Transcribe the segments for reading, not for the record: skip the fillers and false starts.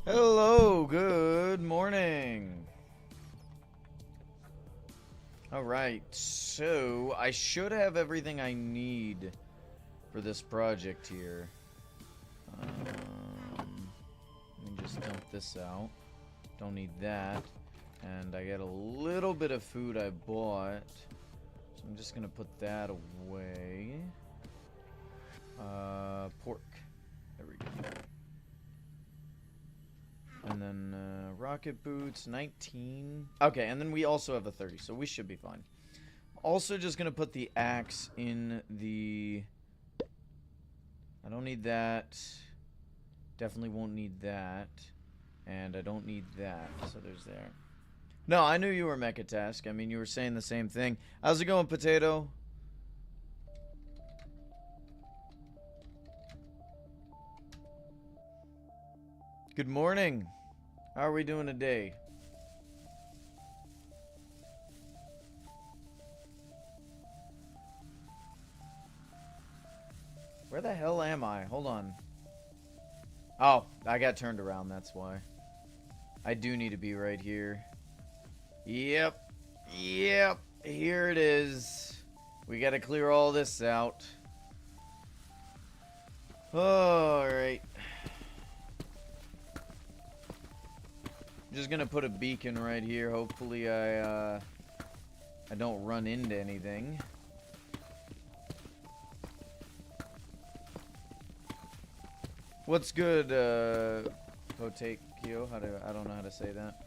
Hello, good morning. Alright, so I should have everything I need for this project here. Let me just dump this out. Don't need that. And I got a little bit of food I bought. So I'm just gonna put that away. Pork. There we go. And then rocket boots, 19. Okay, and then we also have a 30, so we should be fine. Also just going to put the axe in the... I don't need that. Definitely won't need that. And I don't need that, so there's there. No, I knew you were Mechatask. I mean, you were saying the same thing. How's it going, Potato? Good morning. How are we doing today? Where the hell am I? Hold on. Oh, I got turned around, that's why. I do need to be right here. Yep. Yep. Here it is. We gotta clear all this out. Alright. Just gonna put a beacon right here. Hopefully I don't run into anything. What's good, Potakio? I don't know how to say that.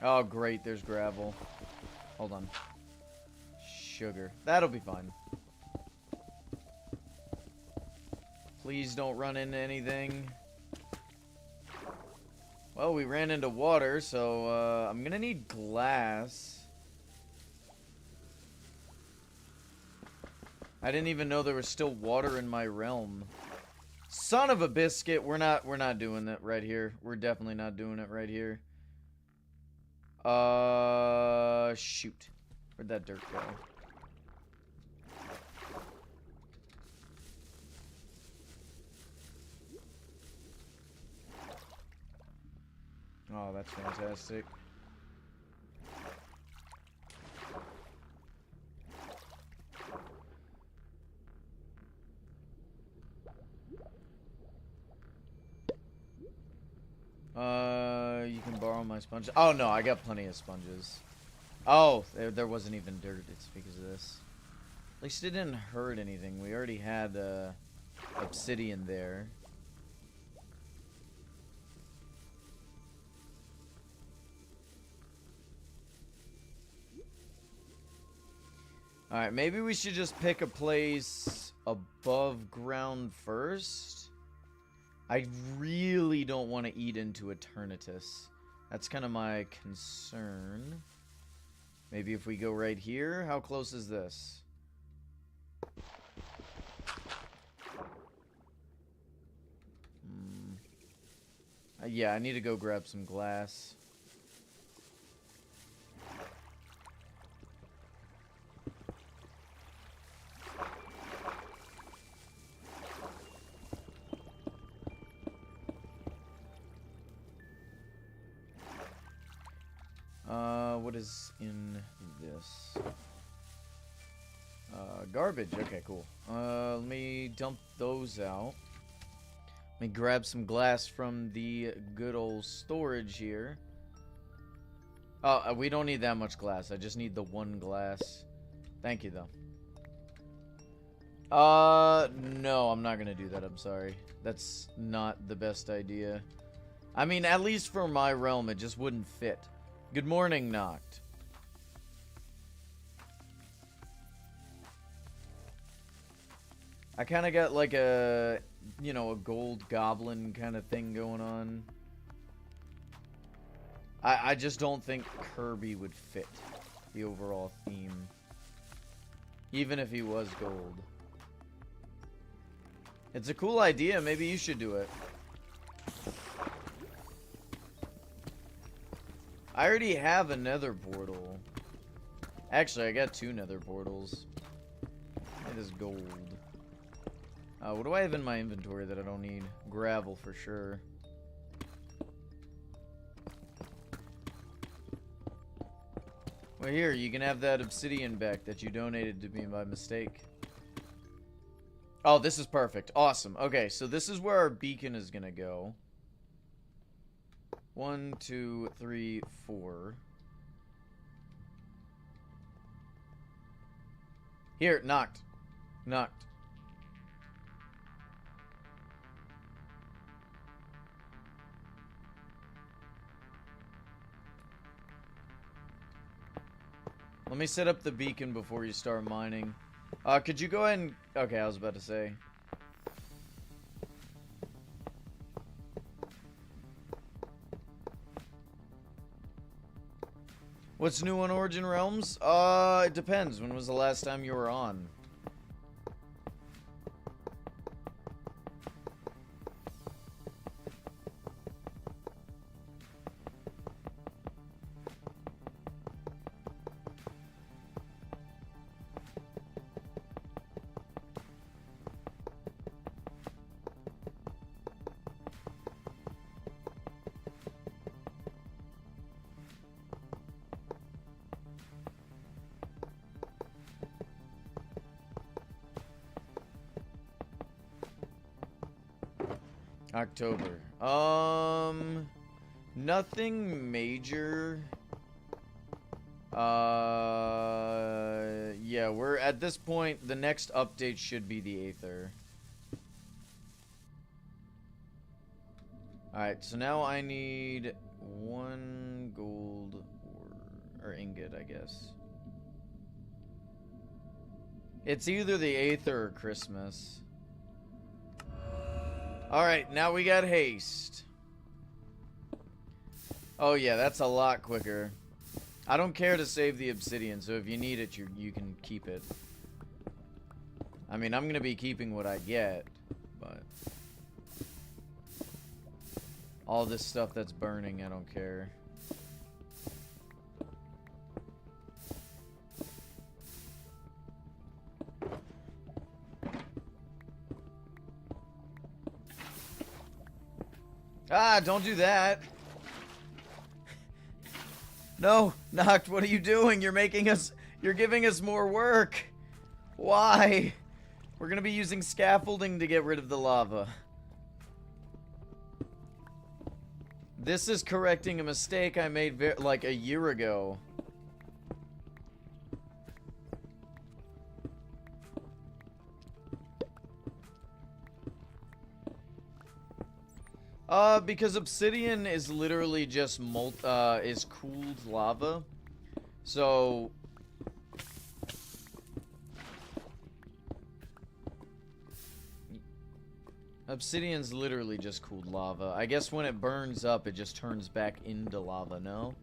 Oh, great, there's gravel. Hold on. Sugar. That'll be fine. Please don't run into anything. Well, we ran into water, so I'm gonna need glass. I didn't even know there was still water in my realm. Son of a biscuit, we're not doing that right here. We're definitely not doing it right here. Shoot. Where'd that dirt go? Oh, that's fantastic. You can borrow my sponge. Oh, no, I got plenty of sponges. Oh, there wasn't even dirt. It's because of this. At least it didn't hurt anything. We already had, obsidian there. Alright, maybe we should just pick a place above ground first. I really don't want to eat into Eternatus. That's kind of my concern. Maybe if we go right here. How close is this? Yeah, I need to go grab some glass. What is in this? Garbage. Okay, cool. Let me dump those out. Let me grab some glass from the good old storage here. Oh, we don't need that much glass. I just need the one glass. Thank you, though. No, I'm not gonna do that. I'm sorry. That's not the best idea. I mean, at least for my realm, it just wouldn't fit. Good morning, Noct. I kind of got like a, you know, a gold goblin kind of thing going on. I just don't think Kirby would fit the overall theme. Even if he was gold. It's a cool idea. Maybe you should do it. I already have a nether portal. Actually, I got 2 nether portals. It is gold. What do I have in my inventory that I don't need? Gravel for sure. Well, here, you can have that obsidian back that you donated to me by mistake. Oh, this is perfect. Awesome. Okay, so this is where our beacon is gonna go. 1, 2, 3, 4. Here, knocked. Knocked. Let me set up the beacon before you start mining. Could you go ahead and... Okay, I was about to say. What's new on Origin Realms? It depends. When was the last time you were on? October. Nothing major. Yeah, we're at this point, the next update should be the Aether. Alright, so now I need 1 gold or ingot, I guess. It's either the Aether or Christmas. Alright, now we got haste. Oh yeah, that's a lot quicker. I don't care to save the obsidian, so if you need it, you can keep it. I mean, I'm gonna be keeping what I get, but... all this stuff that's burning, I don't care. Ah, don't do that. No, Noct, what are you doing? You're giving us more work. Why? We're gonna be using scaffolding to get rid of the lava. This is correcting a mistake I made like a year ago. Because obsidian is literally just is cooled lava. So... obsidian's literally just cooled lava. I guess when it burns up, it just turns back into lava, no?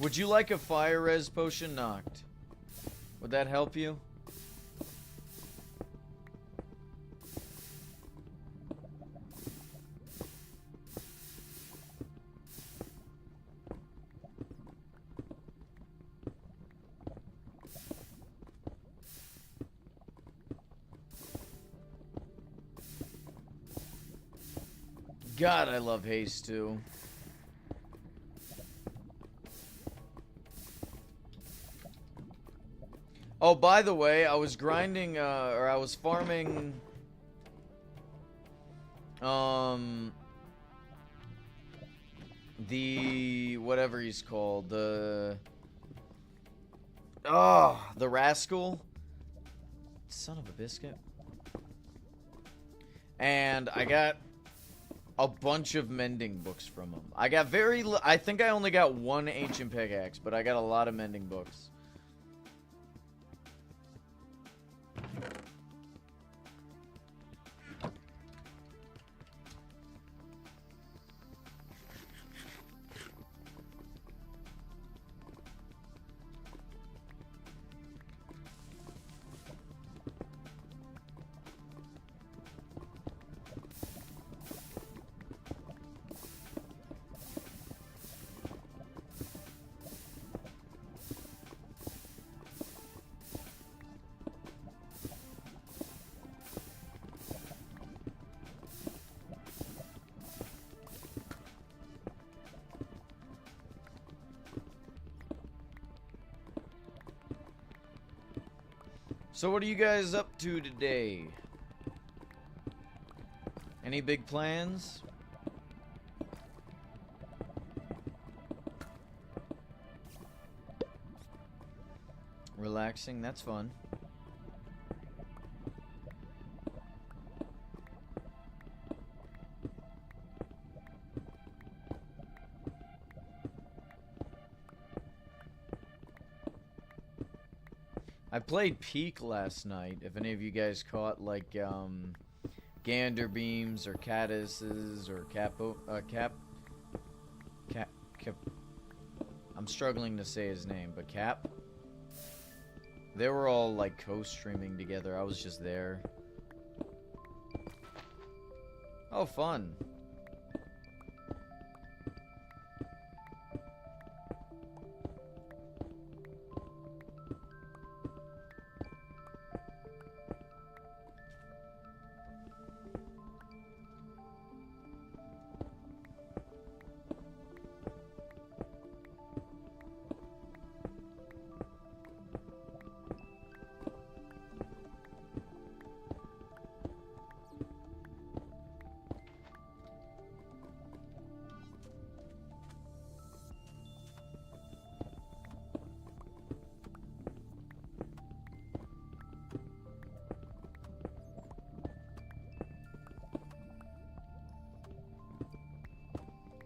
Would you like a fire res potion, Noct? Would that help you? God, I love haste too. Oh, by the way, I was grinding, or I was farming, the, whatever he's called, the rascal. Son of a biscuit. And I got a bunch of mending books from him. I got I think I only got 1 ancient pickaxe, but I got a lot of mending books. So what are you guys up to today? Any big plans? Relaxing, that's fun. I played Peak last night. If any of you guys caught like Gander Beams or Caddises or Cap. I'm struggling to say his name, but Cap. They were all like co-streaming together. I was just there. Oh, fun.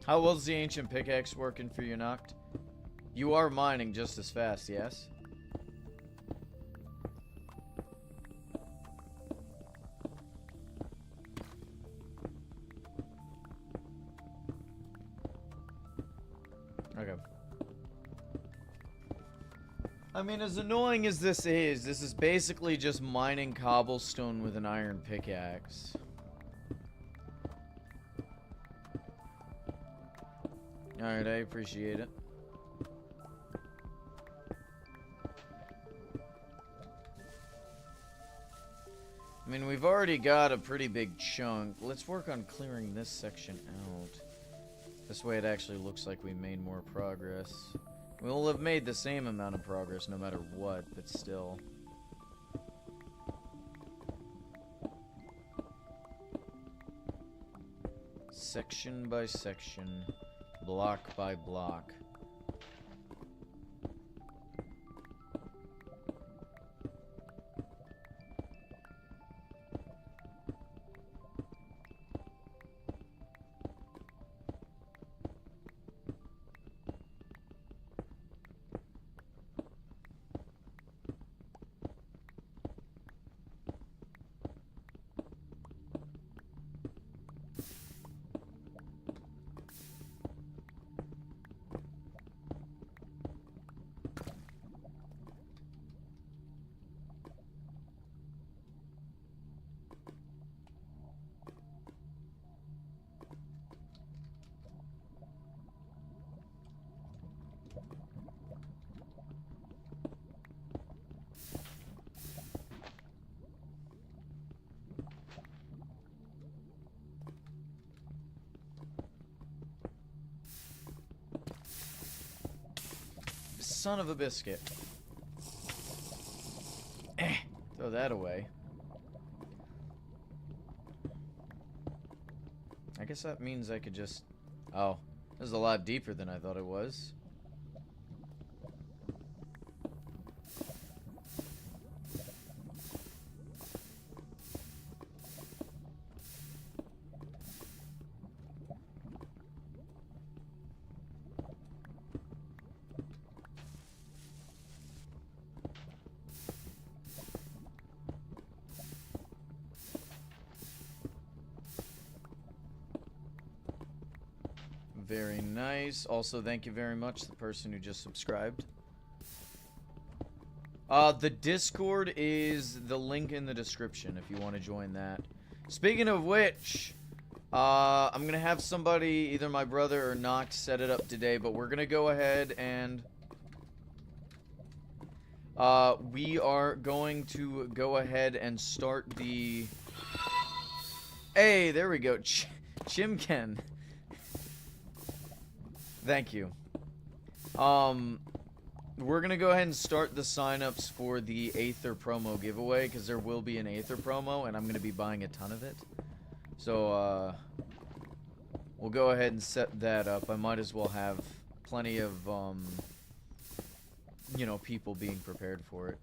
How well's the ancient pickaxe working for you, Noct? You are mining just as fast, yes? Okay. I mean, as annoying as this is basically just mining cobblestone with an iron pickaxe. Alright, I appreciate it. I mean, we've already got a pretty big chunk. Let's work on clearing this section out. This way it actually looks like we made more progress. We'll have made the same amount of progress no matter what, but still. Section by section. Block by block. Son of a biscuit. Throw that away. I guess that means I could just... Oh, this is a lot deeper than I thought it was. Very nice. Also, thank you very much, the person who just subscribed. The Discord is the link in the description if you want to join that. Speaking of which, I'm going to have somebody, either my brother or Noct, set it up today, but we're going to go ahead and... we are going to go ahead and start the... Hey, there we go. Chimken. Thank you. we're going to go ahead and start the sign-ups for the Aether promo giveaway, because there will be an Aether promo, and I'm going to be buying a ton of it. So, we'll go ahead and set that up. I might as well have plenty of, you know, people being prepared for it.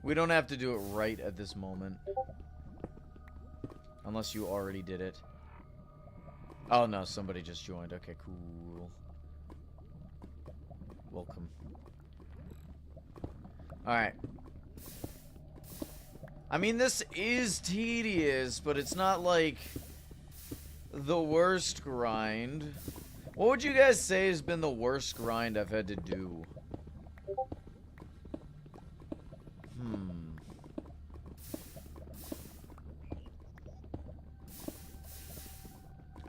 We don't have to do it right at this moment. Unless you already did it. Oh no, somebody just joined. Okay, cool. Welcome. Alright. I mean, this is tedious, but it's not like the worst grind. What would you guys say has been the worst grind I've had to do?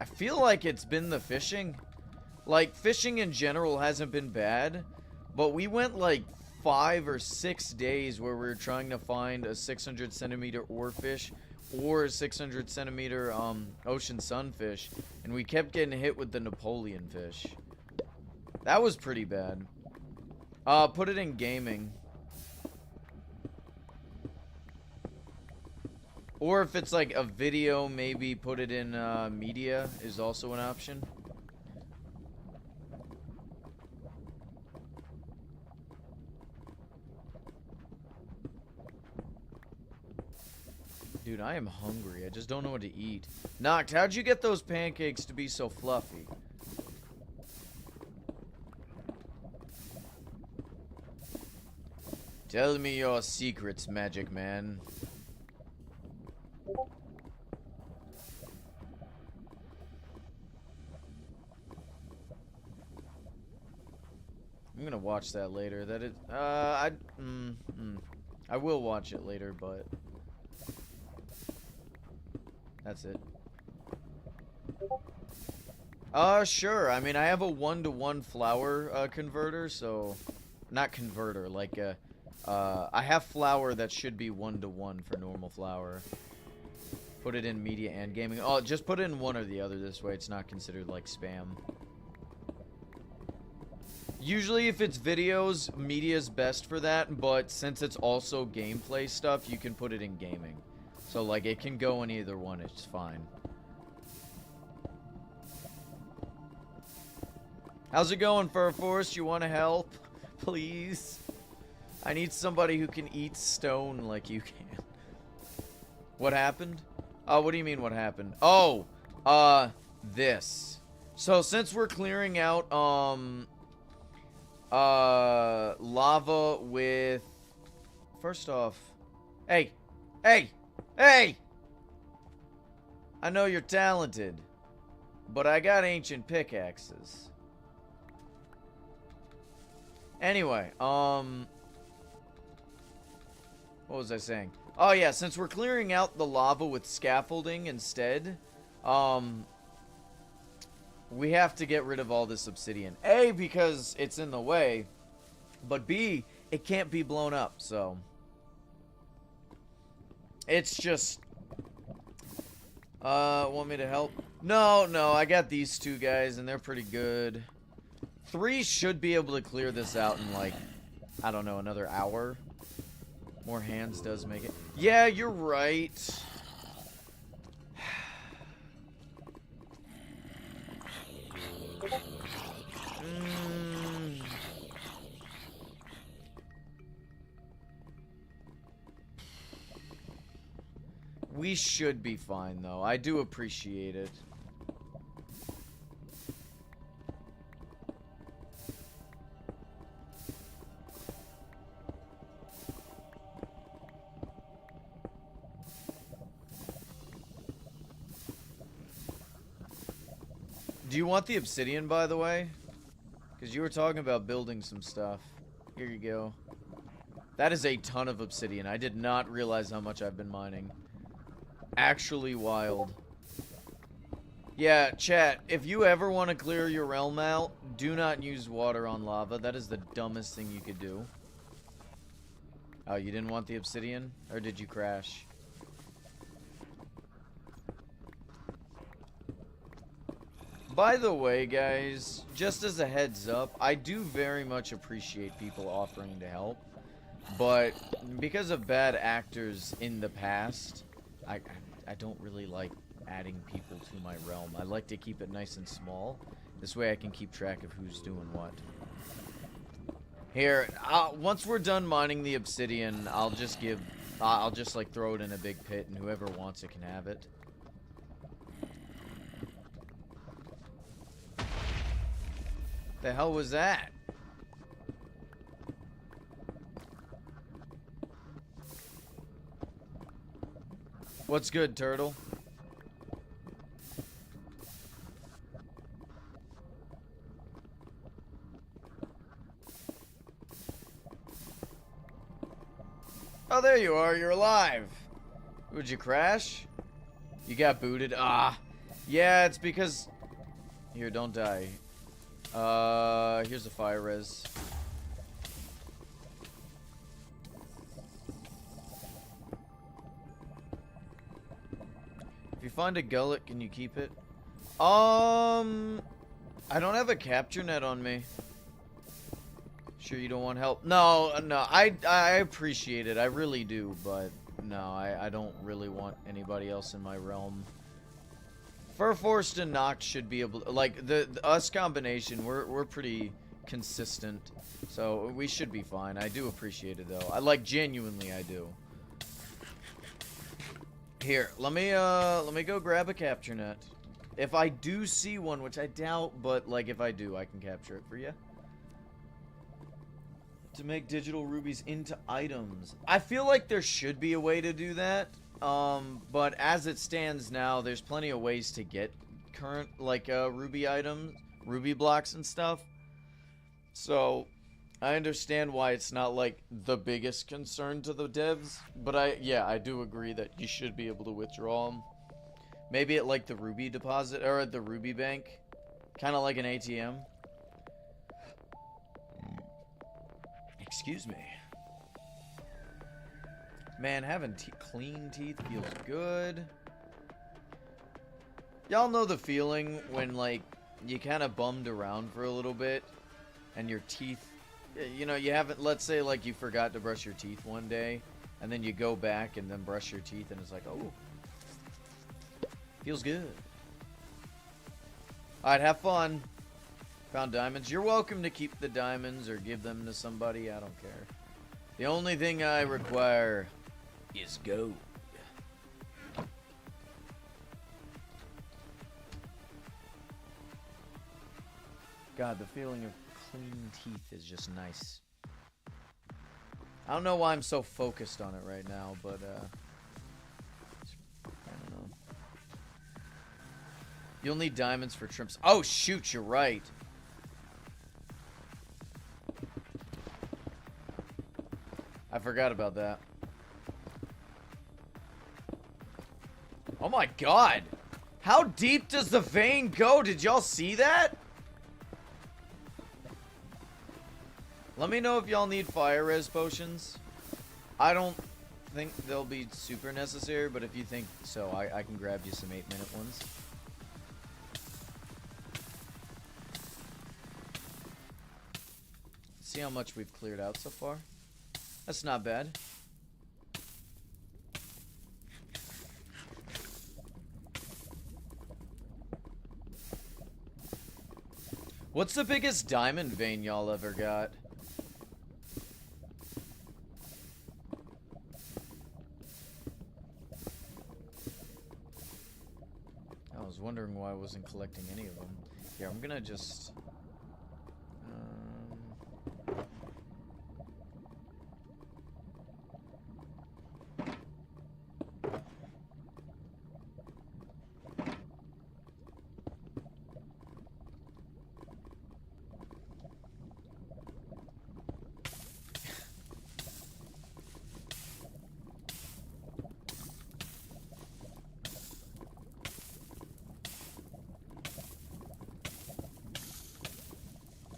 I feel like it's been the fishing. Like, fishing in general hasn't been bad, but we went like 5 or 6 days where we were trying to find a 600 centimeter oarfish or a 600 centimeter ocean sunfish, and we kept getting hit with the Napoleon fish. That was pretty bad. Put it in gaming. Or if it's like a video, maybe put it in media is also an option. Dude, I am hungry. I just don't know what to eat. Noct, how'd you get those pancakes to be so fluffy? Tell me your secrets, Magic Man. I'm gonna watch that later. That is, I will watch it later, but that's it. Sure. I mean, I have a 1-to-1 flour converter, so not converter, like I have flour that should be 1-to-1 for normal flour. Put it in media and gaming. Oh, just put it in one or the other. This way, it's not considered like spam. Usually if it's videos, media's best for that, but since it's also gameplay stuff, you can put it in gaming. So, like, it can go in either one, it's fine. How's it going, Furforce? You want to help? Please? I need somebody who can eat stone like you can. What happened? What do you mean what happened? Oh, this. So, since we're clearing out, lava with... First off... Hey! Hey! Hey! I know you're talented, but I got ancient pickaxes. Anyway, what was I saying? Oh yeah, since we're clearing out the lava with scaffolding instead, we have to get rid of all this obsidian. A, because it's in the way, but B, it can't be blown up, so... It's just... want me to help? No, I got these two guys, and they're pretty good. 3 should be able to clear this out in, like, I don't know, another hour. More hands does make it. Yeah, you're right. We should be fine, though. I do appreciate it. Do you want the obsidian, by the way? Because you were talking about building some stuff. Here you go. That is a ton of obsidian. I did not realize how much I've been mining. Actually wild. Yeah, chat, if you ever want to clear your realm out, do not use water on lava. That is the dumbest thing you could do. Oh, you didn't want the obsidian? Or did you crash? By the way, guys, just as a heads up, I do very much appreciate people offering to help. But because of bad actors in the past, I don't really like adding people to my realm. I like to keep it nice and small. This way I can keep track of who's doing what. Here, once we're done mining the obsidian, I'll just like throw it in a big pit and whoever wants it can have it. The hell was that? What's good, turtle? Oh, there you are. You're alive. Would you crash? You got booted. Ah. Yeah, it's because... Here, don't die. Here's a fire res. If you find a gullet, can you keep it? I don't have a capture net on me. Sure you don't want help? No, I appreciate it. I really do, but no, I don't really want anybody else in my realm. Furforest and Noct should be able to, like, the us combination, we're pretty consistent. So we should be fine. I do appreciate it though. Genuinely I do. Here, let me go grab a capture net. If I do see one, which I doubt, but like if I do, I can capture it for you. To make digital rubies into items. I feel like there should be a way to do that. But as it stands now, there's plenty of ways to get current, like, ruby items, ruby blocks and stuff. So, I understand why it's not, like, the biggest concern to the devs. But I do agree that you should be able to withdraw them. Maybe at, like, the ruby deposit, or at the ruby bank. Kind of like an ATM. Excuse me. Man, having clean teeth feels good. Y'all know the feeling when, like, you kind of bummed around for a little bit and your teeth, you know, you haven't, let's say, like, you forgot to brush your teeth one day and then you go back and then brush your teeth and it's like, oh, feels good. Alright, have fun. Found diamonds. You're welcome to keep the diamonds or give them to somebody. I don't care. The only thing I require is gold. God, the feeling of clean teeth is just nice. I don't know why I'm so focused on it right now, but I don't know. You'll need diamonds for trims. Oh shoot, you're right. I forgot about that. Oh my god! How deep does the vein go? Did y'all see that? Let me know if y'all need fire res potions. I don't think they'll be super necessary, but if you think so, I can grab you some 8-minute ones. See how much we've cleared out so far? That's not bad. What's the biggest diamond vein y'all ever got? I was wondering why I wasn't collecting any of them. Here, I'm gonna just...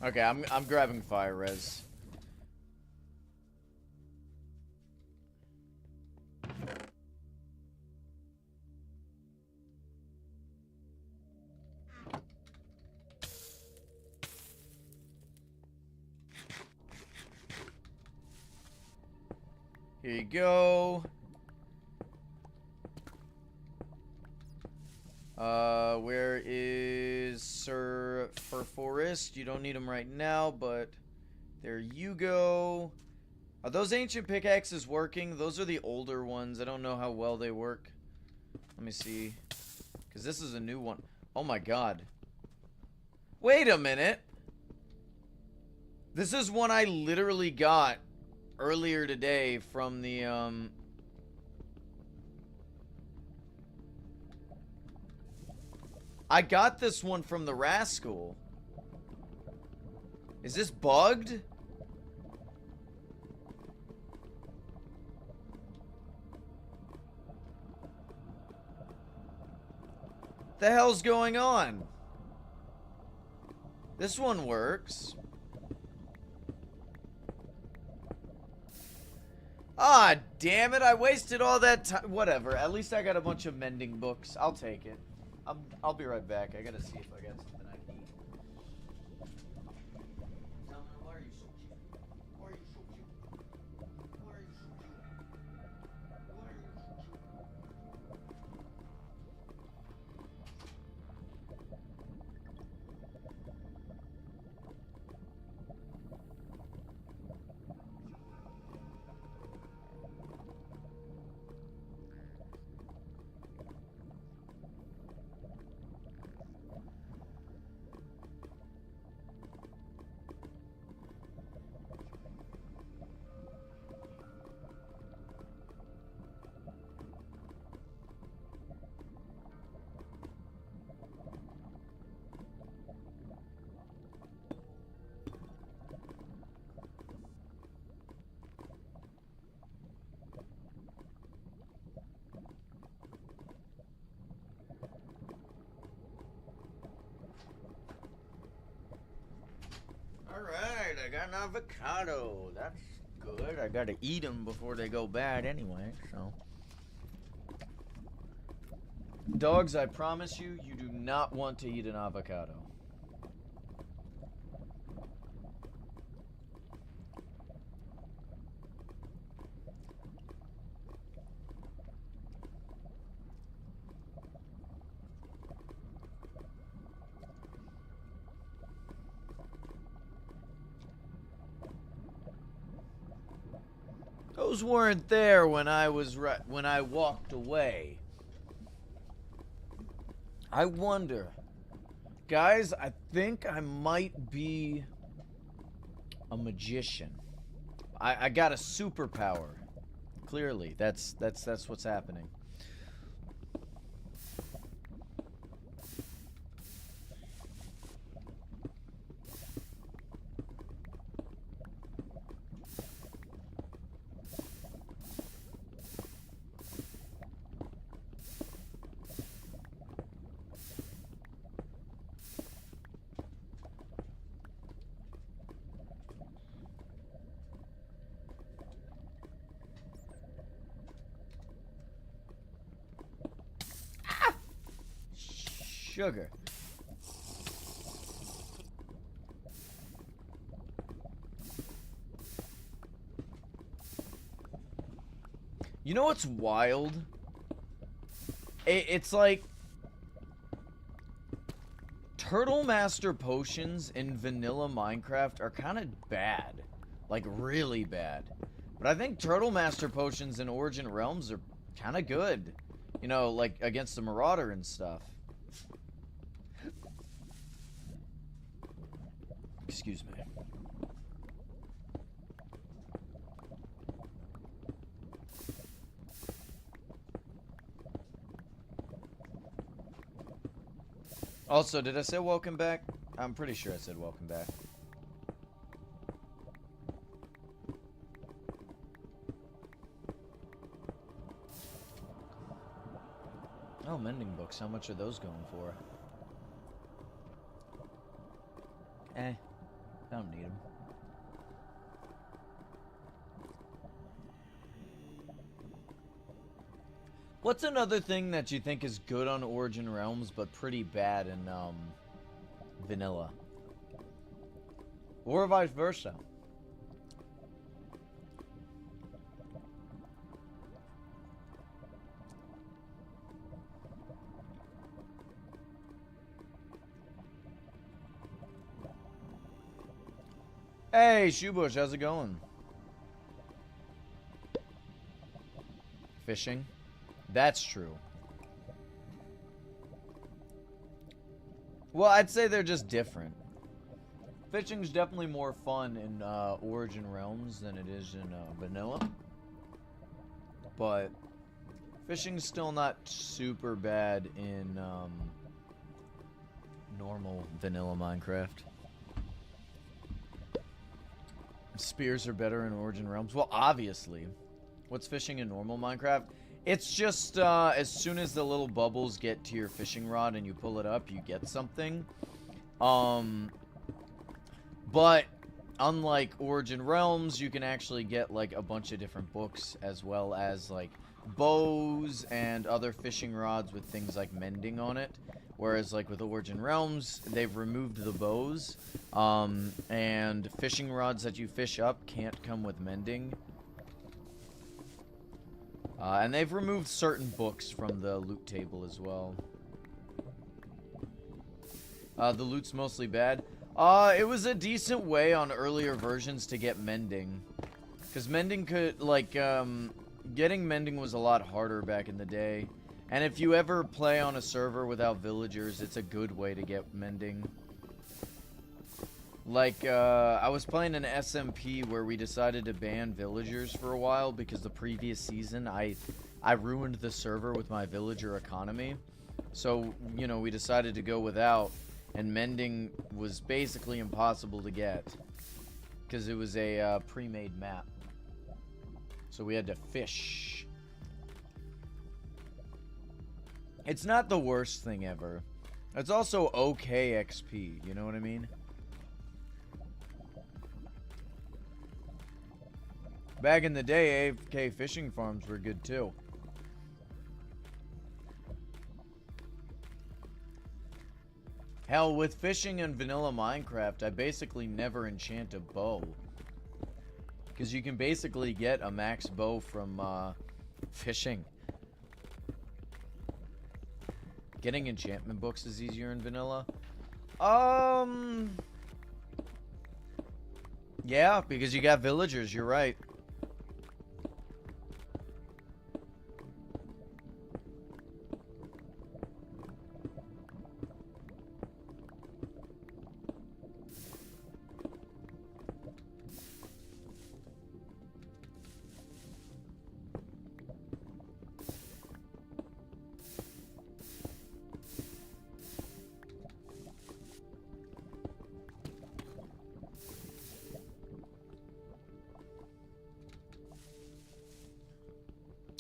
Okay, I'm grabbing fire res. Here you go. Where is Sir Furforest? You don't need him right now, but there you go. Are those ancient pickaxes working? Those are the older ones. I don't know how well they work. Let me see. Because this is a new one. Oh my god. Wait a minute. This is one I literally got earlier today from the, I got this one from the Rascal. Is this bugged? The hell's going on? This one works. Ah, damn it. I wasted all that time. Whatever. At least I got a bunch of mending books. I'll take it. I'll be right back. I gotta see if I got something I can eat. Why are you so cute? Why are you so cute? Why are you so cute? Why are you so Alright, I got an avocado. That's good. I gotta eat them before they go bad anyway, so. Dogs, I promise you, you do not want to eat an avocado. Those weren't there when I walked away. I wonder. Guys, I think I might be a magician. I got a superpower. Clearly, that's what's happening. Sugar. You know what's wild? It's like Turtle Master potions in vanilla Minecraft are kind of bad. Like really bad. But I think Turtle Master potions in Origin Realms are kind of good. You know, like against the Marauder and stuff. Excuse me. Also, did I say welcome back? I'm pretty sure I said welcome back. Oh, mending books. How much are those going for? Eh. I don't need them. What's another thing that you think is good on Origin Realms, but pretty bad in, vanilla? Or vice versa? Hey, Shoebush, how's it going? Fishing? That's true. Well, I'd say they're just different. Fishing's definitely more fun in Origin Realms than it is in vanilla. But fishing's still not super bad in normal vanilla Minecraft. Spears are better in Origin Realms. Well, obviously. What's fishing in normal Minecraft? It's just, as soon as the little bubbles get to your fishing rod and you pull it up, you get something. But, unlike Origin Realms, you can actually get, like, a bunch of different books, as well as, like, bows and other fishing rods with things like mending on it. Whereas, like, with Origin Realms, they've removed the bows, and fishing rods that you fish up can't come with mending. And they've removed certain books from the loot table as well. The loot's mostly bad. It was a decent way on earlier versions to get mending. Because mending could, like, getting mending was a lot harder back in the day. And if you ever play on a server without villagers, it's a good way to get mending. Like, I was playing an SMP where we decided to ban villagers for a while because the previous season I ruined the server with my villager economy. So, you know, we decided to go without, and mending was basically impossible to get because it was a pre-made map. So we had to fish. It's not the worst thing ever. It's also okay XP, you know what I mean? Back in the day, AFK fishing farms were good too. Hell, with fishing in vanilla Minecraft, I basically never enchant a bow. Because you can basically get a max bow from fishing. Getting enchantment books is easier in vanilla. Yeah, because you got villagers, you're right.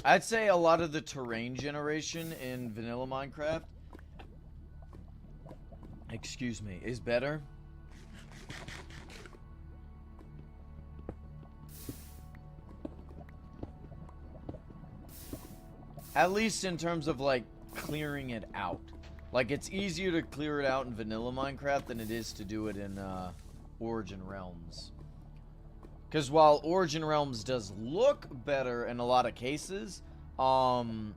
I'd say a lot of the terrain generation in vanilla Minecraft, excuse me, is better. At least in terms of, like, clearing it out. Like, it's easier to clear it out in vanilla Minecraft than it is to do it in Origin Realms. Because while Origin Realms does look better in a lot of cases, the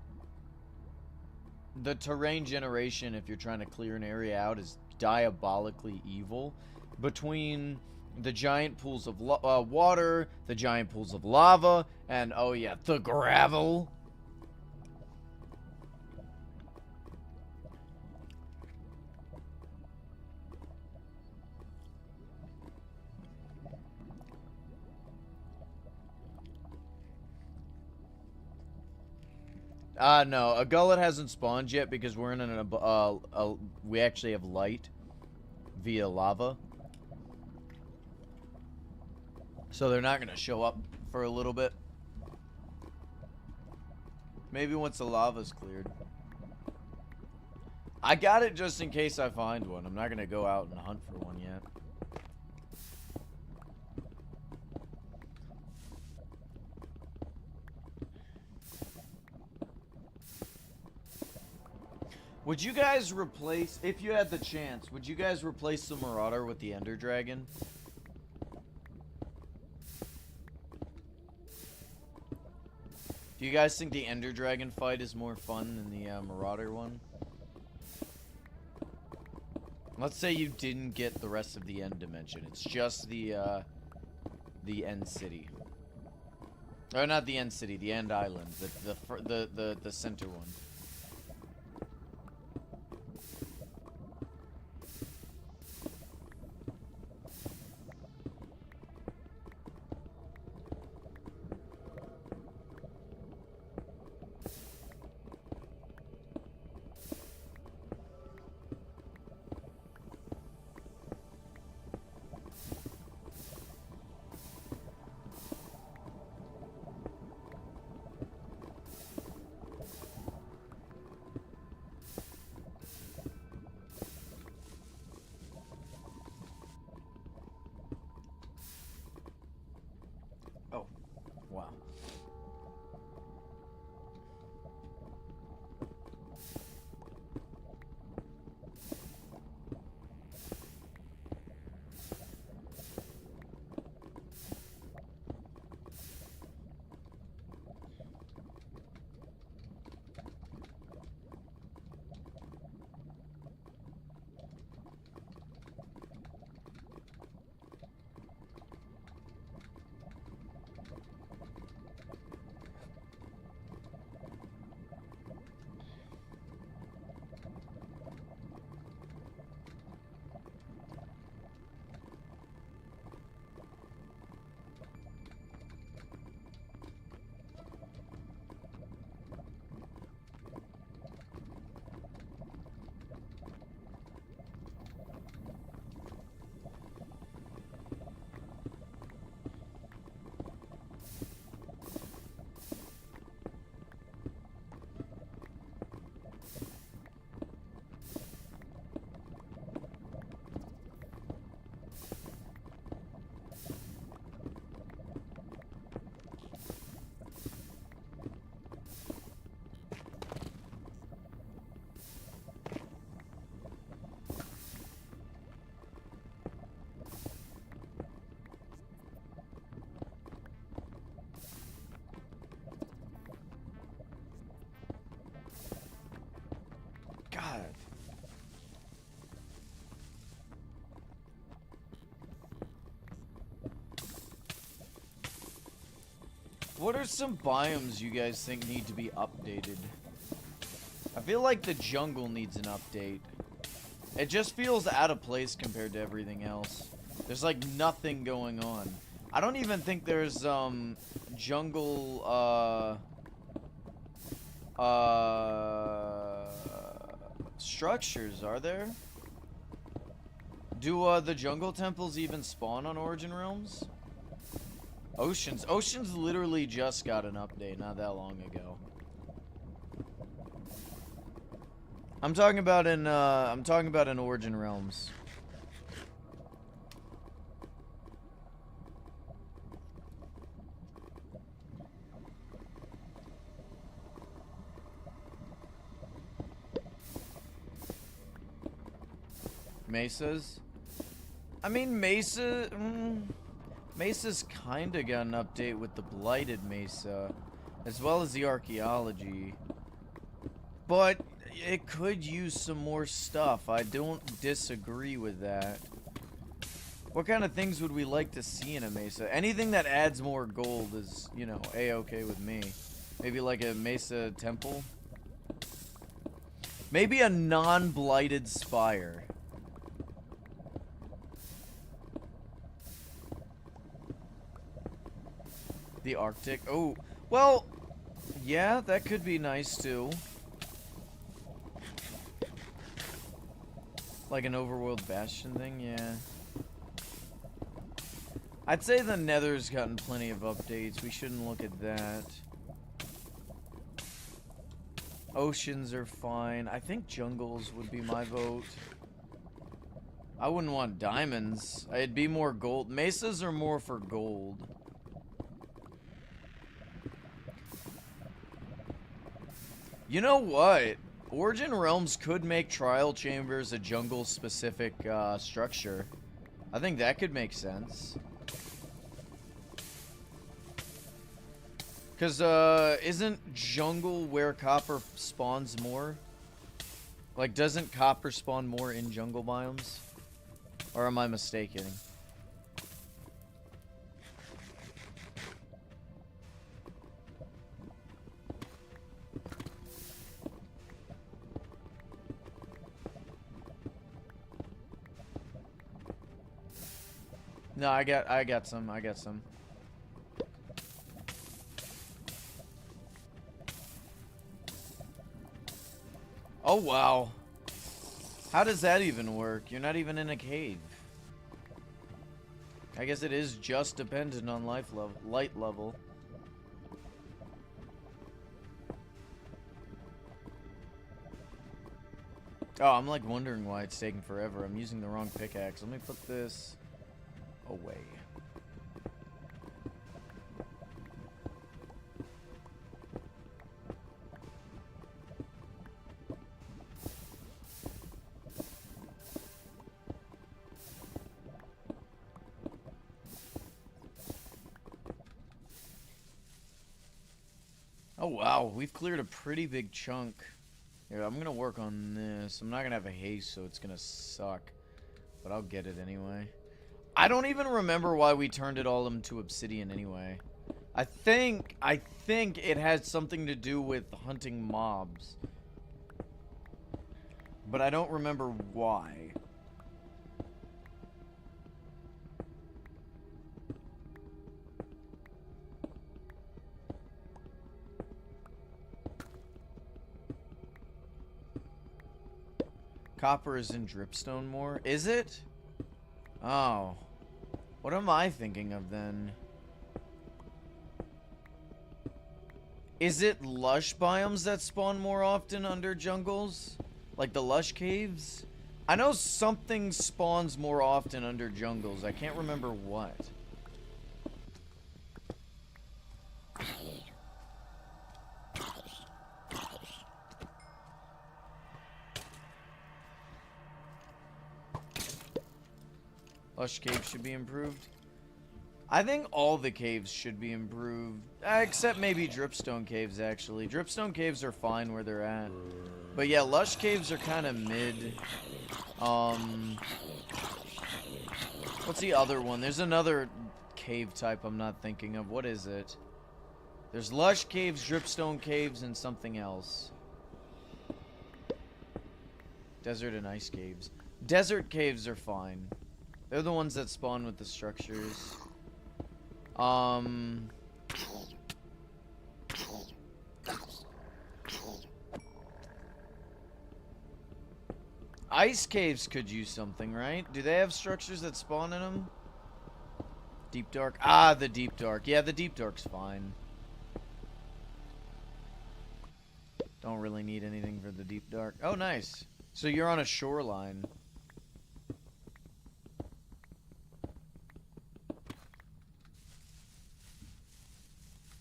terrain generation, if you're trying to clear an area out, is diabolically evil. Between the giant pools of water, the giant pools of lava, and, oh yeah, the gravel. No, a gullet hasn't spawned yet because we're in we actually have light via lava. So they're not going to show up for a little bit. Maybe once the lava's cleared. I got it just in case I find one. I'm not going to go out and hunt for one yet. Would you guys replace, if you had the chance, would you guys replace the Marauder with the Ender Dragon? Do you guys think the Ender Dragon fight is more fun than the Marauder one? Let's say you didn't get the rest of the End Dimension. It's just the End City. Or not the End City, the End Island, the center one. Wow. God. What are some biomes you guys think need to be updated? I feel like the jungle needs an update. It just feels out of place compared to everything else. There's like nothing going on. I don't even think there's jungle structures, are there? Do the jungle temples even spawn on Origin Realms? Oceans literally just got an update not that long ago. I'm talking about in Origin Realms. Mesas? I mean, Mesa's kinda got an update with the Blighted Mesa, as well as the Archaeology. But it could use some more stuff. I don't disagree with that. What kind of things would we like to see in a Mesa? Anything that adds more gold is, you know, A-okay with me. Maybe like a Mesa temple? Maybe a non-blighted spire. The Arctic. Oh, well, yeah, that could be nice too. Like an overworld bastion thing, yeah. I'd say the Nether's gotten plenty of updates. We shouldn't look at that. Oceans are fine. I think jungles would be my vote. I wouldn't want diamonds. It'd be more gold. Mesas are more for gold. You know what? Origin Realms could make Trial Chambers a jungle-specific structure. I think that could make sense. Because, isn't jungle where copper spawns more? Like, doesn't copper spawn more in jungle biomes? Or am I mistaken? No, I got some. Oh, wow. How does that even work? You're not even in a cave. I guess it is just dependent on light level. Oh, I'm like wondering why it's taking forever. I'm using the wrong pickaxe. Let me put this away. Oh wow, we've cleared a pretty big chunk. Here, I'm gonna work on this. I'm not gonna have a haste, so it's gonna suck. But I'll get it anyway. I don't even remember why we turned it all into obsidian anyway. I think it has something to do with hunting mobs. But I don't remember why. Copper is in dripstone more. Is it? Oh. What am I thinking of then? Is it lush biomes that spawn more often under jungles? Like the lush caves? I know something spawns more often under jungles. I can't remember what. Lush caves should be improved. I think all the caves should be improved. Except maybe dripstone caves, actually. Dripstone caves are fine where they're at. But yeah, lush caves are kind of mid. What's the other one? There's another cave type I'm not thinking of. What is it? There's lush caves, dripstone caves, and something else. Desert and ice caves. Desert caves are fine. They're the ones that spawn with the structures. Ice caves could use something, right? Do they have structures that spawn in them? Deep dark. Ah, the deep dark. Yeah, the deep dark's fine. Don't really need anything for the deep dark. Oh, nice. So you're on a shoreline.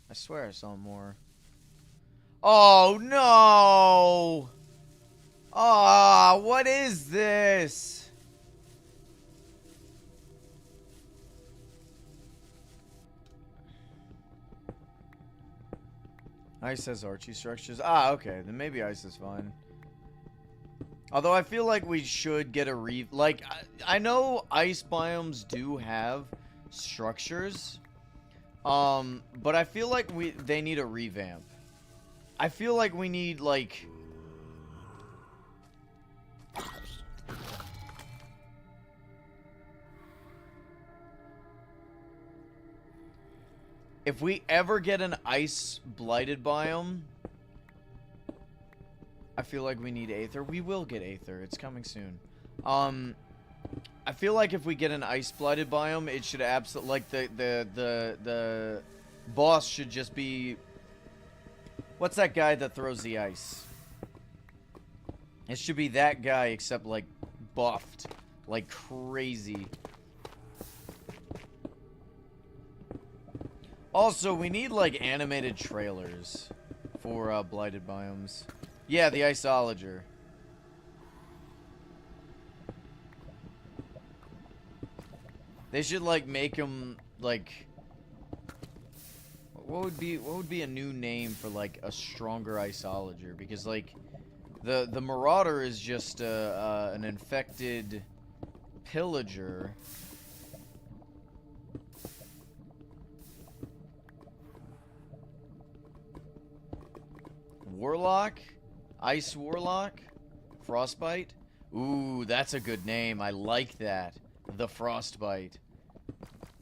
I swear I saw more. Oh, no! Ah, what is this? Ice has Archie structures. Ah, okay. Then maybe ice is fine. Although I feel like we should get a like, I know ice biomes do have structures. But I feel like they need a revamp. I feel like we need, like... If we ever get an ice blighted biome, I feel like we need Aether. We will get Aether. It's coming soon. I feel like if we get an ice blighted biome, it should absolutely, like, the boss should just be, what's that guy that throws the ice? It should be that guy, except, like, buffed like crazy. Also, we need, like, animated trailers for blighted biomes. Yeah, the Iceologer. They should like make him like. What would be a new name for like a stronger Iceologer? Because like the Marauder is just an infected pillager. Warlock? Ice Warlock? Frostbite? Ooh, that's a good name. I like that. The Frostbite.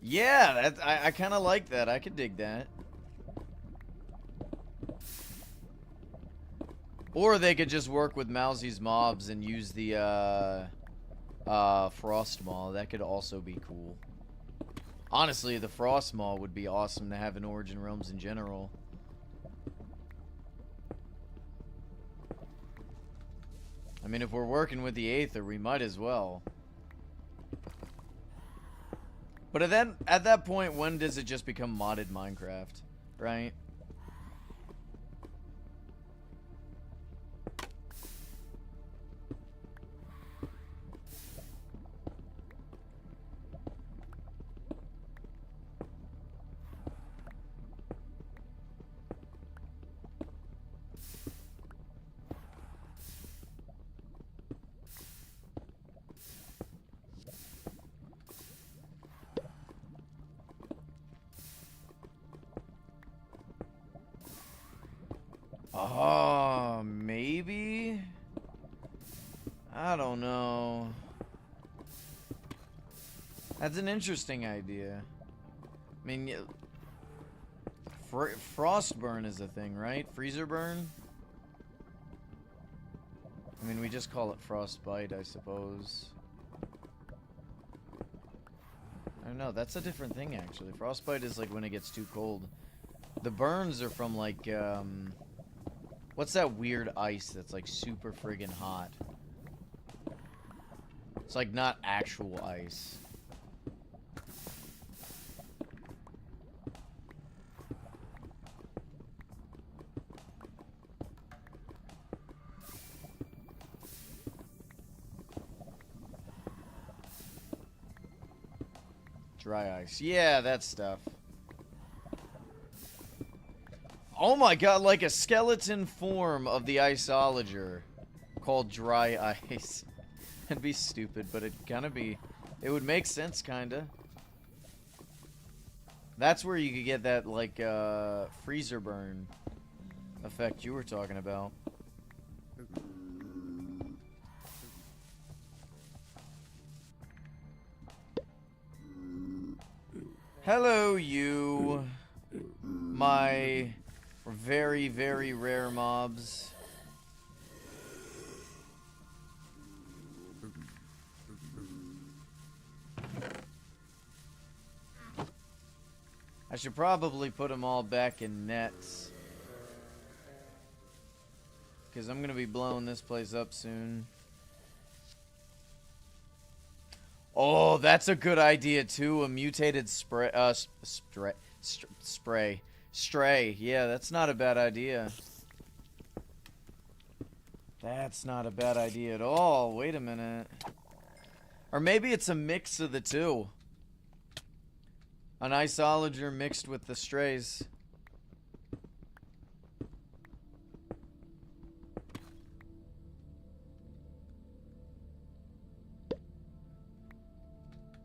Yeah, I kind of like that. I could dig that. Or they could just work with Mousy's mobs and use the Frost Maw. That could also be cool. Honestly, the Frost Maw would be awesome to have in Origin Realms in general. I mean, if we're working with the Aether, we might as well. But at that point, when does it just become modded Minecraft, right? Oh, maybe? I don't know. That's an interesting idea. I mean, Frostburn is a thing, right? Freezer burn? I mean, we just call it Frostbite, I suppose. I don't know, that's a different thing, actually. Frostbite is like when it gets too cold. The burns are from like, what's that weird ice that's like super friggin' hot? It's like not actual ice. Dry ice. Yeah, that stuff. Oh my god, like a skeleton form of the Iceologer called Dry Ice. It'd be stupid, but it'd kind of be... It would make sense, kind of. That's where you could get that, like, freezer burn effect you were talking about. Hello, you. My very, very rare mobs. I should probably put them all back in nets. Because I'm going to be blowing this place up soon. Oh, that's a good idea, too. A mutated spray. Stray. Yeah, that's not a bad idea. That's not a bad idea at all. Wait a minute. Or maybe it's a mix of the two. An Iceologer mixed with the strays.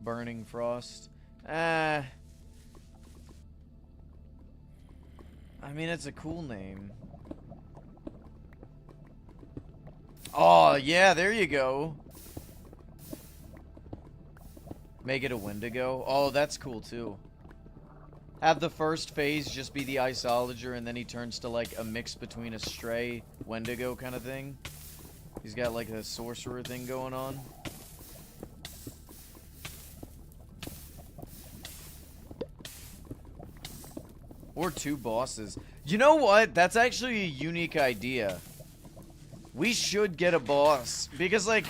Burning Frost. I mean, it's a cool name. Oh, yeah, there you go. Make it a Wendigo. Oh, that's cool, too. Have the first phase just be the Iceologer, and then he turns to, like, a mix between a Stray Wendigo kind of thing. He's got, like, a sorcerer thing going on. Or two bosses. You know what? That's actually a unique idea. We should get a boss. Because, like,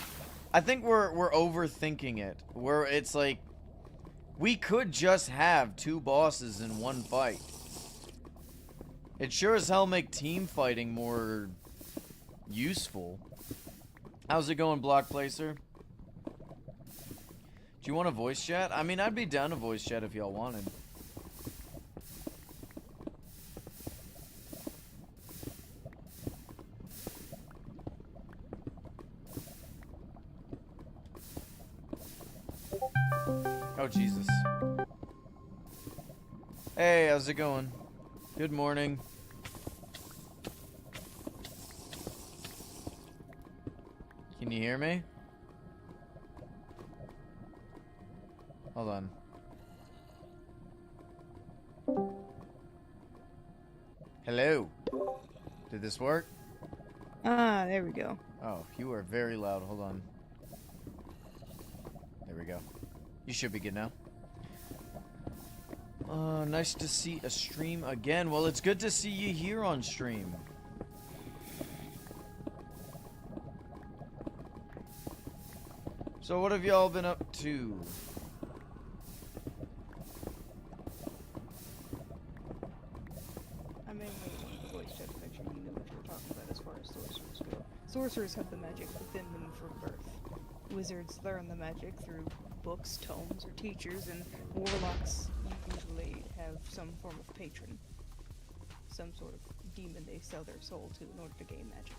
I think we're overthinking it. Where it's like, we could just have two bosses in one fight. It sure as hell make team fighting more useful. How's it going, Block Placer? Do you want a voice chat? I mean, I'd be down to voice chat if y'all wanted. Oh, Jesus. Hey, how's it going? Good morning. Can you hear me? Hold on. Hello. Did this work? Ah, there we go. Oh, you are very loud. Hold on. There we go. You should be good now. Nice to see a stream again. Well, it's good to see you here on stream. So what have y'all been up to? I mainly wanted the voice chat to make sure you knew what you were talking about as far as sorcerers go. Sorcerers have the magic within them from birth. Wizards learn the magic through books, tomes, or teachers, and warlocks usually have some form of patron. Some sort of demon they sell their soul to in order to gain magic.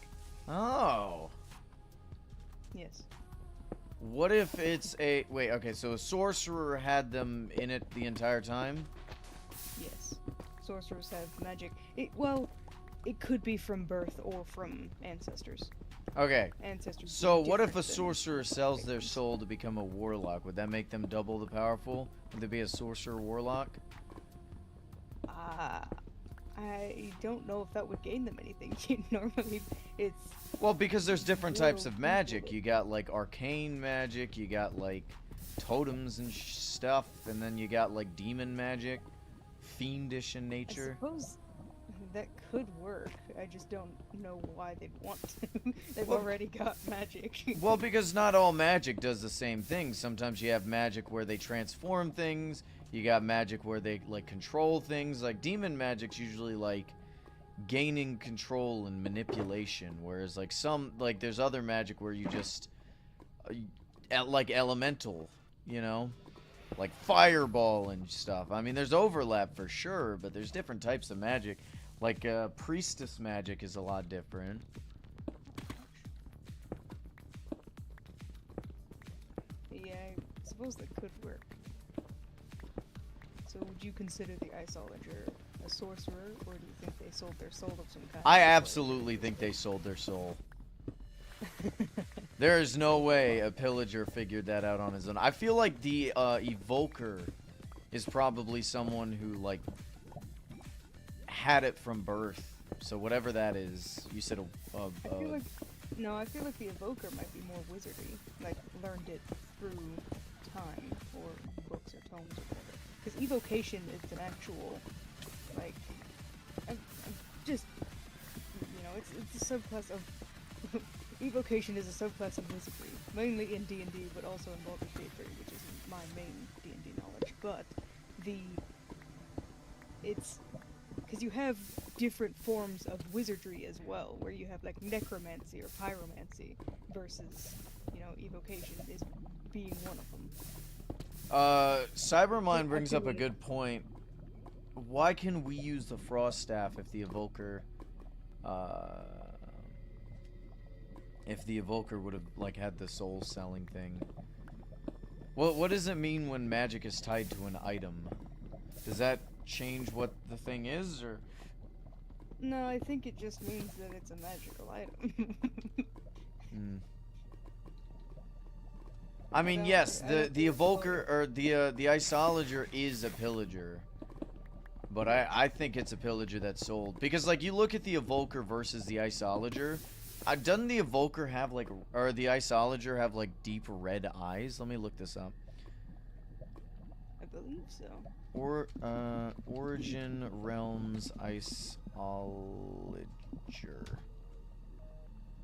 Oh. Yes. What if it's a... Wait, okay, so a sorcerer had them in it the entire time? Yes. Sorcerers have magic. Well, it could be from birth or from ancestors. Okay. Ancestors. So being what if a different than sorcerer sells their patrons. soul to become a warlock? Would that make them double the powerful? Would they be a sorcerer warlock? I don't know if that would gain them anything. Normally, it's... Well, because there's different types of Well, magic. You got like arcane magic, you got like totems and stuff, and then you got like demon magic, fiendish in I nature. suppose that could work. I just don't know why they'd want to. They've Well- already got magic. Well, because not all magic does the same thing. Sometimes you have magic where they transform things. You got magic where they like control things. Like demon magic's usually like gaining control and manipulation, whereas like there's other magic where you just like elemental, you know, like fireball and stuff. I mean, there's overlap for sure, but there's different types of magic. Like priestess magic is a lot different. Yeah, I suppose that could work. So would you consider the Iceologer a sorcerer, or do you think they sold their soul of some kind? I absolutely think they sold their soul. There is no way a pillager figured that out on his own. I feel like the evoker is probably someone who like had it from birth. So whatever that is, you said I feel like I feel like the evoker might be more wizardy, like learned it through time or books or tomes or whatever. Because evocation is an actual, like, I'm just, you know, it's a subclass of evocation is a subclass of wizardry, mainly in D&D, but also in Baldur's Gate 3, which is my main D&D knowledge. But it's because you have different forms of wizardry as well, where you have like necromancy or pyromancy versus, you know, evocation is being one of them. Cybermind brings up a good point. Why can we use the Frost Staff if the evoker would have like had the soul selling thing? What does it mean when magic is tied to an item? Does that change what the thing is, or? No, I think it just means that it's a magical item. I mean, don't- yes, I the don't think evoker or the Iceologer is a pillager, but I think it's a pillager that's sold because like you look at the evoker versus the Iceologer. Doesn't the evoker have like, or the Iceologer have like deep red eyes? Let me look this up. I believe so. Origin Realms Iceologer.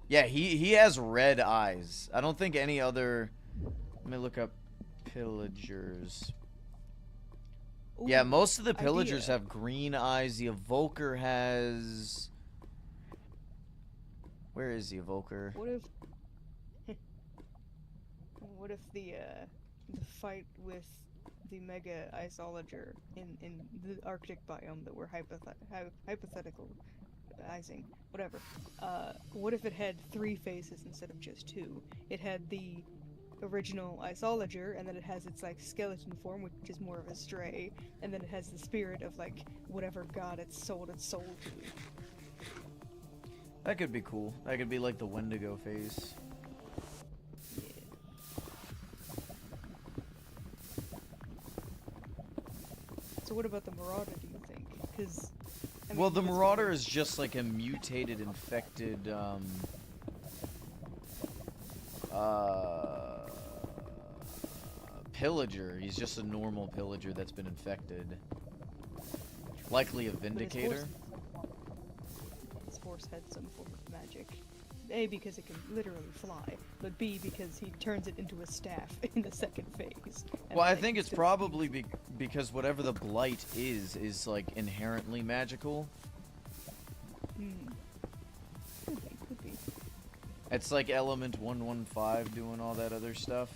Yeah, he has red eyes. I don't think any other. Let me look up pillagers. Yeah, Ooh, most of the pillagers idea. have green eyes. The evoker has. Where is the evoker? What if what if the fight with the mega isolager in the Arctic biome that we're hypotheticalizing, whatever. What if it had 3 faces instead of just 2? It had the original isolager, and then it has its like skeleton form, which is more of a stray, and then it has the spirit of like whatever god it sold its soul to. That could be cool. That could be like the Wendigo face. Yeah. So what about the Marauder, do you think? Because Well, the Marauder is just like a mutated, infected, pillager. He's just a normal pillager that's been infected. Likely a Vindicator. His horse had some form of magic. A, because it can literally fly, but B, because he turns it into a staff in the second phase. Well, I think it's probably because whatever the blight is like inherently magical. Could be. It's like Element 115 doing all that other stuff.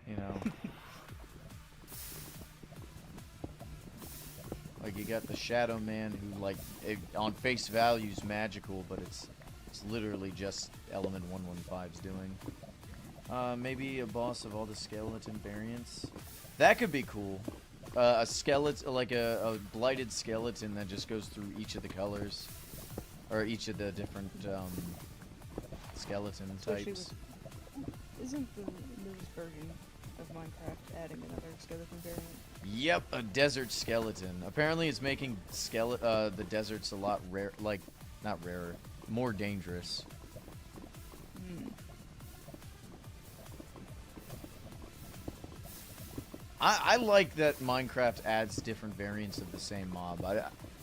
You know. Like you got the Shadow Man who like on face value is magical, but it's literally just Element 115's doing. Maybe a boss of all the skeleton variants. That could be cool. A skeleton, like a blighted skeleton that just goes through each of the colors, or each of the different skeleton types. Isn't the newest version of Minecraft adding another skeleton variant? Yep, a desert skeleton. Apparently, it's making the deserts a lot rare, like not rarer, more dangerous. I like that Minecraft adds different variants of the same mob.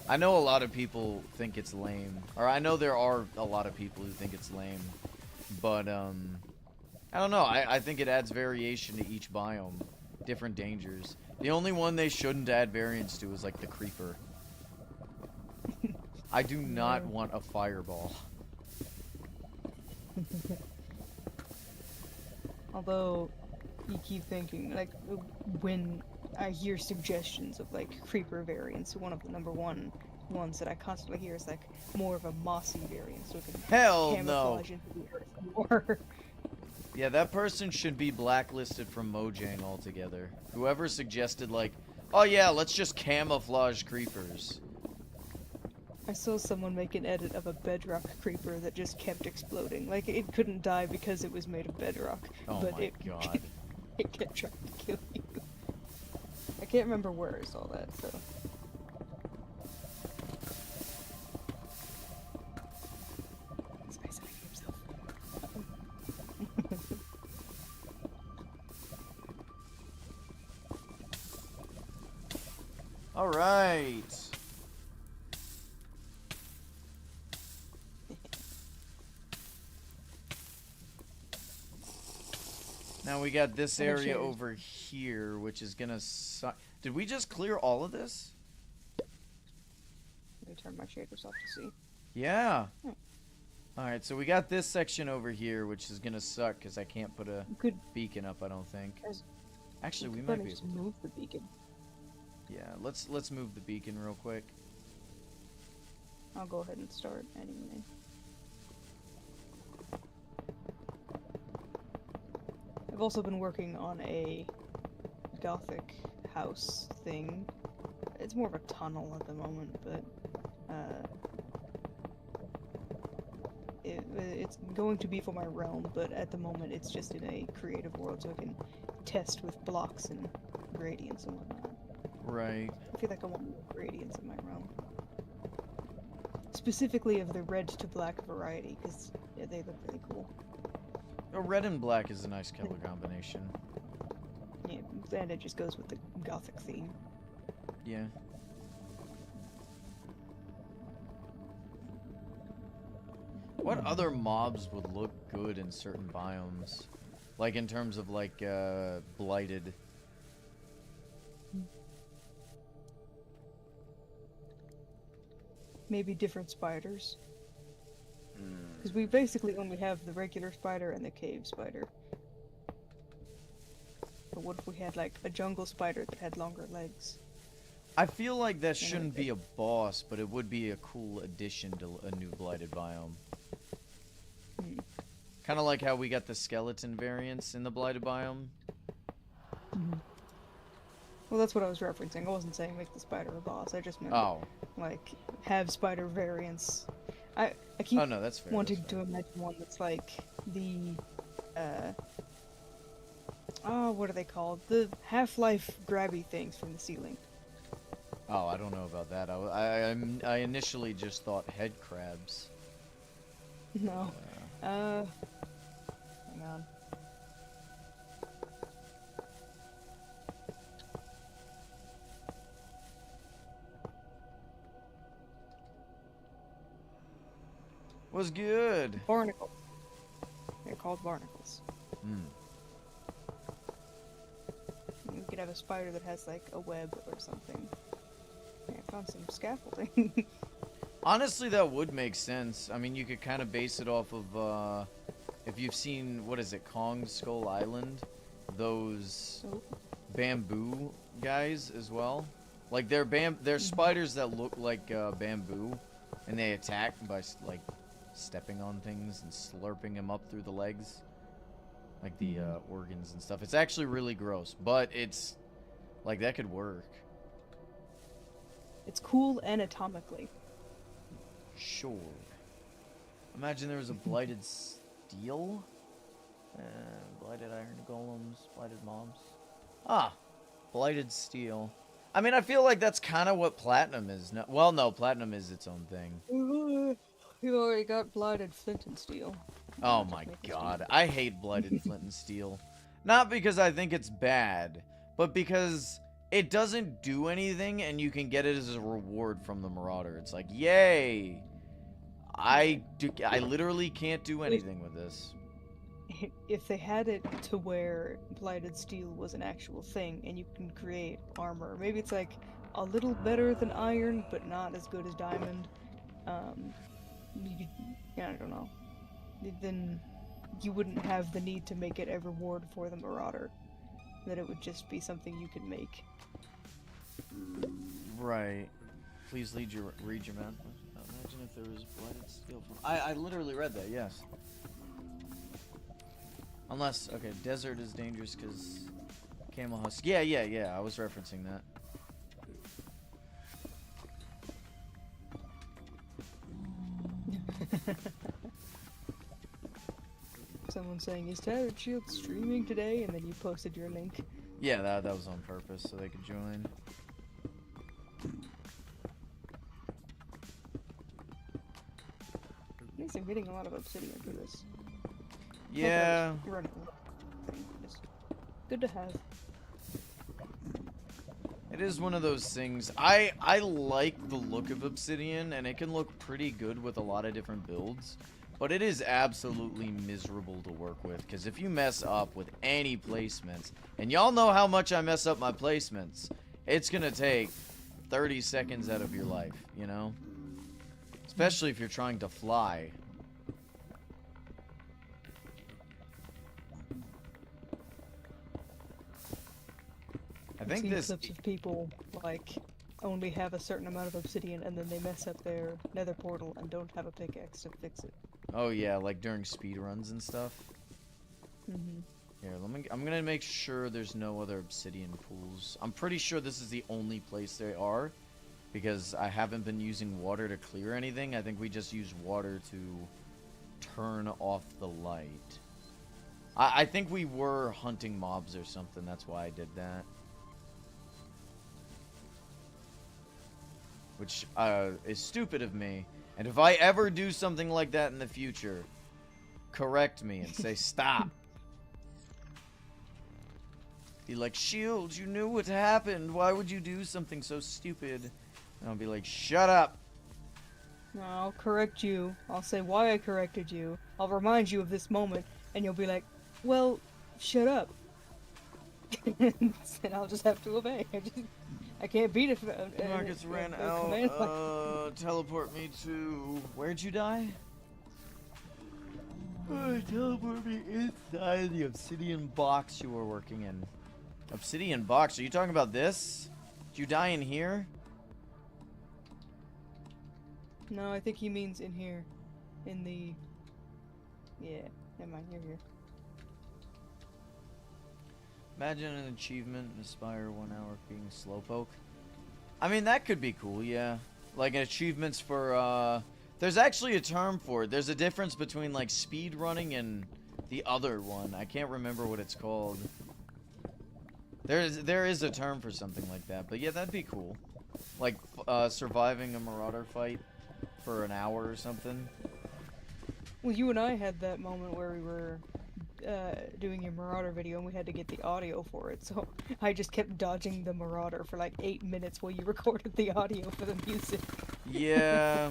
I know a lot of people think it's lame, or I know there are a lot of people who think it's lame, but I don't know. I think it adds variation to each biome, different dangers. The only one they shouldn't add variants to is like the creeper. I do not want a fireball. Although, you keep thinking, like, when I hear suggestions of, like, creeper variants, one of the number one ones that I constantly hear is, like, more of a mossy variant, so it can Hell camouflage no. into the earth more. Yeah, that person should be blacklisted from Mojang altogether. Whoever suggested, like, oh yeah, let's just camouflage creepers. I saw someone make an edit of a bedrock creeper that just kept exploding. Like, it couldn't die because it was made of bedrock, Oh but my god. it kept trying to kill you. I can't remember where I saw that, so... Space Hunter himself. Alright. Now we got this area over here, which is gonna suck. Did we just clear all of this? Let me turn my shaders off to see. Yeah. Alright, so we got this section over here, which is gonna suck because I can't put a beacon up, I don't think. Actually, we might be able to move the beacon. Yeah, let's move the beacon real quick. I'll go ahead and start anyway. I've also been working on a gothic house thing. It's more of a tunnel at the moment, but it's going to be for my realm, but at the moment it's just in a creative world, so I can test with blocks and gradients and whatnot. Right. I feel like I want more gradients in my realm. Specifically of the red to black variety, because yeah, they look really cool. Oh, red and black is a nice color combination. Yeah, and it just goes with the gothic theme. Yeah. What other mobs would look good in certain biomes? Like in terms of like blighted. Maybe different spiders. Because we basically only have the regular spider and the cave spider. But what if we had like a jungle spider that had longer legs? I feel like that shouldn't be a boss, but it would be a cool addition to a new blighted biome. Hmm. Kind of like how we got the skeleton variants in the blighted biome. Well, that's what I was referencing. I wasn't saying make the spider a boss. I just meant Oh. like have spider variants. I keep Oh no, that's fair. wanting that's to fair. imagine one that's like the oh, what are they called? The Half-Life grabby things from the ceiling. Oh, I don't know about that. I initially just thought head crabs. No. Hang on. Was good. Barnacles. They're called barnacles. Hmm. You could have a spider that has like a web or something. Yeah, I found some scaffolding. Honestly, that would make sense. I mean, you could kind of base it off of, if you've seen, what is it, Kong Skull Island? Those Oh. bamboo guys as well. Like, they're spiders that look like bamboo, and they attack by, like, stepping on things and slurping them up through the legs. Like the organs and stuff. It's actually really gross, but it's, like, that could work. It's cool anatomically. Sure. Imagine there was a blighted steel. Blighted iron golems, blighted mobs. Ah, blighted steel. I mean, I feel like that's kind of what platinum is. No, well, no, platinum is its own thing. You already got blighted flint and steel. Oh my god, I hate blighted flint and steel. Not because I think it's bad, but because it doesn't do anything and you can get it as a reward from the Marauder. It's like, yay! I literally can't do anything with this. If they had it to where blighted steel was an actual thing and you can create armor, maybe it's like a little better than iron, but not as good as diamond. You could, yeah, I don't know. Then you wouldn't have the need to make it a reward for the Marauder. That it would just be something you could make. Right. Please read your map. Imagine if there was blighted steel. I literally read that. Yes. Unless, okay, desert is dangerous because camel husk. Yeah. I was referencing that. Someone saying, is Tattered Shield streaming today? And then you posted your link. Yeah, that was on purpose so they could join. At least I'm getting a lot of obsidian for this. Yeah. Running. Just good to have. It is one of those things. I like the look of obsidian, and it can look pretty good with a lot of different builds. But it is absolutely miserable to work with, because if you mess up with any placements, and y'all know how much I mess up my placements, it's going to take 30 seconds out of your life, you know? Especially if you're trying to fly. I think I've seen this... clips of people, like, only have a certain amount of obsidian, and then they mess up their nether portal and don't have a pickaxe to fix it. Oh yeah, like during speedruns and stuff. Mm-hmm. Here, I'm gonna make sure there's no other obsidian pools. I'm pretty sure this is the only place they are, because I haven't been using water to clear anything. I think we just use water to turn off the light. I think we were hunting mobs or something. That's why I did that. Which is stupid of me. And if I ever do something like that in the future, correct me and say stop. Be like, Shield, you knew what happened. Why would you do something so stupid? And I'll be like, shut up. No, I'll correct you. I'll say why I corrected you. I'll remind you of this moment, and you'll be like, well, shut up. And I'll just have to obey. I can't beat it. Marcus ran out. Teleport me to... Where'd you die? Teleport me inside the obsidian box you were working in. Obsidian box? Are you talking about this? Did you die in here? No, I think he means in here. In the... Yeah, never mind, you're here. Imagine an achievement in Aspire 1 hour being Slowpoke. I mean, that could be cool, yeah. Like, achievements for, there's actually a term for it. There's a difference between, like, speed running and the other one. I can't remember what it's called. There is a term for something like that. But, yeah, that'd be cool. Like, surviving a Marauder fight for an hour or something. Well, you and I had that moment where we were doing a Marauder video and we had to get the audio for it, so I just kept dodging the Marauder for like 8 minutes while you recorded the audio for the music. Yeah.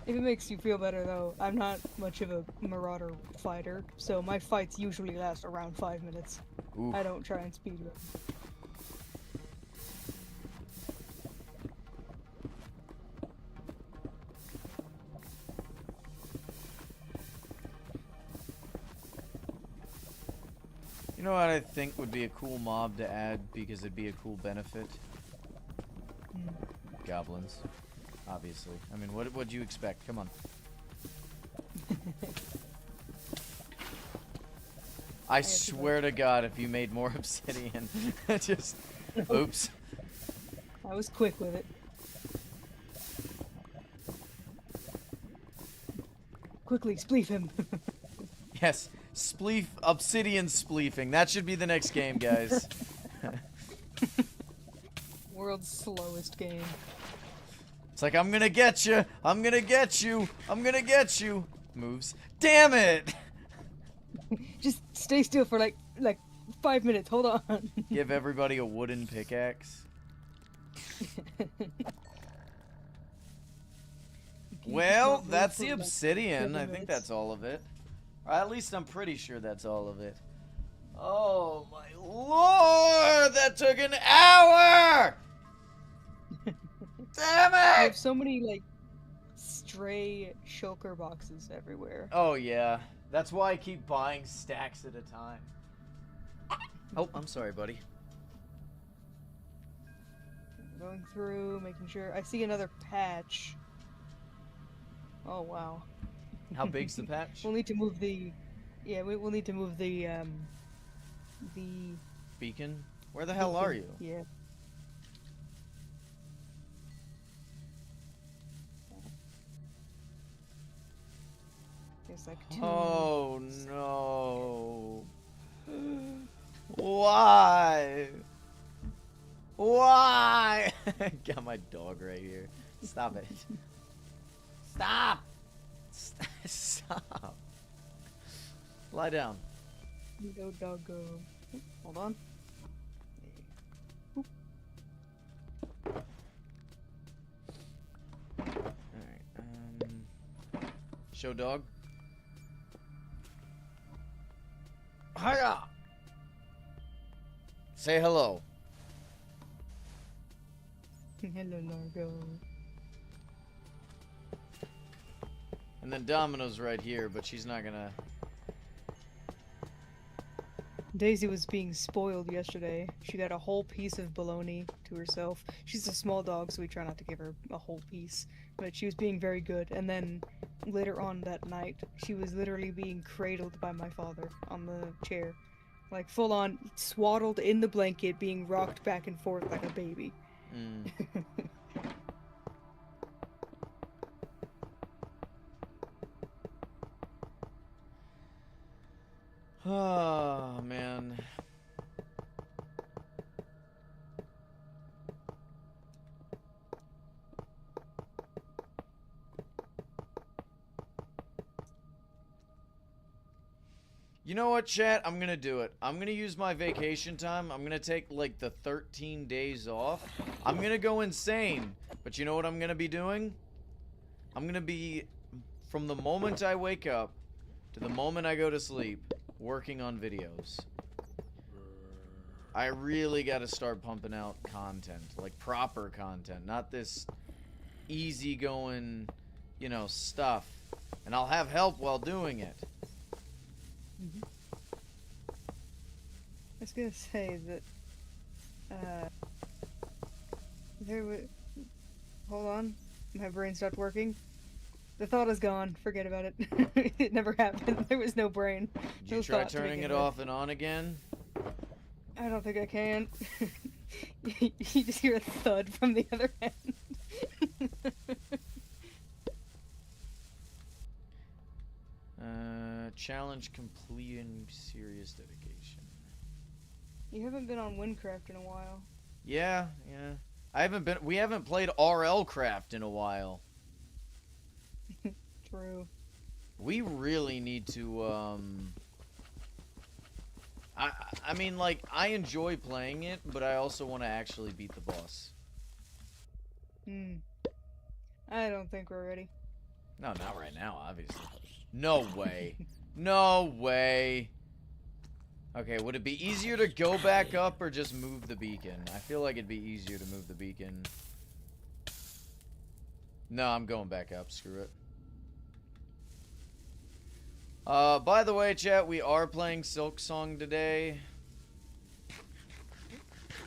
If it makes you feel better though, I'm not much of a Marauder fighter, so my fights usually last around 5 minutes. Oof. I don't try and speed run. You know what I think would be a cool mob to add because it'd be a cool benefit? Goblins. Obviously. I mean, what'd you expect? Come on. I swear to God, if you made more obsidian, just... Oops. I was quick with it. Quickly, spleef him. Yes. Spleef, obsidian spleefing. That should be the next game, guys. World's slowest game. It's like, I'm gonna get you. I'm gonna get you. I'm gonna get you. Moves. Damn it! Just stay still for like 5 minutes. Hold on. Give everybody a wooden pickaxe. Well, that's the obsidian. I think that's all of it. Or at least I'm pretty sure that's all of it. Oh my lord! That took an hour! Damn I it! have so many like stray shulker boxes everywhere. Oh yeah. That's why I keep buying stacks at a time. Oh, I'm sorry, buddy. Going through, making sure. I see another patch. Oh wow. How big's the patch? We'll need to move the. Yeah, we'll need to move the Beacon? Where the hell are you? Yeah. There's like 2. Oh no. Why? Why? Got my dog right here. Stop it. Stop! Stop. Lie down. No doggo. Hold on. Alright, show dog. Hiya! Say hello. Hello, Largo. And then Domino's right here, but she's not gonna... Daisy was being spoiled yesterday. She got a whole piece of bologna to herself. She's a small dog, so we try not to give her a whole piece. But she was being very good. And then later on that night, she was literally being cradled by my father on the chair. Like full on swaddled in the blanket, being rocked back and forth like a baby. Oh, man. You know what, chat? I'm gonna do it. I'm gonna use my vacation time. I'm gonna take, like, the 13 days off. I'm gonna go insane. But you know what I'm gonna be doing? I'm gonna be, from the moment I wake up to the moment I go to sleep, working on videos. I really gotta start pumping out content. Like, proper content. Not this easygoing, you know, stuff. And I'll have help while doing it. I was gonna say that, there was... Hold on. My brain stopped working. The thought is gone. Forget about it. It never happened. There was no brain. Did you No try thought to turning it begin with. off and on again? I don't think I can. You just hear a thud from the other end. Challenge complete and serious dedication. You haven't been on Windcraft in a while. Yeah. We haven't played RL Craft in a while. True. We really need to, I mean, like, I enjoy playing it, but I also want to actually beat the boss. I don't think we're ready. No, not right now, obviously. No way. No way. Okay, would it be easier to go back up or just move the beacon? I feel like it'd be easier to move the beacon. No, I'm going back up. Screw it. By the way, chat, we are playing Silk Song today.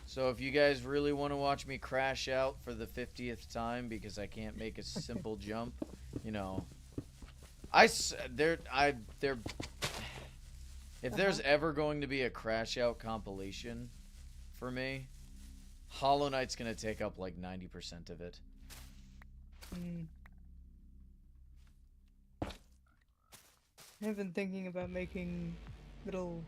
So if you guys really want to watch me crash out for the 50th time because I can't make a simple jump, you know, if there's ever going to be a crash out compilation for me, Hollow Knight's gonna take up like 90% of it. I've been thinking about making little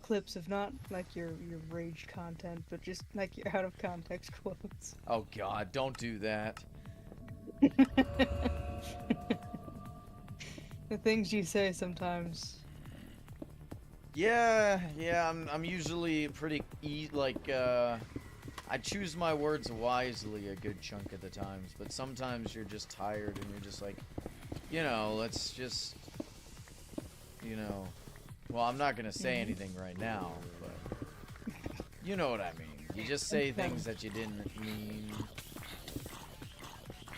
clips of not like your rage content, but just like your out of context quotes. Oh god, don't do that. The things you say sometimes. Yeah, I'm usually pretty I choose my words wisely a good chunk of the times, but sometimes you're just tired and you're just like, you know, let's just, you know, well, I'm not gonna say anything right now, but you know what I mean. You just say things that you didn't mean,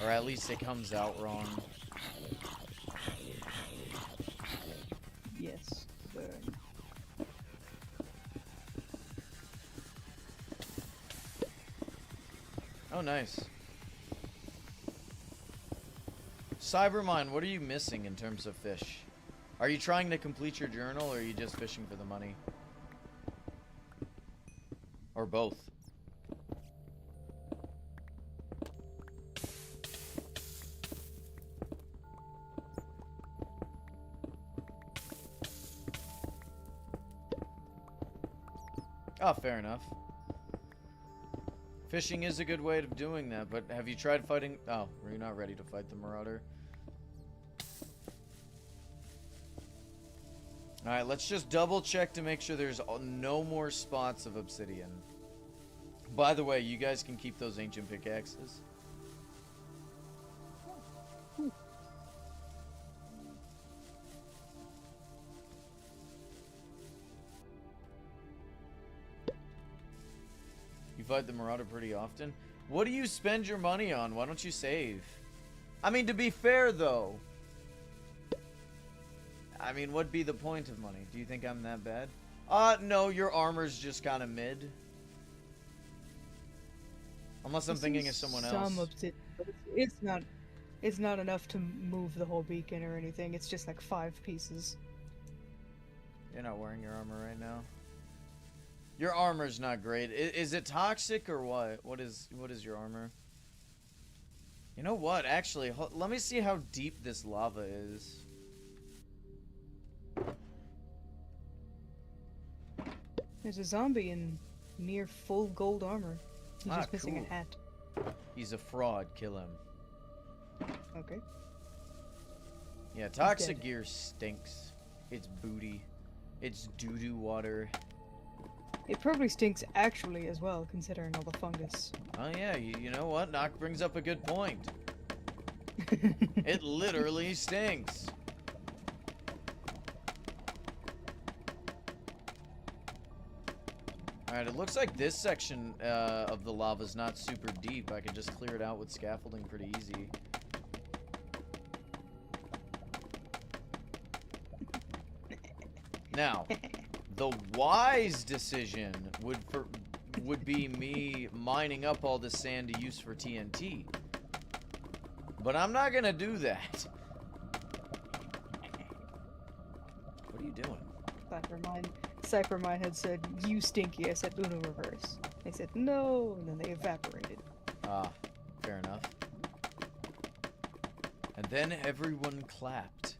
or at least it comes out wrong. Yes. Oh, nice. Cybermine, what are you missing in terms of fish? Are you trying to complete your journal, or are you just fishing for the money? Or both? Oh, fair enough. Fishing is a good way of doing that, but have you tried fighting... Oh, were you not ready to fight the Marauder? Alright, let's just double check to make sure there's no more spots of obsidian. By the way, you guys can keep those ancient pickaxes. You fight the Marauder pretty often? What do you spend your money on? Why don't you save? I mean, to be fair, though. I mean, what'd be the point of money? Do you think I'm that bad? No, your armor's just kind of mid. Unless I'm thinking of someone else. Obsidian, but it's not enough to move the whole beacon or anything. It's just like 5 pieces. You're not wearing your armor right now? Your armor's not great. Is it toxic or what? What is your armor? You know what? Actually, let me see how deep this lava is. There's a zombie in near full gold armor. He's just missing cool. a hat. He's a fraud. Kill him. Okay. Yeah, toxic gear stinks. It's booty. It's doo-doo water. It probably stinks actually as well, considering all the fungus. Oh yeah, you know what? Nock brings up a good point. It literally stinks. Alright, it looks like this section of the lava is not super deep. I can just clear it out with scaffolding pretty easy. Now, the wise decision would be me mining up all the sand to use for TNT. But I'm not gonna do that. What are you doing? Cypher Mine had said, "You stinky." I said, "Uno reverse." They said, "No," and then they evaporated. Ah, fair enough. And then everyone clapped.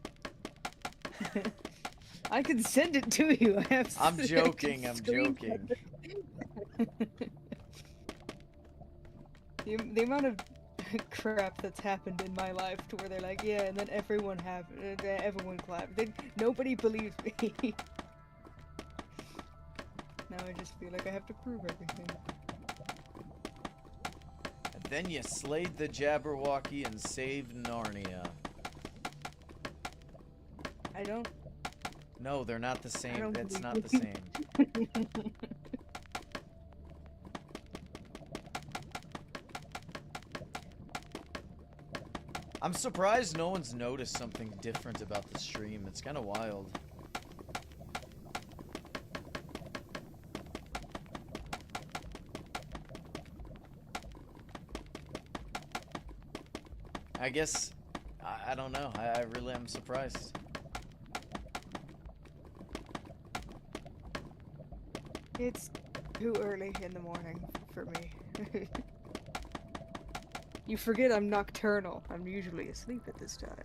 I can send it to you. I'm joking, I'm joking. The amount of crap that's happened in my life to where they're like, yeah, and then everyone clapped. Nobody believes me. Now I just feel like I have to prove everything. And then you slayed the Jabberwocky and saved Narnia. I don't. No, they're not the same. That's believe not you. the same. I'm surprised no one's noticed something different about the stream. It's kind of wild. I guess, I don't know. I really am surprised. It's too early in the morning for me. You forget I'm nocturnal. I'm usually asleep at this time.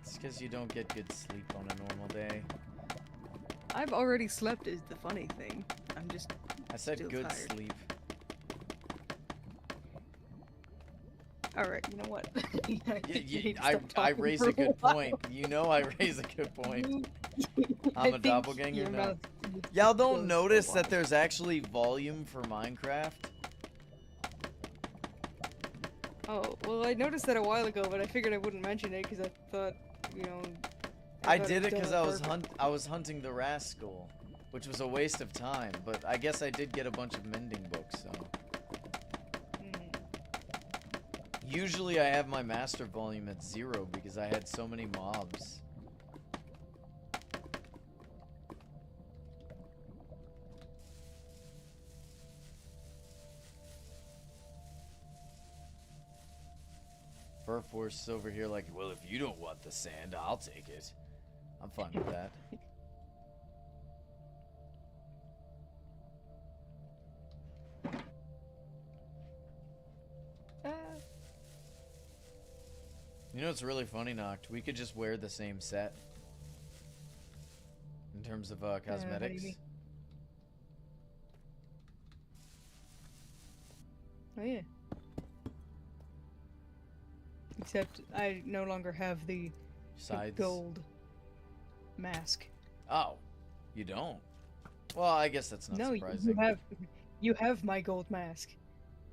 It's because you don't get good sleep on a normal day. I've already slept is the funny thing. I'm just I said still good tired. sleep. Alright, you know what? I raise a good point. You know I raise a good point. I'm a doppelganger now. Y'all don't notice that there's actually volume for Minecraft? Oh, well I noticed that a while ago, but I figured I wouldn't mention it because I thought, you know... I did it because I was hunting the rascal, which was a waste of time, but I guess I did get a bunch of mending books, so... Usually I have my master volume at 0 because I had so many mobs. Fur Force is over here like, well, if you don't want the sand, I'll take it. I'm fine with that. You know what's really funny, Noct? We could just wear the same set. In terms of cosmetics. Oh yeah. Except I no longer have the Sides. gold mask. Oh, you don't? Well, I guess that's not surprising. No, you have my gold mask.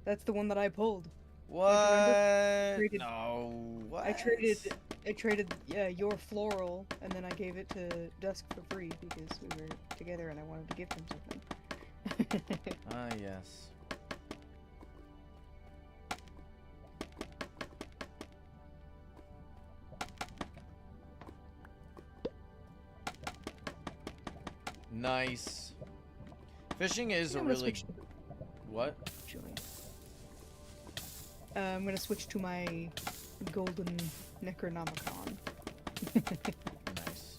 That's the one that I pulled. What? No. What? I traded your floral, and then I gave it to Dusk for free because we were together and I wanted to give him something. Ah, yes. Nice. Fishing is a really... What? I'm gonna switch to my golden Necronomicon. Nice.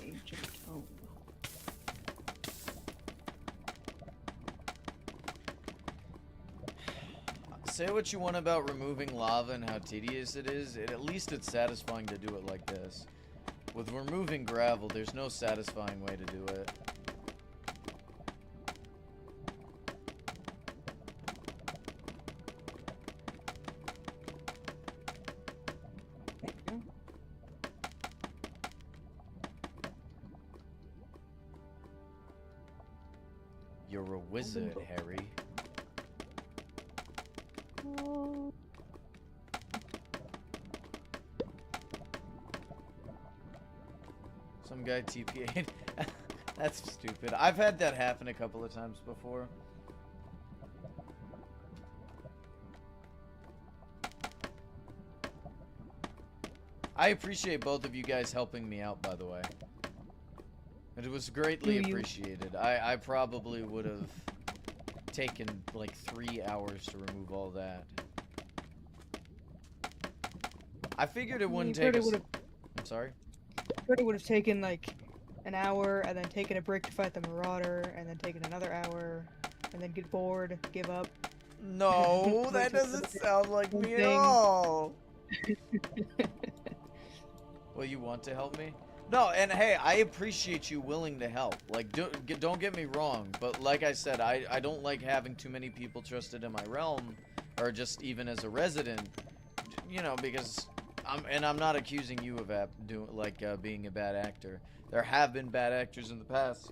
Ancient Tome. Say what you want about removing lava and how tedious it is, at least it's satisfying to do it like this. With removing gravel, there's no satisfying way to do it. You're a wizard, Harry. Some guy TPA'd. That's stupid. I've had that happen a couple of times before. I appreciate both of you guys helping me out, by the way. It was greatly appreciated. I probably would have taken like 3 hours to remove all that. I figured it wouldn't take us... I'm sorry? It would have taken like an hour, and then taken a break to fight the Marauder, and then taken another hour, and then get bored, give up. No, that doesn't sound like me at all. Well, you want to help me? No, and hey, I appreciate you willing to help. Like, don't get me wrong, but like I said, I don't like having too many people trusted in my realm, or just even as a resident, you know, because I'm not accusing you of being a bad actor. There have been bad actors in the past,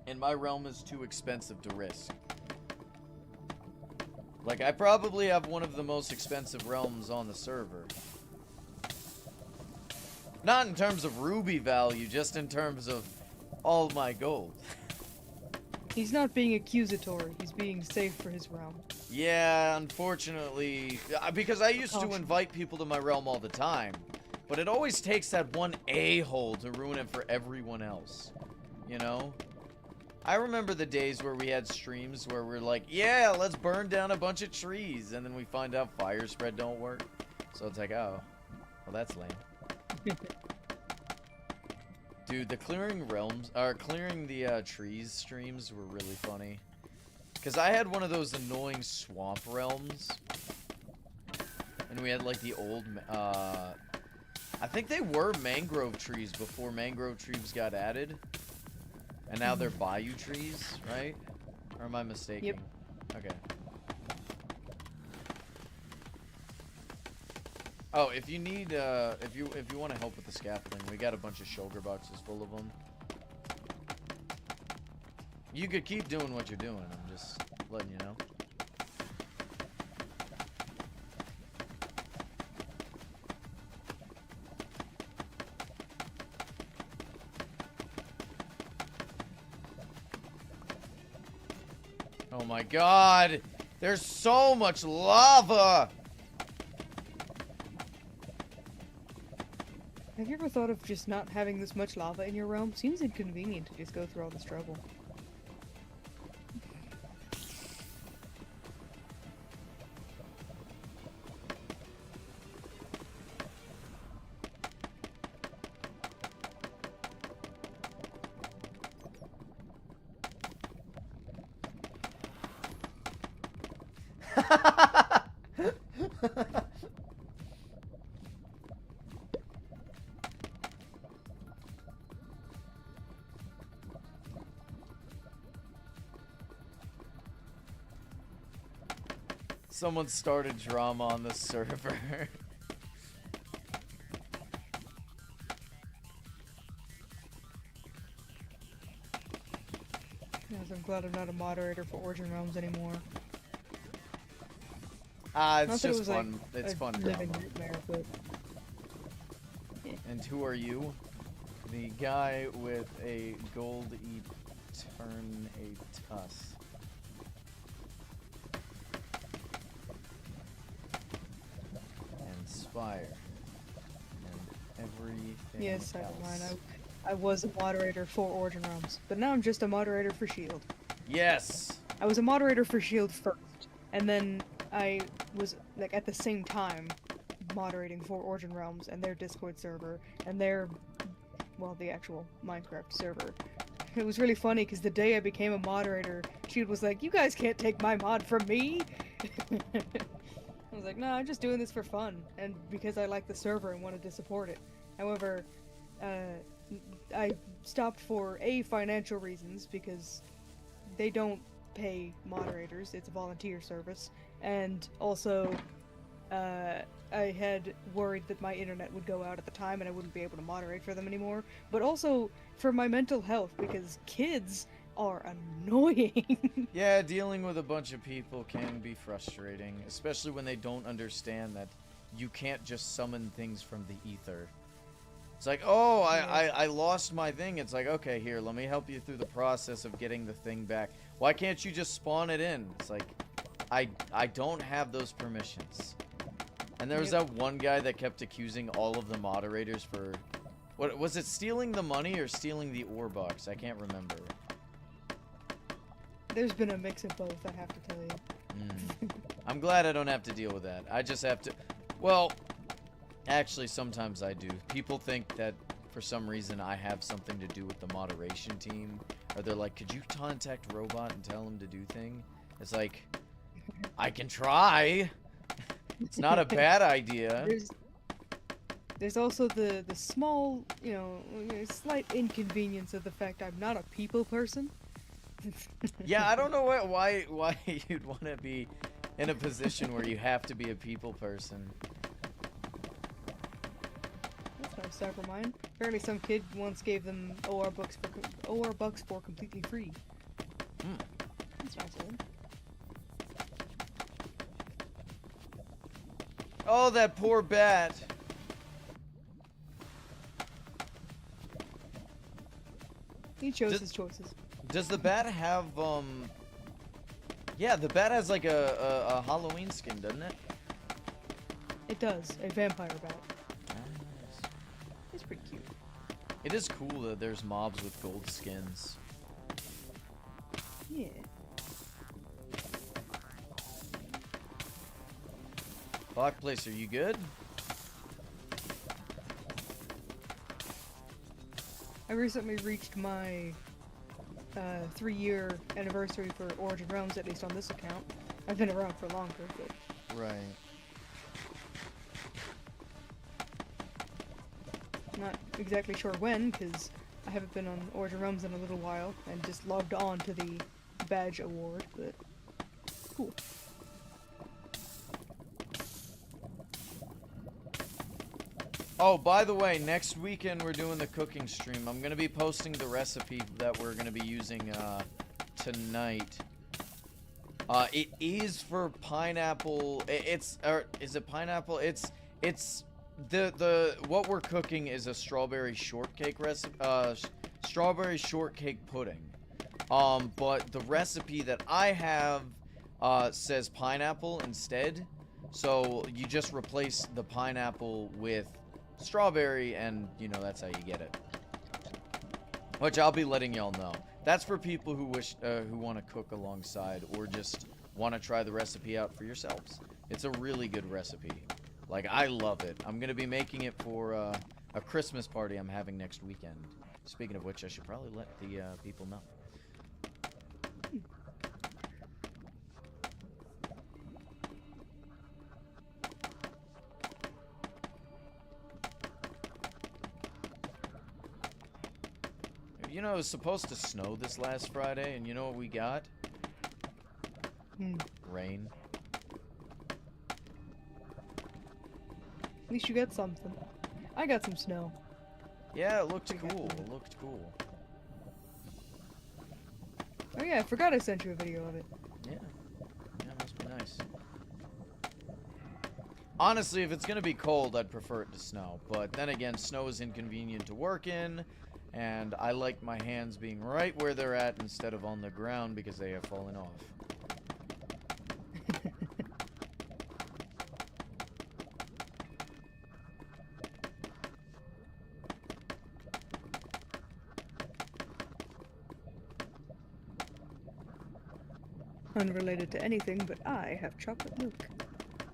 and my realm is too expensive to risk. Like, I probably have one of the most expensive realms on the server. Not in terms of ruby value, just in terms of all my gold. He's not being accusatory, he's being safe for his realm. Yeah, unfortunately, because I used to invite people to my realm all the time, but it always takes that one a-hole to ruin it for everyone else, you know? I remember the days where we had streams where we're like, yeah, let's burn down a bunch of trees, and then we find out fire spread don't work. So it's like, oh, well, that's lame. Dude, the clearing the trees streams were really funny. Because I had one of those annoying swamp realms. And we had like the old, I think they were mangrove trees before mangrove trees got added. And now they're bayou trees, right? Or am I mistaken? Yep. Okay. Oh, if you need, if you want to help with the scaffolding, we got a bunch of shulker boxes full of them. You could keep doing what you're doing. I'm just letting you know. Oh my God! There's so much lava! Have you ever thought of just not having this much lava in your realm? Seems inconvenient to just go through all this trouble. Someone started drama on the server. Yes, I'm glad I'm not a moderator for Origin Realms anymore. It's just fun. Like it's fun drama. But... Yeah. And who are you? The guy with a gold turn a tusk. Fire and everything. Yes, I don't mind. I was a moderator for Origin Realms, but now I'm just a moderator for Shield. Yes. I was a moderator for Shield first, and then I was like at the same time moderating for Origin Realms and their Discord server and their, well, the actual Minecraft server. It was really funny because the day I became a moderator, Shield was like, "You guys can't take my mod from me." I was like, no, I'm just doing this for fun, and because I like the server and wanted to support it. However, I stopped for financial reasons, because they don't pay moderators, it's a volunteer service, and also, I had worried that my internet would go out at the time and I wouldn't be able to moderate for them anymore, but also for my mental health, because kids are annoying. Yeah, dealing with a bunch of people can be frustrating, especially when they don't understand that you can't just summon things from the ether. It's like, oh, Yeah. I lost my thing. It's like, okay, here, let me help you through the process of getting the thing back. Why can't you just spawn it in? It's like, I don't have those permissions. And there was Yep. that one guy that kept accusing all of the moderators for, what was it, stealing the money or stealing the ore box? I can't remember. There's been a mix of both, I have to tell you. I'm glad I don't have to deal with that. I just have to, well, actually sometimes I do. People think that for some reason I have something to do with the moderation team, or they're like, could you contact Robot and tell him to do thing? It's like, I can try. It's not a bad idea. There's also the small, you know, slight inconvenience of the fact I'm not a people person. Yeah, I don't know why you'd want to be in a position where you have to be a people person. That's no stuff for mine. Apparently some kid once gave them OR bucks for completely free. Hmm. That's nice of him. Oh, that poor bat. He chose Did- his choices. Does the bat have, yeah, the bat has like a Halloween skin, doesn't it? It does. A vampire bat. Nice. It's pretty cute. It is cool that there's mobs with gold skins. Yeah. Block Placer, you good? I recently reached my 3-year anniversary for Origin Realms, at least on this account. I've been around for longer, but Right. not exactly sure when, because I haven't been on Origin Realms in a little while, and just logged on to the badge award, but cool. Oh, by the way, next weekend we're doing the cooking stream. I'm gonna be posting the recipe that we're gonna be using tonight. It is for pineapple. Is it pineapple? It's the what we're cooking is a strawberry shortcake recipe. Strawberry shortcake pudding. But the recipe that I have says pineapple instead. So you just replace the pineapple with strawberry, and you know that's how you get it. Which I'll be letting y'all know. That's for people who wish, who want to cook alongside, or just want to try the recipe out for yourselves. It's a really good recipe. Like, I love it. I'm gonna be making it for a Christmas party I'm having next weekend. Speaking of which, I should probably let the people know. You know, it was supposed to snow this last Friday, and you know what we got? Rain. At least you got something. I got some snow. Yeah, it looked cool. It looked cool. Oh yeah, I forgot I sent you a video of it. Yeah. Yeah, it must be nice. Honestly, if it's gonna be cold, I'd prefer it to snow. But then again, snow is inconvenient to work in, and I like my hands being right where they're at instead of on the ground because they have fallen off. Unrelated to anything, but I have chocolate milk.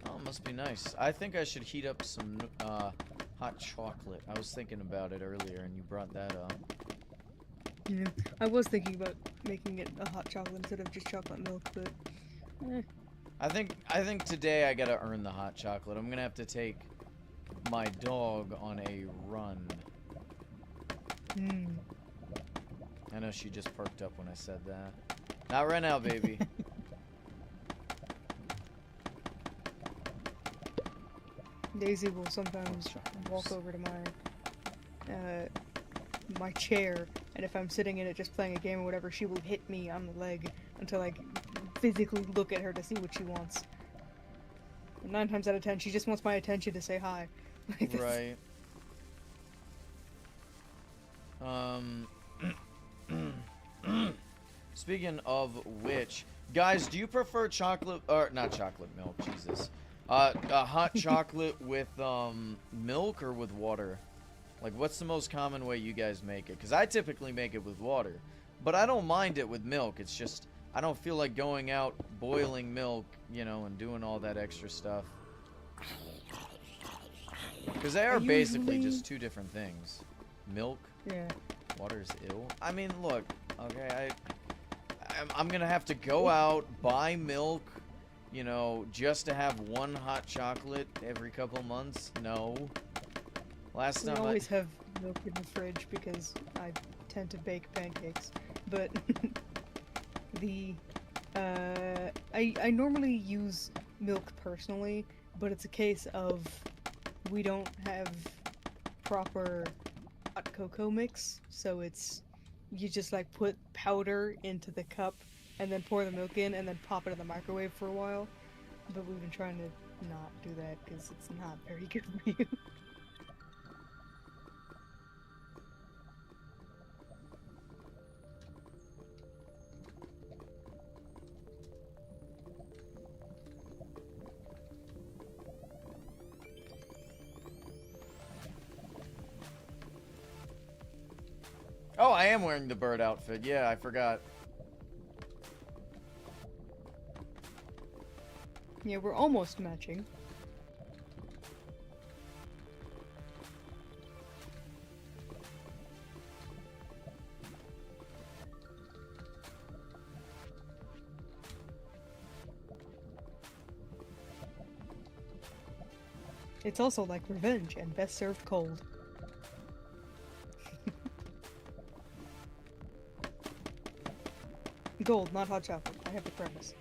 Oh, it must be nice. I think I should heat up some hot chocolate. I was thinking about it earlier, and you brought that up. Yeah, I was thinking about making it a hot chocolate instead of just chocolate milk, but I think today I gotta earn the hot chocolate. I'm gonna have to take my dog on a run. I know she just perked up when I said that. Not right now, baby. Daisy will sometimes walk over to my chair, and if I'm sitting in it just playing a game or whatever, she will hit me on the leg until I physically look at her to see what she wants. And 9 times out of 10, she just wants my attention to say hi. Like this. Right. Um, speaking of which, guys, do you prefer chocolate or not chocolate milk? Jesus, hot chocolate with milk or with water? Like, what's the most common way you guys make it? Because I typically make it with water, but I don't mind it with milk. It's just I don't feel like going out boiling milk, you know, and doing all that extra stuff. Because they are basically just two different things. Milk. Yeah. Water's ill. I mean, look. Okay, I'm gonna have to go out, buy milk, you know, just to have one hot chocolate every couple months. No. Last We time always have milk in the fridge because I tend to bake pancakes. But I normally use milk personally, but it's a case of we don't have proper hot cocoa mix, so it's you just like put powder into the cup and then pour the milk in and then pop it in the microwave for a while. But we've been trying to not do that because it's not very good for you. Oh, I am wearing the bird outfit. Yeah, I forgot. Yeah, we're almost matching. It's also like revenge and best served cold. Gold, not hot chocolate. I have the premise.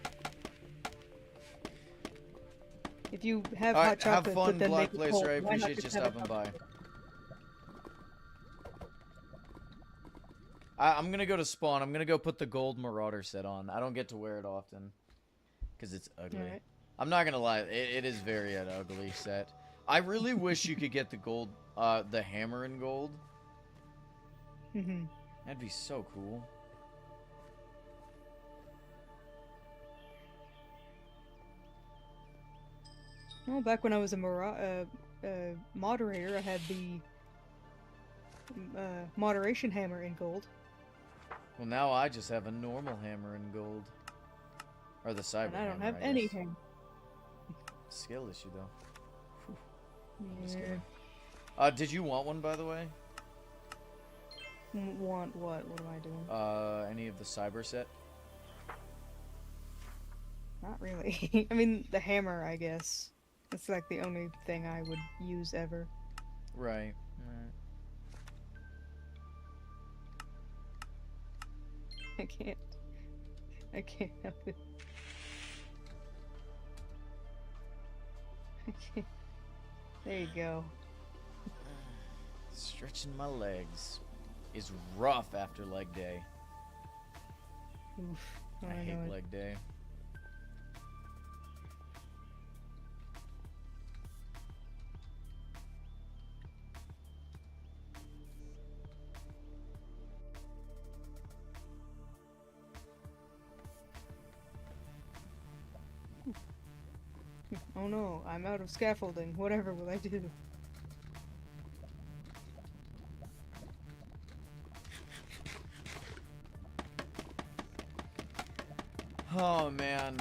If you have All hot right, have chocolate, fun, but then Black make it cold, Placer. I why not appreciate you just have it stopping hot? by. I'm gonna go to spawn. I'm gonna go put the gold Marauder set on. I don't get to wear it often because it's ugly. Alright. I'm not gonna lie, it is very an ugly set. I really wish you could get the gold, the hammer in gold. Mm-hmm. That'd be so cool. Well, back when I was a moderator, I had the moderation hammer in gold. Well, now I just have a normal hammer in gold. Or the cyber And I don't hammer, have I any guess. hammer. Skill issue, though. Just Yeah. kidding. Did you want one, by the way? Want what? What am I doing? Any of the cyber set? Not really. I mean, the hammer, I guess. It's like the only thing I would use ever. Right. I can't. I can't help it. I can't. There you go. Stretching my legs is rough after leg day. Oof. I know hate it. leg day. Oh no, I'm out of scaffolding. Whatever will I do? Oh man.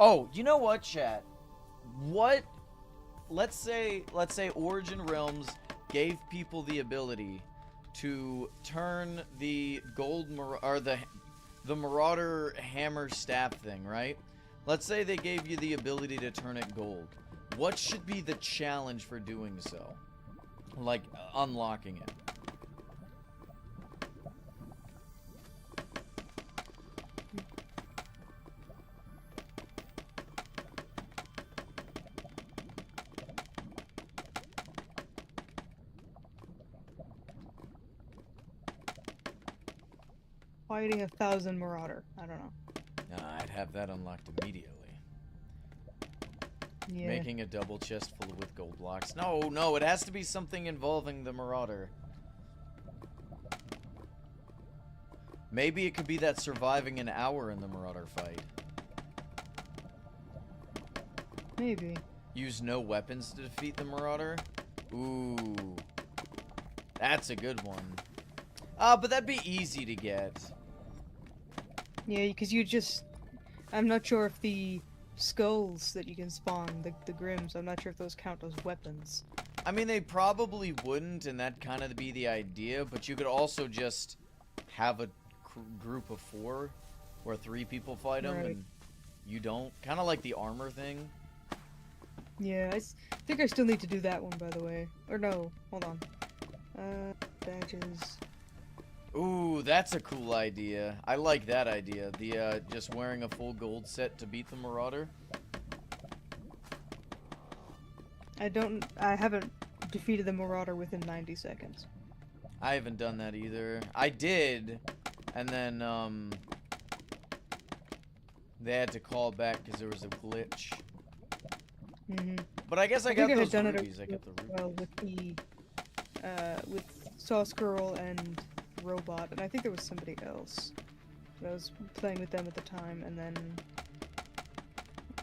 Oh, you know what, chat? What? Let's say Origin Realms gave people the ability to turn the the Marauder hammer staff thing, right? Let's say they gave you the ability to turn it gold. What should be the challenge for doing so? Like unlocking it. fighting 1,000 Marauder. I don't know. I'd have that unlocked immediately. Yeah. Making a double chest full with gold blocks. No, it has to be something involving the Marauder. Maybe it could be that surviving an hour in the Marauder fight. Maybe. Use no weapons to defeat the Marauder? Ooh. That's a good one. But that'd be easy to get. Yeah, because you just... I'm not sure if the skulls that you can spawn, the Grims, I'm not sure if those count as weapons. I mean, they probably wouldn't, and that'd kind of be the idea, but you could also just have a group of 4 where 3 people fight them, Right. and you don't. Kind of like the armor thing. Yeah, think I still need to do that one, by the way. Or no, hold on. Badges. Ooh, that's a cool idea. I like that idea. The, just wearing a full gold set to beat the Marauder. I haven't defeated the Marauder within 90 seconds. I haven't done that either. I did, and then, they had to call back because there was a glitch. Mm-hmm. But I guess I think got I had those done it rubies. I got the rubies. well with Sauce Girl and Robot, and I think there was somebody else. But I was playing with them at the time, and then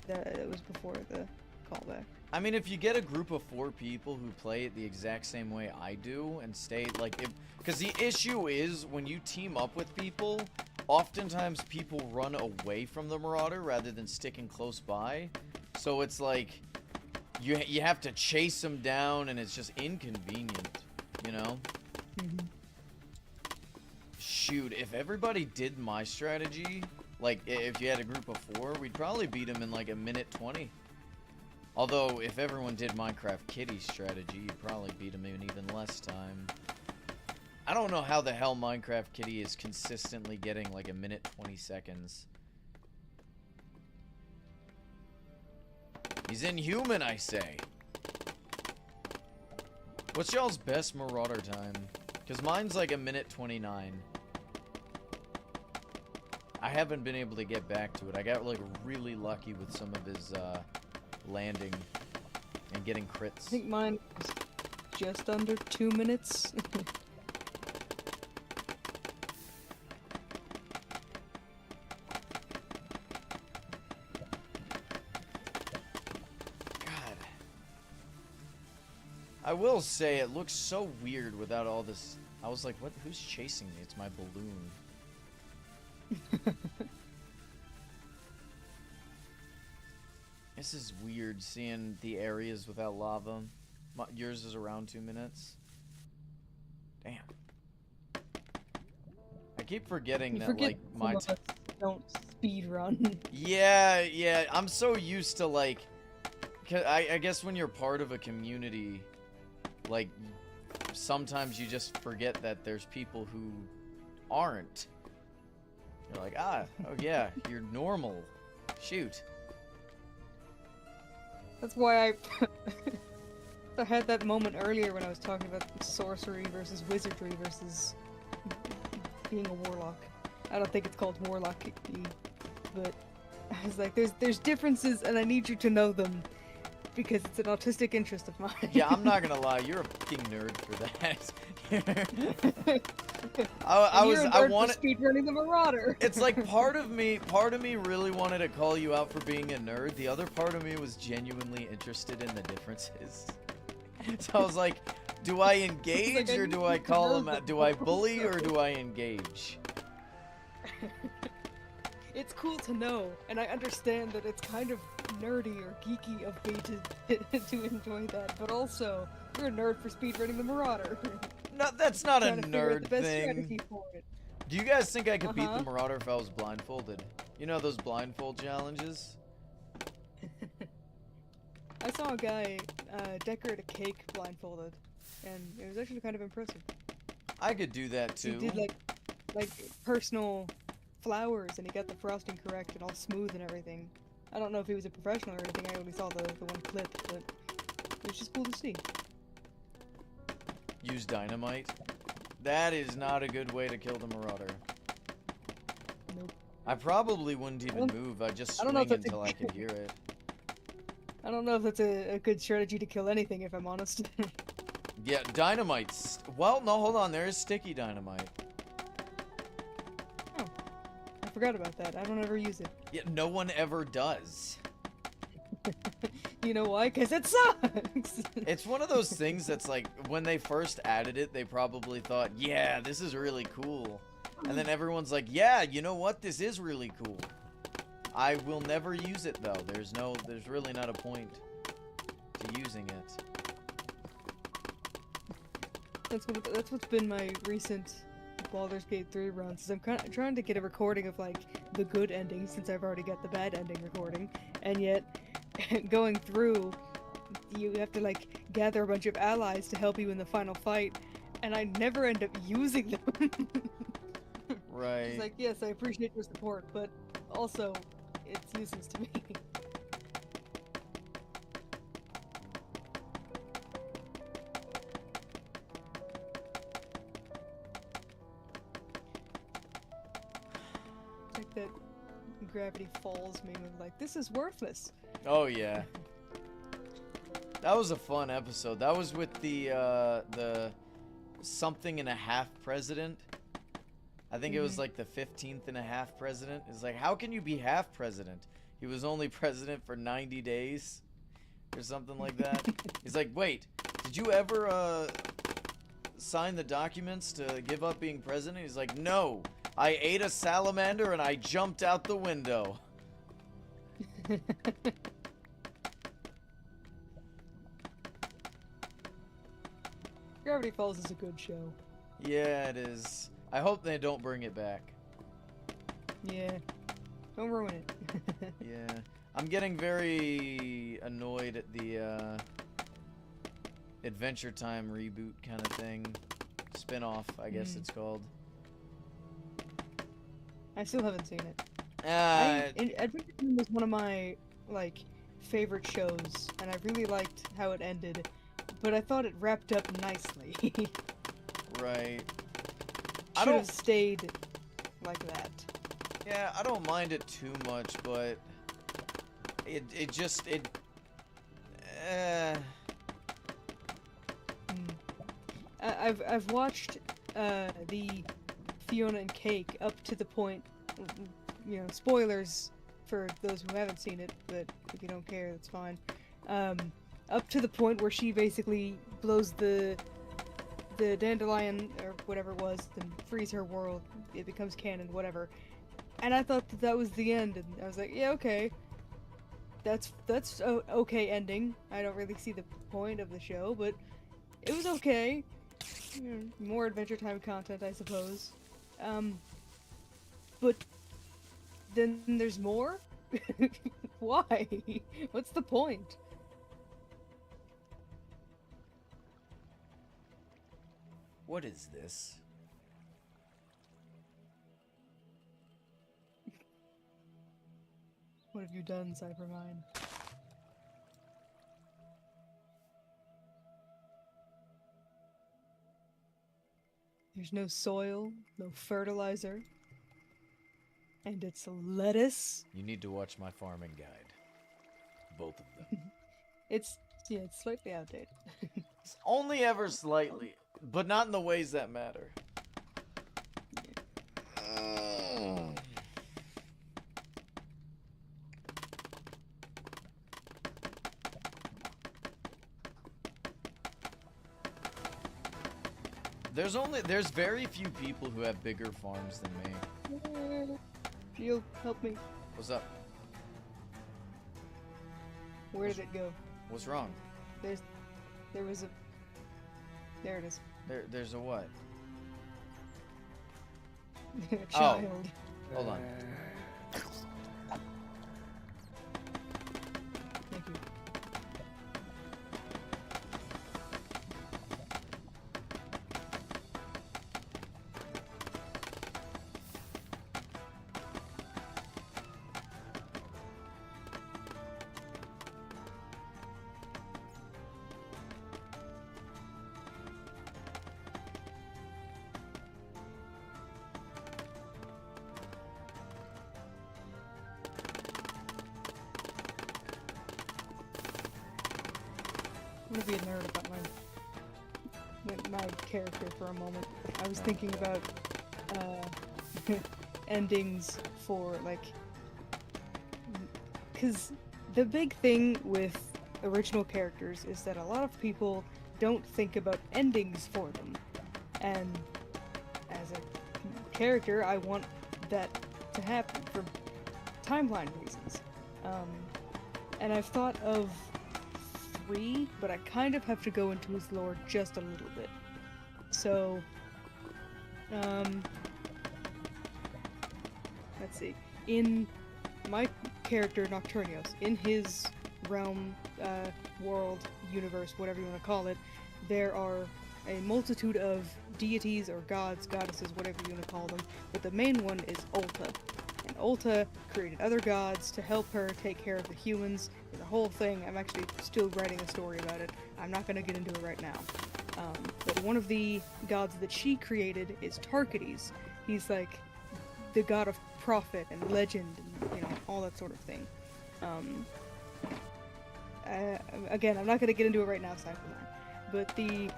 it was before the callback. I mean, if you get a group of 4 people who play it the exact same way I do and stay, like, because the issue is, when you team up with people, oftentimes people run away from the Marauder rather than sticking close by. So it's like, you have to chase them down, and it's just inconvenient, you know? Mm-hmm. Shoot, if everybody did my strategy, like, if you had a group of 4, we'd probably beat them in, like, a minute 20. Although, if everyone did Minecraft Kitty's strategy, you'd probably beat them in even less time. I don't know how the hell Minecraft Kitty is consistently getting, like, a minute 20 seconds. He's inhuman, I say. What's y'all's best Marauder time? Because mine's like a minute 29. I haven't been able to get back to it. I got, like, really lucky with some of his, landing and getting crits. I think mine was just under 2 minutes. God. I will say, it looks so weird without all this. I was like, what? Who's chasing me? It's my balloon. This is weird, seeing the areas without lava. Yours is around 2 minutes. Damn. I keep forgetting You that, forget like, my... some of us don't speed run. Yeah, I'm so used to, like... I guess when you're part of a community, like, sometimes you just forget that there's people who aren't. You're like, oh yeah, you're normal. Shoot. That's why I had that moment earlier when I was talking about sorcery versus wizardry versus being a warlock. I don't think it's called warlock, but I was like, there's differences, and I need you to know them because it's an autistic interest of mine. Yeah, I'm not gonna lie, you're a fucking nerd for that. I wanted speedrunning the Marauder. It's like part of me really wanted to call you out for being a nerd. The other part of me was genuinely interested in the differences. So I was like, do I engage or do I call him out? Do I bully or do I engage? It's cool to know, and I understand that it's kind of nerdy or geeky of me to enjoy that, but also, you're a nerd for speedrunning the Marauder. No, that's not a Trying to figure out nerd the best thing. strategy for it. Do you guys think I could beat the Marauder if I was blindfolded? You know those blindfold challenges? I saw a guy decorate a cake blindfolded, and it was actually kind of impressive. I could do that too. He did like personal flowers, and he got the frosting correct and all smooth and everything. I don't know if he was a professional or anything. I only saw the one clip, but it was just cool to see. Use dynamite. That is not a good way to kill the Marauder. I probably wouldn't even Well, move. I'd just I don't know swing if that's a- until I could hear it. I don't know if that's a good strategy to kill anything, if I'm honest. Yeah, dynamite's... Well, no, hold on. There is sticky dynamite. Oh, I forgot about that. I don't ever use it. Yeah, no one ever does. You know why? Because it sucks! It's one of those things that's like, when they first added it, they probably thought, yeah, this is really cool. And then everyone's like, yeah, you know what? This is really cool. I will never use it, though. There's really not a point to using it. That's what's been my recent Baldur's Gate 3 runs. Is I'm trying to get a recording of like the good ending since I've already got the bad ending recording, and yet going through, you have to like gather a bunch of allies to help you in the final fight, and I never end up using them. Right. It's like, yes, I appreciate your support, but also it's useless to me. Like that Gravity Falls meme of like, this is worthless. Oh, yeah. That was a fun episode. That was with the something and a half president. I think it was like the 15th and a half president. It's like, how can you be half president? He was only president for 90 days or something like that. He's like, wait, did you ever sign the documents to give up being president? He's like, no, I ate a salamander and I jumped out the window. Gravity Falls is a good show. Yeah, it is. I hope they don't bring it back. Yeah. Don't ruin it. Yeah. I'm getting very annoyed at the Adventure Time reboot kind of thing. Spin-off, I guess it's called. I still haven't seen it. Adventure Time was one of my, like, favorite shows, and I really liked how it ended, but I thought it wrapped up nicely. Right. Should have stayed like that. Yeah, I don't mind it too much, but it just I've watched the Fiona and Cake up to the point, you know, spoilers for those who haven't seen it, but if you don't care, that's fine. Up to the point where she basically blows the dandelion or whatever it was, then frees her world. It becomes canon, whatever. And I thought that was the end, and I was like, yeah, okay. That's a okay ending. I don't really see the point of the show, but it was okay. You know, more Adventure Time content, I suppose. But then there's more? Why? What's the point? What is this? What have you done, Cybermine? There's no soil, no fertilizer, and it's lettuce. You need to watch my farming guide. Both of them. It's slightly outdated. It's only ever slightly, but not in the ways that matter. There's very few people who have bigger farms than me. Shield, help me. What's up? Where did it go? What's wrong? There was a... There it is. There's a what? A child. Hold on. Thank you. I'm gonna be a nerd about my character for a moment. I was thinking about endings for like, because the big thing with original characters is that a lot of people don't think about endings for them, and as a character, I want that to happen for timeline reasons. And I've thought of 3, but I kind of have to go into his lore just a little bit. So, let's see. In my character, Nocturnios, in his realm, world, universe, whatever you want to call it, there are a multitude of deities or gods, goddesses, whatever you want to call them, but the main one is Ulta. And Ulta created other gods to help her take care of the humans. The whole thing, I'm actually still writing a story about it. I'm not going to get into it right now. But one of the gods that she created is Tarkides. He's like the god of prophet and legend and, you know, all that sort of thing. Again, I'm not going to get into it right now, aside from that. But the,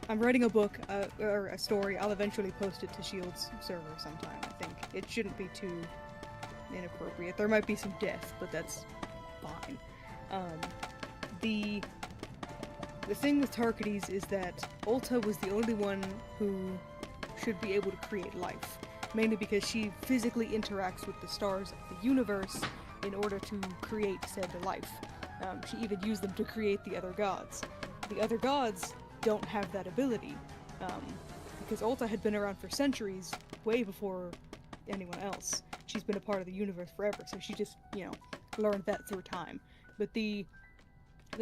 I'm writing a book, or a story. I'll eventually post it to S.H.I.E.L.D's server sometime, I think. It shouldn't be too inappropriate. There might be some death, but that's fine. The thing with Tarkides is that Ulta was the only one who should be able to create life. Mainly because she physically interacts with the stars of the universe in order to create said life. She even used them to create the other gods. The other gods don't have that ability, because Ulta had been around for centuries, way before anyone else. She's been a part of the universe forever, so she just, you know, learned that through time. But the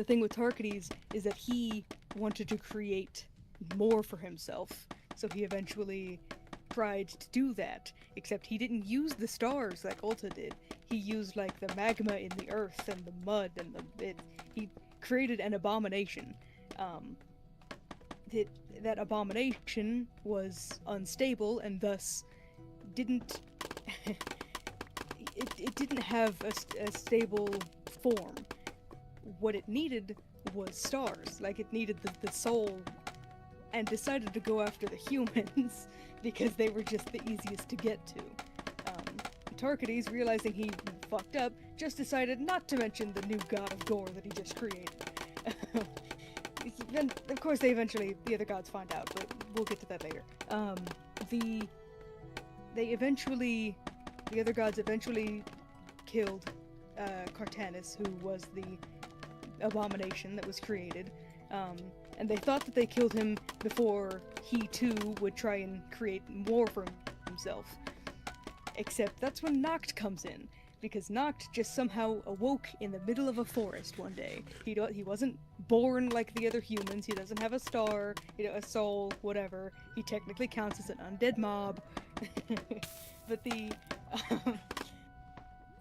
thing with Tarkides is that he wanted to create more for himself, so he eventually tried to do that, except he didn't use the stars like Ulta did. He used like the magma in the earth and the mud and he created an abomination. That abomination was unstable and thus didn't it didn't have a stable form. What it needed was stars, like it needed the soul, and decided to go after the humans because they were just the easiest to get to. Tarkides, realizing he fucked up, just decided not to mention the new god of gore that he just created. And of course, the other gods find out, but we'll get to that later. The other gods eventually killed Cartanis, who was the abomination that was created. And they thought that they killed him before he too would try and create more for himself. Except that's when Noct comes in, because Noct just somehow awoke in the middle of a forest one day. He wasn't born like the other humans, he doesn't have a star, a soul, whatever. He technically counts as an undead mob. But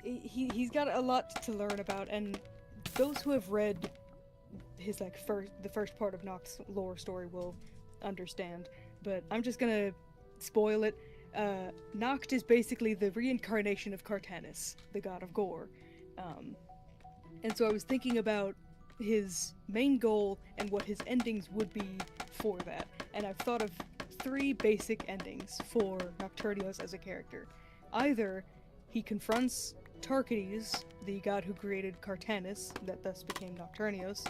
he's got a lot to learn about, and those who have read his the first part of Noct's lore story will understand, but I'm just gonna spoil it. Noct is basically the reincarnation of Cartanis, the god of gore. And so I was thinking about his main goal and what his endings would be for that, and I've thought of 3 basic endings for Nocturnios as a character. Either he confronts Tarkides, the god who created Cartanis, that thus became Nocturnios,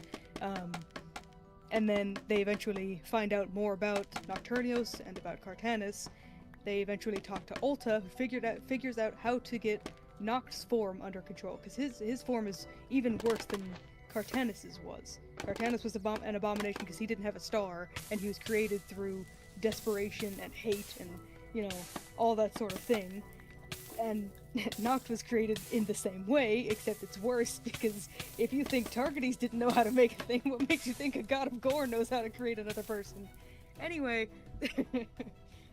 and then they eventually find out more about Nocturnios and about Cartanis. They eventually talk to Ulta, who figures out how to get Noct's form under control, because his form is even worse than Cartanis's was. Cartanis was an abomination because he didn't have a star, and he was created through desperation and hate and, all that sort of thing. And Noct was created in the same way, except it's worse, because if you think Tarkides didn't know how to make a thing, what makes you think a god of gore knows how to create another person? Anyway,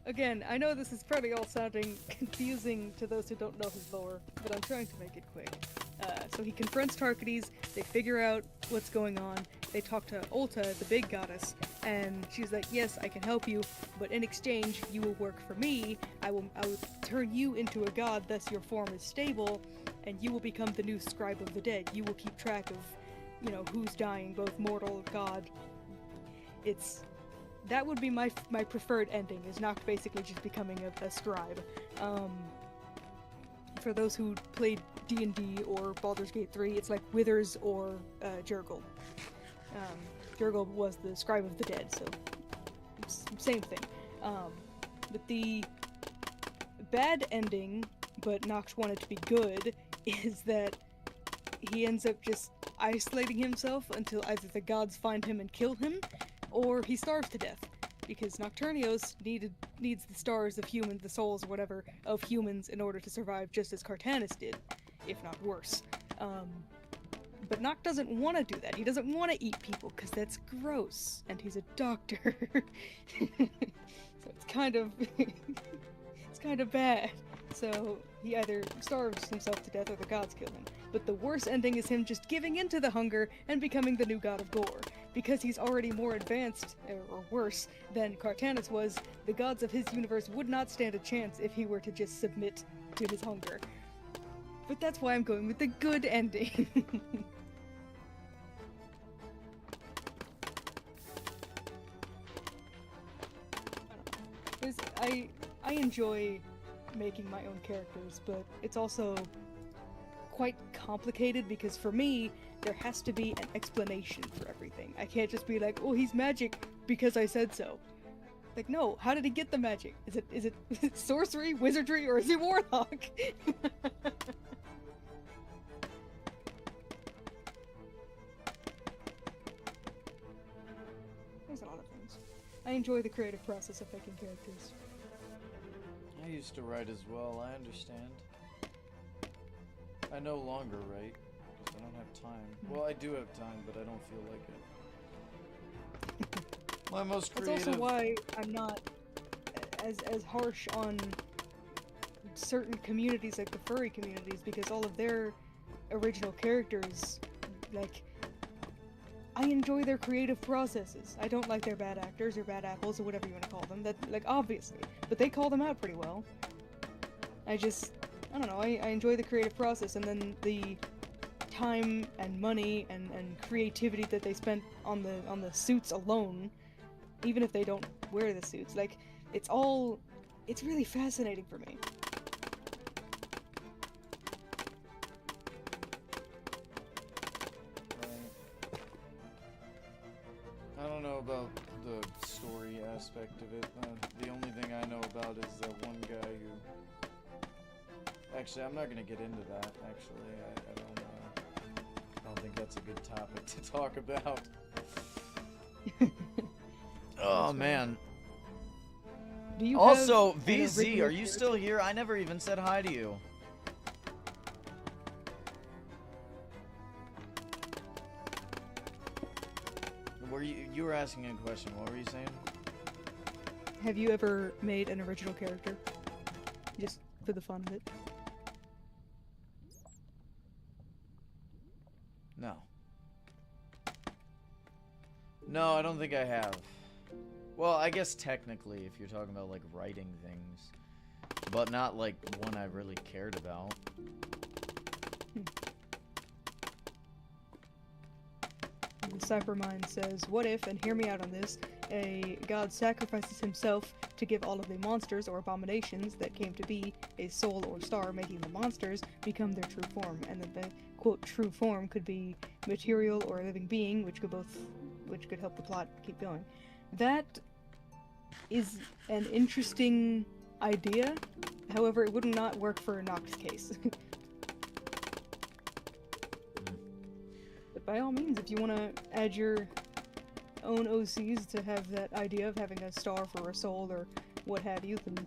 again, I know this is probably all sounding confusing to those who don't know his lore, but I'm trying to make it quick. So he confronts Tarkides, they figure out what's going on, they talk to Ulta, the big goddess, and she's like, yes, I can help you, but in exchange, you will work for me, I will turn you into a god, thus your form is stable, and you will become the new scribe of the dead. You will keep track of who's dying, both mortal, god. That would be my preferred ending, is Noct basically just becoming a scribe. For those who played D&D or Baldur's Gate 3, it's like Withers or Jurgle. Jurgle was the scribe of the dead, so it's same thing. But the bad ending, but Noct wanted to be good, is that he ends up just isolating himself until either the gods find him and kill him, or he starves to death. Because Nocturnios needs the stars of humans, the souls or whatever, of humans in order to survive, just as Cartanis did, if not worse. But Noct doesn't want to do that. He doesn't want to eat people, because that's gross, and he's a doctor. So it's kind of bad. So he either starves himself to death or the gods kill him. But the worst ending is him just giving into the hunger and becoming the new god of gore. Because he's already more advanced, or worse, than Cartanis was, the gods of his universe would not stand a chance if he were to just submit to his hunger. But that's why I'm going with the good ending. I enjoy making my own characters, but it's also quite complicated because for me, there has to be an explanation for everything. I can't just be like, oh, he's magic because I said so. Like, no, how did he get the magic? Is it sorcery, wizardry, or is he warlock? There's a lot of things. I enjoy the creative process of making characters. I used to write as well, I understand. I no longer write, because I don't have time. Well, I do have time, but I don't feel like it. My most creative... That's also why I'm not as harsh on certain communities, like the furry communities, because all of their original characters, like, I enjoy their creative processes. I don't like their bad actors or bad apples or whatever you want to call them. That, like, obviously. But they call them out pretty well. I don't know, I enjoy the creative process, and then the time and money and creativity that they spent on the suits alone, even if they don't wear the suits. Like, it's really fascinating for me. I don't know about the story aspect of it. The only thing I know about is that one guy who... Actually, I'm not gonna get into that, actually. I don't think that's a good topic to talk about. Oh, man. Do you also, have VZ, are you still here? I never even said hi to you. You were asking a question. What were you saying? Have you ever made an original character? Just for the fun of it? No. No, I don't think I have. Well, I guess technically, if you're talking about, like, writing things. But not, like, one I really cared about. Cybermind says, what if, and hear me out on this, a god sacrifices himself to give all of the monsters or abominations that came to be a soul or star, making the monsters become their true form, and that the, quote, true form could be material or a living being, which could help the plot keep going. That is an interesting idea, however, it would not work for Noct's case. By all means, if you want to add your own OCs to have that idea of having a star for a soul or what have you, then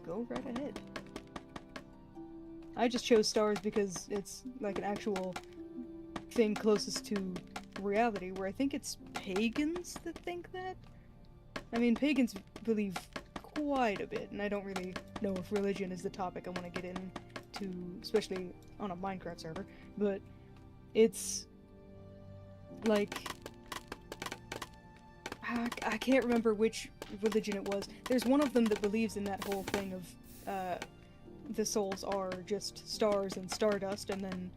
go right ahead. I just chose stars because it's like an actual thing closest to reality, where I think it's pagans that think that. I mean, pagans believe quite a bit, and I don't really know if religion is the topic I want to get into, especially on a Minecraft server, but it's like, I can't remember which religion it was. There's one of them that believes in that whole thing of the souls are just stars and stardust, and then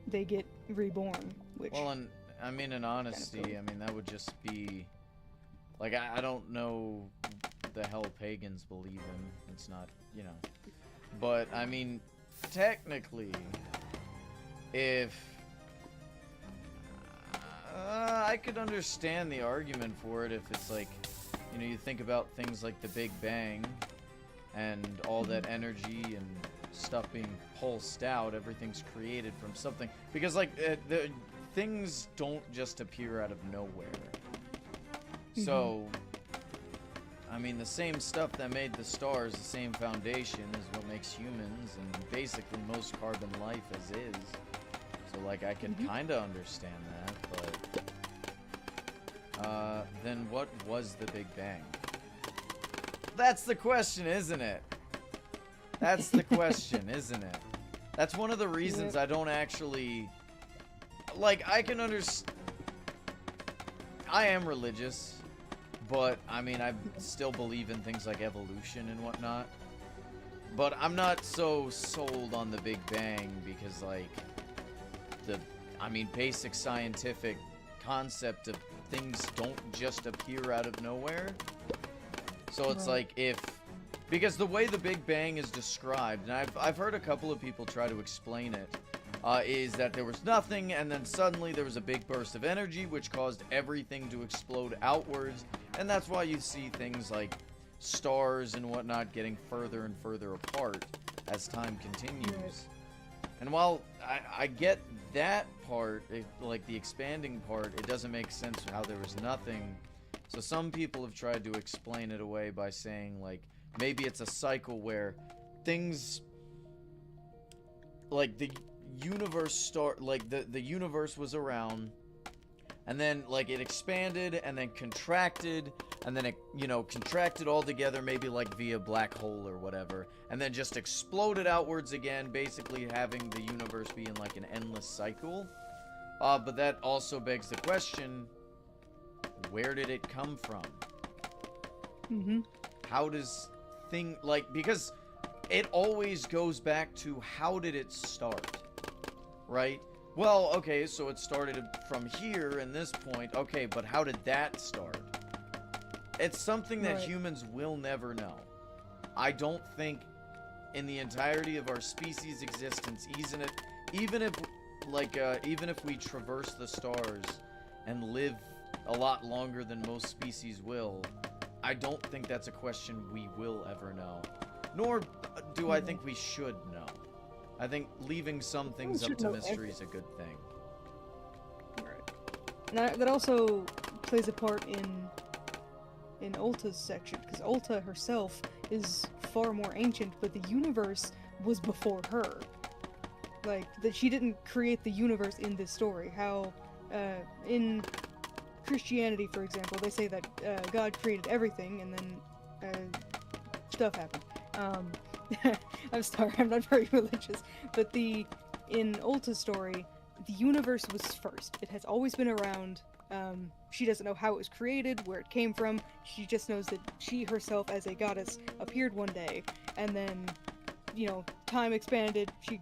they get reborn, which Well, and I mean, in honesty, cool. I mean, that would just be like I don't know the hell pagans believe in. It's not, you know. But I mean, technically, if I could understand the argument for it if it's like, you know, you think about things like the Big Bang and all that energy and stuff being pulsed out, everything's created from something. Because, like, the things don't just appear out of nowhere. So, I mean, the same stuff that made the stars, the same foundation, is what makes humans and basically most carbon life as is. So, like, I can kind of understand that, but then what was the Big Bang? That's the question, isn't it? That's the question, isn't it? That's one of the reasons I don't actually... Like, I can understand... I am religious, but, I mean, I still believe in things like evolution and whatnot. But I'm not so sold on the Big Bang because, like, basic scientific concept of things don't just appear out of nowhere. So it's like because the way the Big Bang is described, and I've heard a couple of people try to explain it, is that there was nothing and then suddenly there was a big burst of energy which caused everything to explode outwards, and that's why you see things like stars and whatnot getting further and further apart as time continues. And while I get that part, like the expanding part, it doesn't make sense how there was nothing. So some people have tried to explain it away by saying, like, maybe it's a cycle where things, like the universe the universe was around, and then, like, it expanded and then contracted, and then it, you know, contracted all together, maybe like via black hole or whatever, and then just exploded outwards again, basically having the universe be in like an endless cycle. But that also begs the question, where did it come from? How does because it always goes back to how did it start, right? Well, okay, so it started from here and this point. Okay, but how did that start? It's something that humans will never know. I don't think in the entirety of our species' existence, even if we traverse the stars and live a lot longer than most species will, I don't think that's a question we will ever know. Nor do I think we should know. I think leaving some things up to mystery is a good thing. Right. That also plays a part in Ulta's section, because Ulta herself is far more ancient, but the universe was before her. Like, that she didn't create the universe in this story. How, in Christianity, for example, they say that God created everything, and then stuff happened. I'm sorry, I'm not very religious, but in Ulta's story, the universe was first. It has always been around. She doesn't know how it was created, where it came from. She just knows that she herself, as a goddess, appeared one day, and then, you know, time expanded. She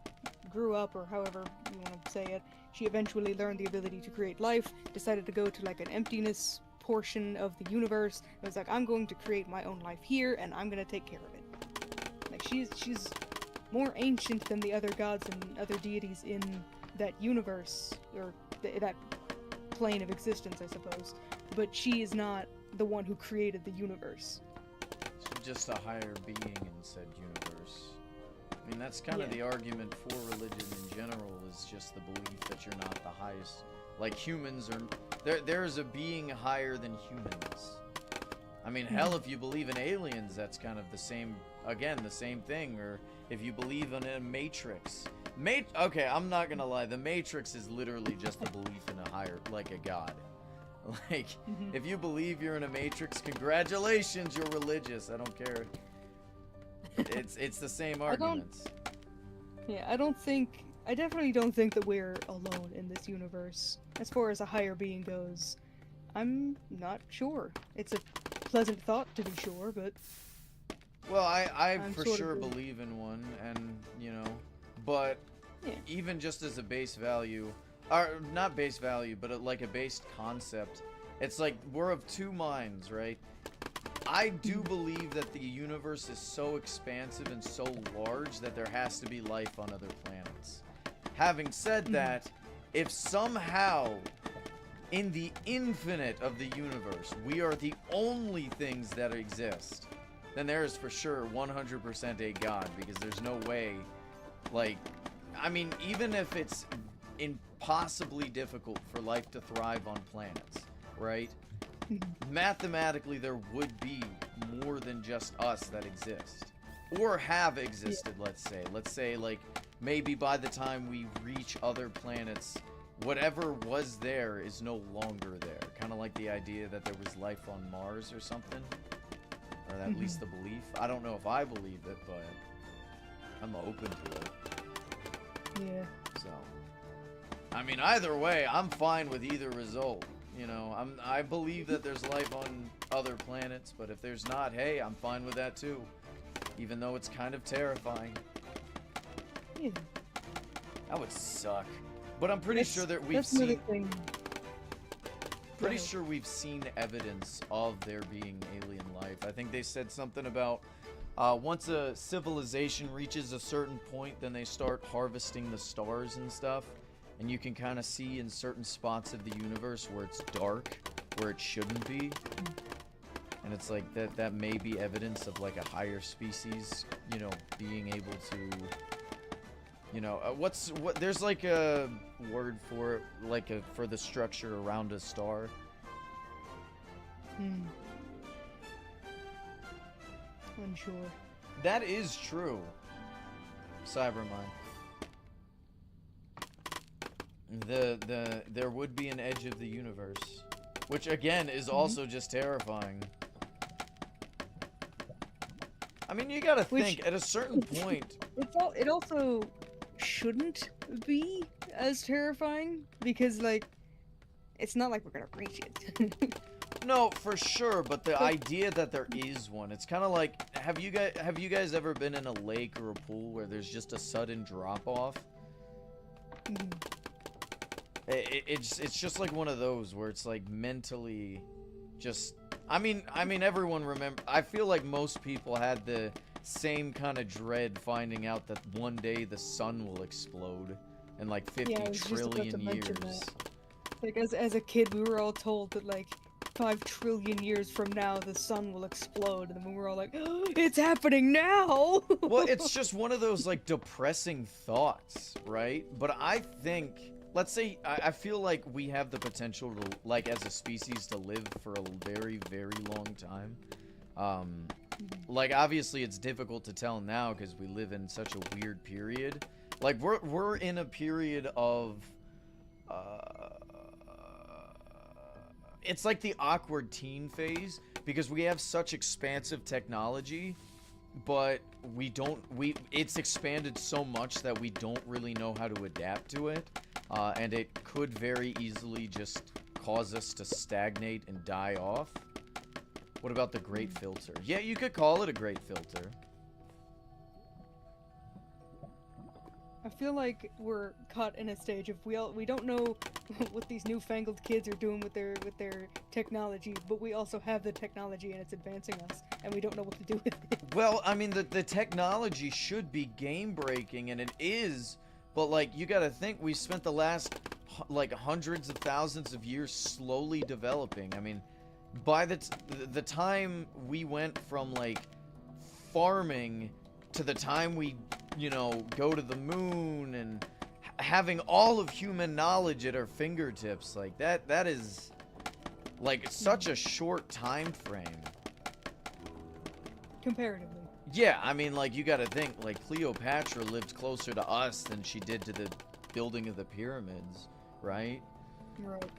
grew up, or however you want to say it. She eventually learned the ability to create life, decided to go to like an emptiness portion of the universe, and was like, I'm going to create my own life here, and I'm gonna take care of it. Like, she's more ancient than the other gods and other deities in that universe, or that plane of existence, I suppose. But she is not the one who created the universe. She's just a higher being in said universe. I mean, that's kind of the argument for religion in general, is just the belief that you're not the highest. Like, humans are... There is a being higher than humans. I mean, hell, if you believe in aliens, that's kind of the same... Again, the same thing. Or if you believe in a Matrix. Okay, I'm not gonna lie. The Matrix is literally just a belief in a higher... Like a god. Like, if you believe you're in a Matrix, congratulations, you're religious. I don't care. It's the same arguments. I definitely don't think that we're alone in this universe. As far as a higher being goes, I'm not sure. It's a pleasant thought, to be sure, but... Well, I for sure believe in one, and, you know, but Yeah. even just as a base value, or not base value, but like a base concept, it's like we're of two minds, right? I do believe that the universe is so expansive and so large that there has to be life on other planets. Having said that, if somehow in the infinite of the universe we are the only things that exist, then there is for sure 100% a god, because there's no way, like, I mean, even if it's impossibly difficult for life to thrive on planets, right? Mathematically, there would be more than just us that exist. Or have existed, let's say. Let's say, like, maybe by the time we reach other planets, whatever was there is no longer there. Kind of like the idea that there was life on Mars or something. Or at least the belief. I don't know if I believe it, but I'm open to it. Yeah. So, I mean, either way, I'm fine with either result. You know, I believe that there's life on other planets, but if there's not, hey, I'm fine with that too. Even though it's kind of terrifying. Yeah. That would suck. But I'm pretty sure that we've that's another seen... thing. Pretty Go ahead. sure we've seen evidence of there being alien life. I think they said something about once a civilization reaches a certain point, then they start harvesting the stars and stuff. And you can kind of see in certain spots of the universe where it's dark, where it shouldn't be. And it's like that may be evidence of like a higher species, you know, being able to, you know, there's like a word for it, like for the structure around a star. Unsure. That is true. Cybermind. There would be an edge of the universe, which again is also just terrifying. I mean, you gotta think at a certain point. It also shouldn't be as terrifying because, like, it's not like we're gonna reach it. No, for sure, but the idea that there is one, it's kind of like, have you guys ever been in a lake or a pool where there's just a sudden drop off? It's just like one of those where it's like mentally just I mean everyone remember, I feel like most people had the same kind of dread finding out that one day the sun will explode in like 50 trillion years. Like as a kid we were all told that like 5 trillion years from now the sun will explode, and then we were all like, oh, it's happening now. Well, it's just one of those like depressing thoughts, right? But I think, let's say, I feel like we have the potential to, like, as a species, to live for a very, very long time. Like, obviously, it's difficult to tell now because we live in such a weird period. Like, we're in a period of, it's like the awkward teen phase because we have such expansive technology, but it's expanded so much that we don't really know how to adapt to it. And it could very easily just cause us to stagnate and die off. What about the Great Filter? Yeah, you could call it a Great Filter. I feel like we're caught in a stage of we don't know what these newfangled kids are doing with their technology, but we also have the technology and it's advancing us, and we don't know what to do with it. Well, I mean, the technology should be game breaking, and it is. But, like, you gotta think, we spent the last, like, hundreds of thousands of years slowly developing. I mean, by the time we went from, like, farming to the time we, you know, go to the moon and having all of human knowledge at our fingertips, like, that is, like, such a short time frame. Comparatively. Yeah, I mean, like, you gotta think, like, Cleopatra lived closer to us than she did to the building of the pyramids, right? Right.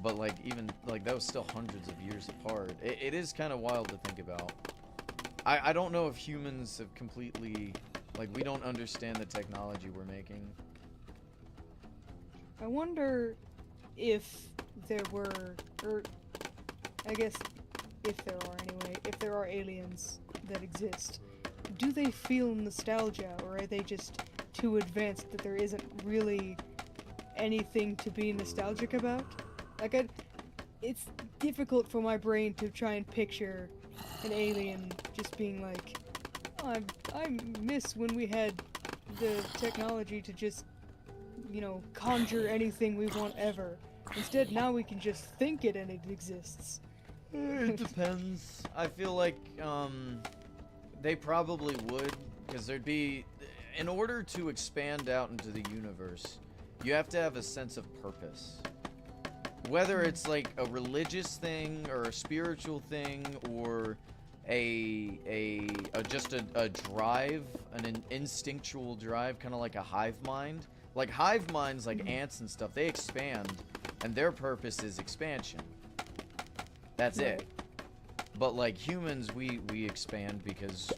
But, like, even, like, that was still hundreds of years apart. It is kind of wild to think about. I don't know if humans have completely, like, we don't understand the technology we're making. I wonder if there were, or I guess if there are anyway, if there are aliens that exist, do they feel nostalgia, or are they just too advanced that there isn't really anything to be nostalgic about. Like, it's difficult for my brain to try and picture an alien just being like, oh, I miss when we had the technology to just, you know, conjure anything we want ever. Instead, now we can just think it and it exists. It depends. I feel like they probably would, because there'd be, in order to expand out into the universe, you have to have a sense of purpose. Whether it's like a religious thing or a spiritual thing or just a drive, an instinctual drive, kind of like a hive mind. Like hive minds, like ants and stuff, they expand, and their purpose is expansion. That's it. But like humans, we expand because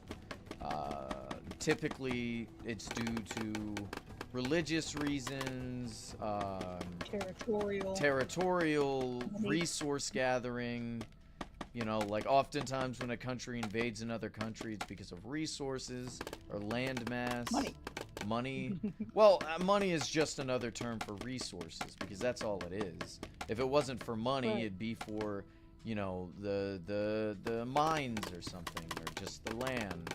typically it's due to religious reasons, territorial, resource gathering. You know, like oftentimes when a country invades another country, it's because of resources or land mass. Money. Well, money is just another term for resources, because that's all it is. If it wasn't for money, it'd be for, you know, the mines or something, or just the land.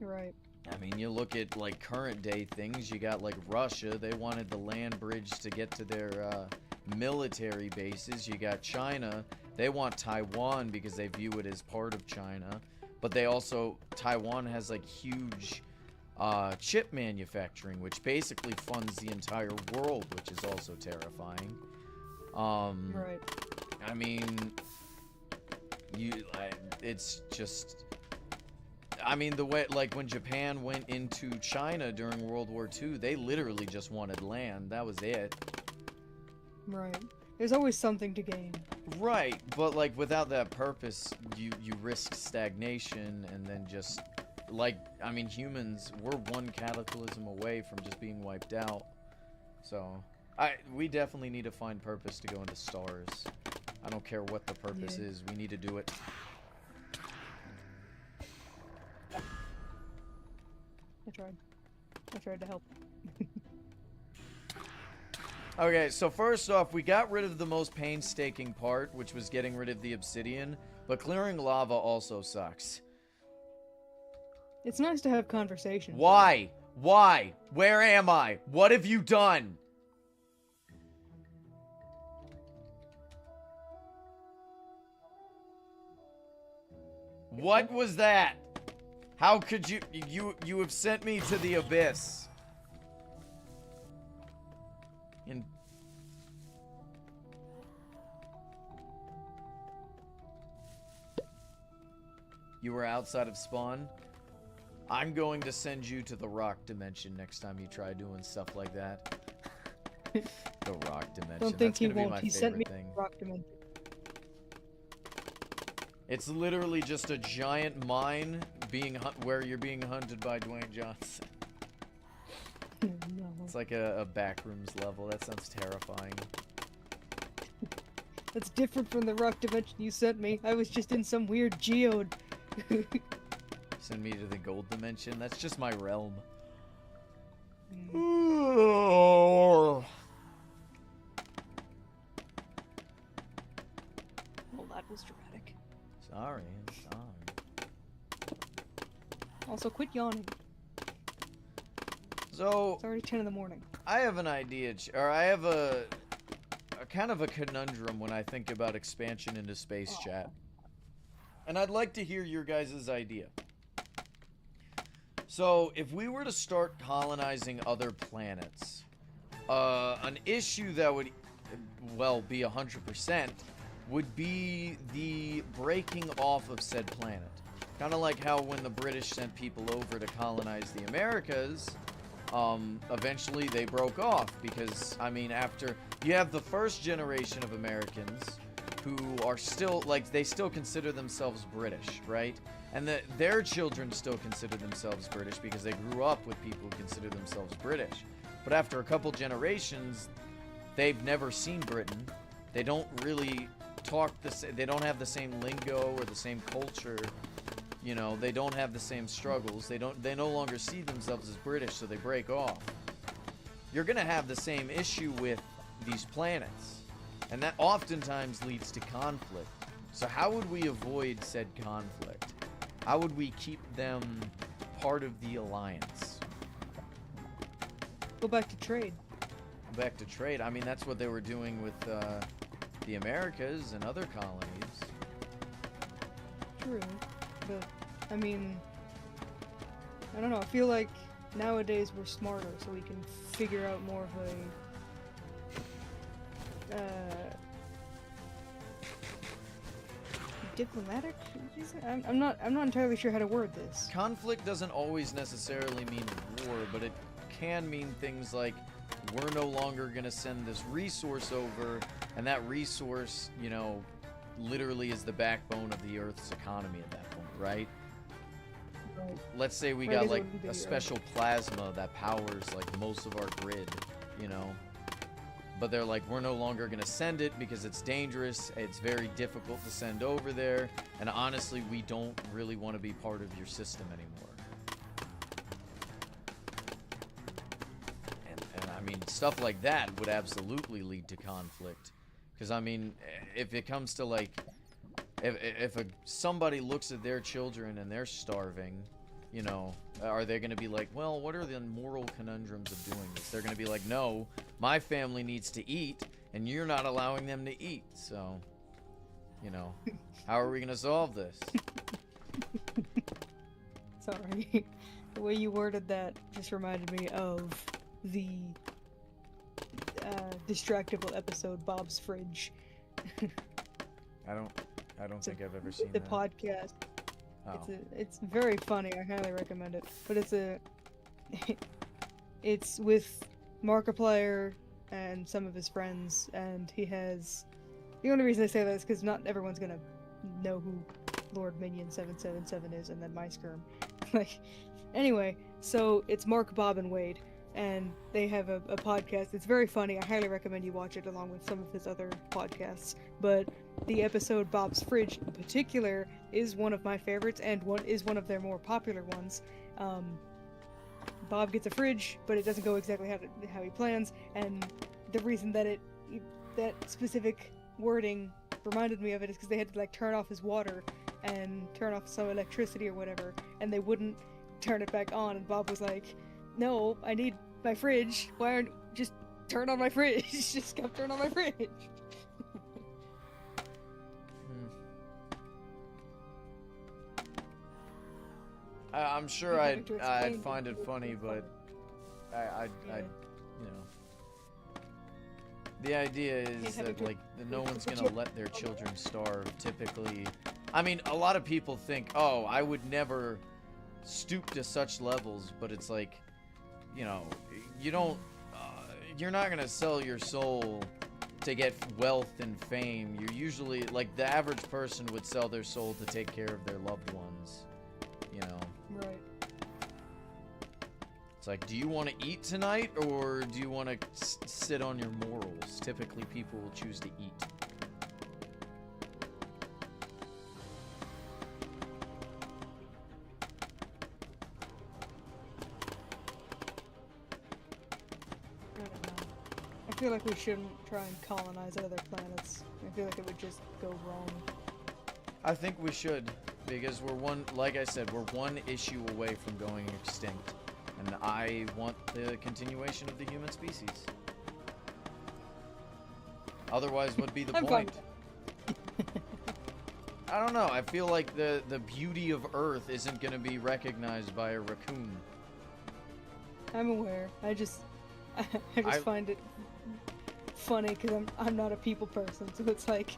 Right. I mean, you look at like current day things. You got like Russia. They wanted the land bridge to get to their military bases. You got China. They want Taiwan because they view it as part of China. But they also, Taiwan has like huge chip manufacturing, which basically funds the entire world, which is also terrifying. Right. I mean, it's just, I mean, the way, like when Japan went into China during World War II, they literally just wanted land. That was it. Right. There's always something to gain. Right, but like without that purpose, you risk stagnation, and then just like, I mean, humans, we're one cataclysm away from just being wiped out. So, we definitely need to find purpose to go into stars. I don't care what the purpose is, we need to do it. I tried to help. Okay, so first off, we got rid of the most painstaking part, which was getting rid of the obsidian, but clearing lava also sucks. It's nice to have conversations. Why? Why? Where am I? What have you done? What was that? How could you have sent me to the abyss? And you were outside of spawn? I'm going to send you to the rock dimension next time you try doing stuff like that. The rock dimension. Don't think he won't. He sent me to the rock dimension. It's literally just a giant mine where you're being hunted by Dwayne Johnson. No. It's like a backrooms level. That sounds terrifying. That's different from the rock dimension you sent me. I was just in some weird geode. Send me to the gold dimension? That's just my realm. Well, that was dramatic. Sorry. Also, quit yawning. So, it's already 10 in the morning. I have an idea, or I have a kind of a conundrum when I think about expansion into space, chat. And I'd like to hear your guys' idea. So, if we were to start colonizing other planets, an issue that would, well, be 100% would be the breaking off of said planet. Kind of like how when the British sent people over to colonize the Americas, eventually they broke off because, I mean, after you have the first generation of Americans who are still, like, they still consider themselves British, right? And their children still consider themselves British because they grew up with people who consider themselves British. But after a couple generations, they've never seen Britain. They don't really talk they don't have the same lingo or the same culture. You know, they don't have the same struggles. They no longer see themselves as British, so they break off. You're going to have the same issue with these planets. And that oftentimes leads to conflict. So how would we avoid said conflict? How would we keep them part of the alliance? Go back to trade. Back to trade. I mean, that's what they were doing with the Americas and other colonies. True. But, I mean, I don't know. I feel like nowadays we're smarter, so we can figure out more of a diplomatic. I'm not entirely sure how to word this. Conflict doesn't always necessarily mean war, but it can mean things like we're no longer going to send this resource over, and that resource, you know, literally is the backbone of the Earth's economy at that point, right? Right. Let's say we Right, got it like wouldn't be, a special plasma that powers like most of our grid, you know? But they're like, we're no longer going to send it because it's dangerous, it's very difficult to send over there, and honestly, we don't really want to be part of your system anymore. And I mean, stuff like that would absolutely lead to conflict. Because, I mean, if it comes to like, if somebody looks at their children and they're starving, you know, are they going to be like, well, what are the moral conundrums of doing this? They're going to be like, no, my family needs to eat, and you're not allowing them to eat. So, you know, how are we going to solve this? Sorry. The way you worded that just reminded me of the distractible episode Bob's Fridge. I don't think I've ever seen The that. podcast. Oh. It's very funny. I highly recommend it. But it's with Markiplier and some of his friends, and he has. The only reason I say that is because not everyone's gonna know who Lord Minion 777 is, and then MySkirm. Like, anyway, so it's Mark, Bob, and Wade, and they have a podcast. It's very funny. I highly recommend you watch it along with some of his other podcasts. But the episode Bob's Fridge in particular is one of my favorites, and is one of their more popular ones. Bob gets a fridge, but it doesn't go exactly how he plans, and the reason that that specific wording reminded me of it is because they had to like turn off his water and turn off some electricity or whatever, and they wouldn't turn it back on, and Bob was like, no, I need my fridge. Why aren't just turn on my fridge? Just come turn on my fridge. I'm sure You're having to I'd explain find it to funny, but Yeah. you know, the idea is that like no one's gonna let their children starve. Typically, I mean, a lot of people think, oh, I would never stoop to such levels, but it's like, you know, you don't, you're not gonna sell your soul to get wealth and fame. You're usually like the average person would sell their soul to take care of their loved ones, you know. Right. It's like, do you want to eat tonight, or do you want to sit on your morals? Typically, people will choose to eat. I don't know. I feel like we shouldn't try and colonize other planets. I feel like it would just go wrong. I think we should, because like I said, we're one issue away from going extinct. And I want the continuation of the human species. Otherwise, what'd be the I'm point? fine. I don't know. I feel like the beauty of Earth isn't going to be recognized by a raccoon. I'm aware. I just find it funny because I'm not a people person, so it's like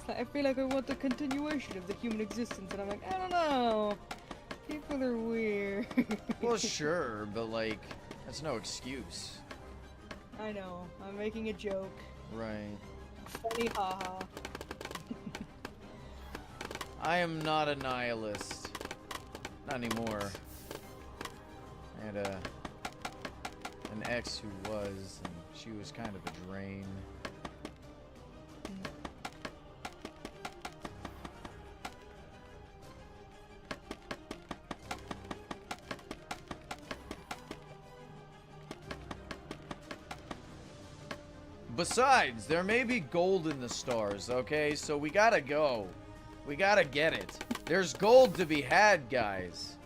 I feel like I want the continuation of the human existence, and I'm like, I don't know. People are weird. Well, sure, but like, that's no excuse. I know. I'm making a joke. Right. Funny haha. I am not a nihilist. Not anymore. I had an ex who was, and she was kind of a drain. Besides, there may be gold in the stars, okay? So we gotta go. We gotta get it. There's gold to be had, guys.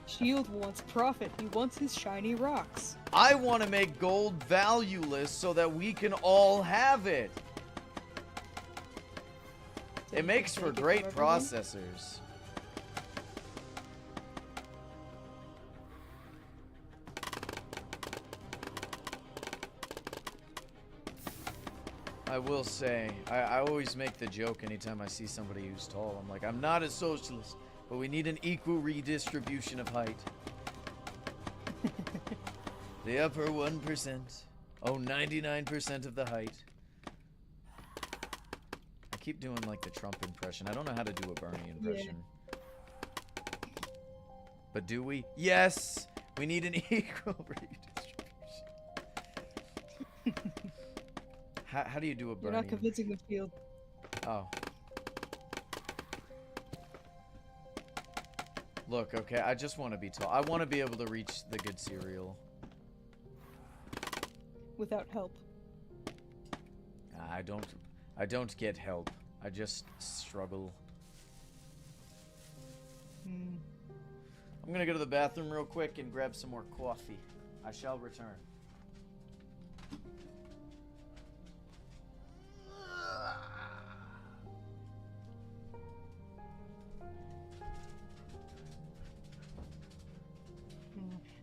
Shield wants profit. He wants his shiny rocks. I want to make gold valueless so that we can all have it. So It you makes can for take it great from everyone? processors. I will say, I always make the joke anytime I see somebody who's tall. I'm like, I'm not a socialist, but we need an equal redistribution of height. The upper 1%. Oh, 99% of the height. I keep doing like the Trump impression. I don't know how to do a Bernie impression. But do we? Yes! We need an equal redistribution. How do you do a Bernie? You're not convincing the field. Oh. Look, okay, I just want to be tall. I want to be able to reach the good cereal. Without help. I don't get help. I just struggle. Hmm. I'm gonna go to the bathroom real quick and grab some more coffee. I shall return.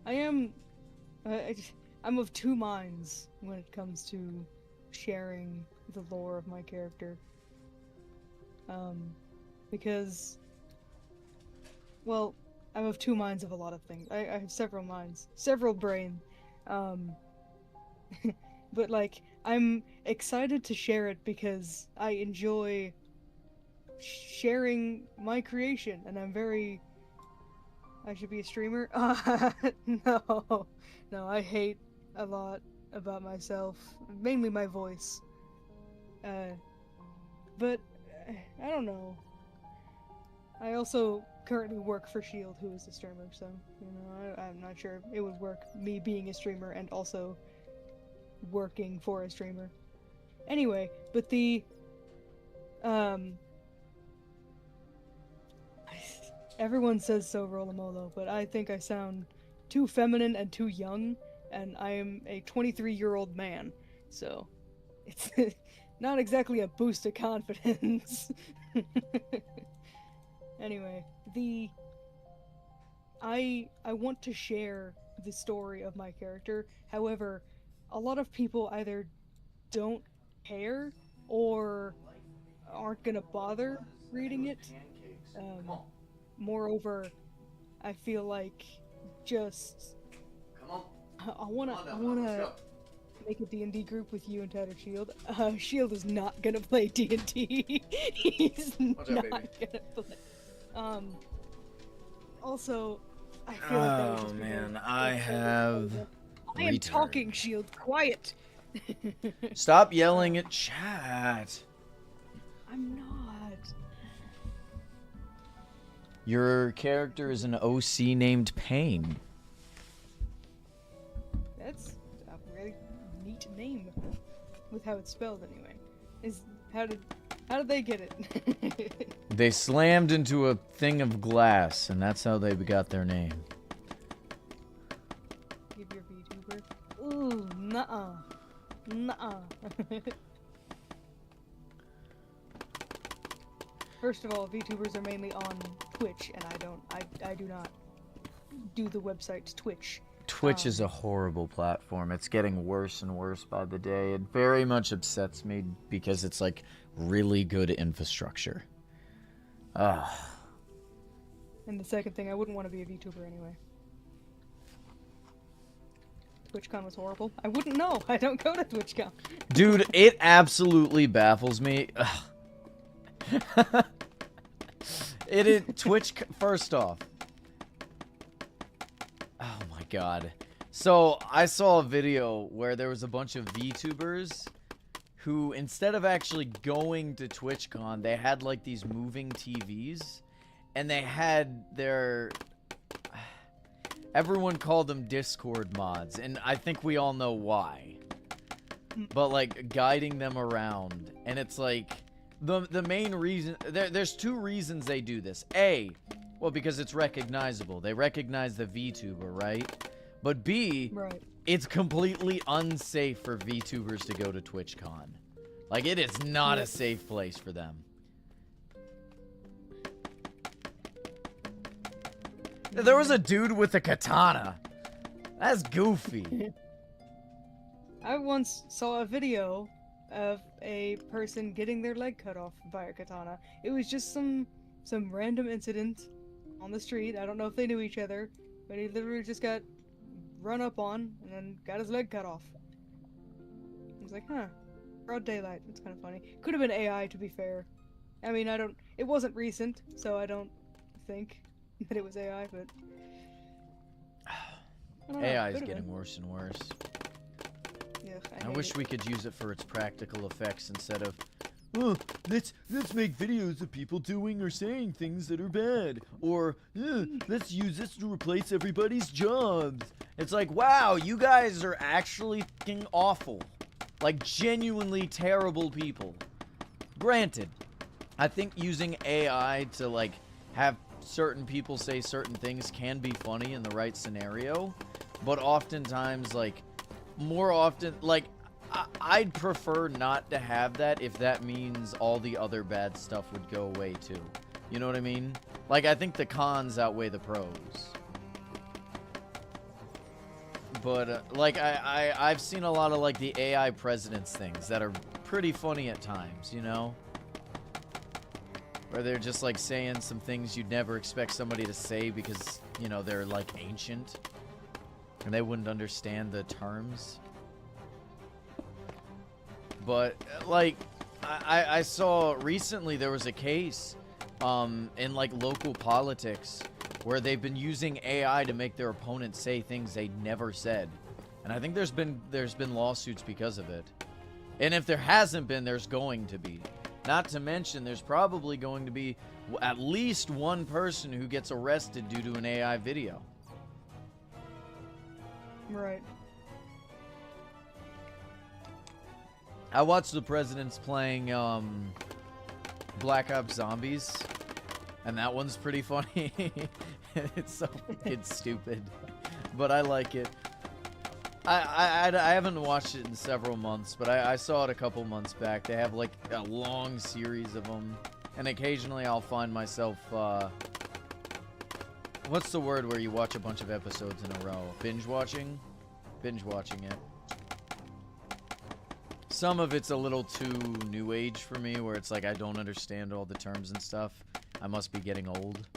I am. I'm of two minds when it comes to sharing the lore of my character. Because. Well, I'm of two minds of a lot of things. I have several minds, several brains. But, like, I'm excited to share it because I enjoy sharing my creation, and I'm very. I should be a streamer? No. No, I hate a lot about myself. Mainly my voice. But, I don't know. I also currently work for Shield, who is a streamer, so, you know, I'm not sure it would work, me being a streamer and also working for a streamer. Anyway, but the, everyone says so, Rolomolo, but I think I sound too feminine and too young, and I am a 23-year-old man, so it's not exactly a boost of confidence. Anyway, I want to share the story of my character. However, a lot of people either don't care or aren't gonna bother reading it. Moreover, I feel like just I wanna make a D&D group with you and Tattered Shield. Shield is not gonna play D&D. He's not gonna play. Also, I feel like that would just be man, I am returned. talking, Shield. Quiet. Stop yelling at chat. I'm not. Your character is an OC named Pain. That's a really neat name, with how it's spelled anyway. How did they get it? They slammed into a thing of glass, and that's how they got their name. Give your VTuber. Ooh, nuh-uh. Nuh-uh. First of all, VTubers are mainly on Twitch, and I do not do the website Twitch. Twitch is a horrible platform. It's getting worse and worse by the day. It very much upsets me because it's like really good infrastructure. Ugh. And the second thing, I wouldn't want to be a VTuber anyway. TwitchCon was horrible. I wouldn't know. I don't go to TwitchCon. Dude, it absolutely baffles me. Twitch, first off. Oh my god. So, I saw a video where there was a bunch of VTubers who, instead of actually going to TwitchCon, they had like these moving TVs, and they had their... Everyone called them Discord mods, and I think we all know why. but like guiding them around. And it's like the main reason there's two reasons they do this. A, well, because it's recognizable. They recognize the VTuber, right? But B, Right. it's completely unsafe for VTubers to go to TwitchCon. Like, it is not a safe place for them. There was a dude with a katana. That's goofy. I once saw a video of a person getting their leg cut off by a katana. It was just some random incident on the street. I don't know if they knew each other, but he literally just got run up on and then got his leg cut off. I was like, huh, broad daylight. That's kind of funny. Could have been AI, to be fair. I mean, it wasn't recent, so I don't think that it was AI, but I don't know, AI is could've getting been. worse and worse. Yeah, I hate wish it. we could use it for its practical effects instead of, oh, let's make videos of people doing or saying things that are bad, or let's use this to replace everybody's jobs. It's like, wow, you guys are actually fucking awful, like genuinely terrible people. Granted, I think using AI to like have certain people say certain things can be funny in the right scenario, but oftentimes, like, more often, like, I'd prefer not to have that if that means all the other bad stuff would go away too. You know what I mean? Like, I think the cons outweigh the pros. But, like, I've seen a lot of, like, the AI presidents things that are pretty funny at times, you know? Where they're just, like, saying some things you'd never expect somebody to say because, you know, they're, like, ancient. And they wouldn't understand the terms. But, like, I saw recently there was a case in, like, local politics where they've been using AI to make their opponents say things they never said. And I think there's been lawsuits because of it. And if there hasn't been, there's going to be. Not to mention, there's probably going to be at least one person who gets arrested due to an AI video. Right. I watched the presidents playing Black Ops Zombies, and that one's pretty funny. It's so fucking stupid, but I like it. I haven't watched it in several months, but I saw it a couple months back. They have like a long series of them, and occasionally I'll find myself, what's the word where you watch a bunch of episodes in a row? Binge watching? Binge watching it. Some of it's a little too new age for me, where it's like I don't understand all the terms and stuff. I must be getting old.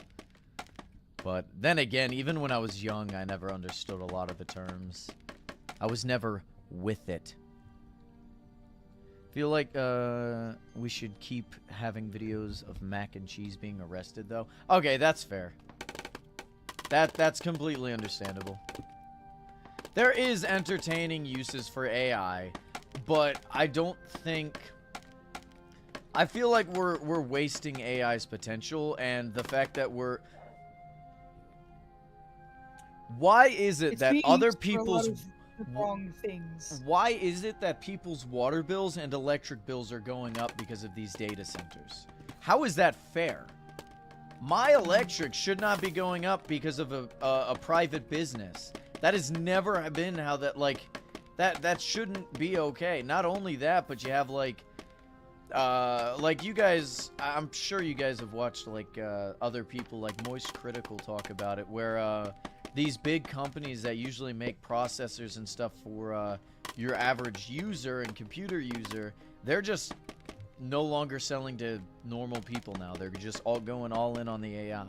But then again, even when I was young, I never understood a lot of the terms. I was never with it. Feel like we should keep having videos of Mac and Cheese being arrested, though. Okay, that's fair. That's completely understandable. There is entertaining uses for AI, but I don't think... I feel like we're wasting AI's potential, and the fact that we're... Why is it It's that being other used for a lot people's... of wrong things. Why is it that people's water bills and electric bills are going up because of these data centers? How is that fair? My electric should not be going up because of a private business. That has never been how that, like, that shouldn't be okay. Not only that, but you have, like you guys, I'm sure you guys have watched, like, other people like Moist Critical talk about it, where, these big companies that usually make processors and stuff for, your average user and computer user, they're just no longer selling to normal people now. They're just all going all in on the AI.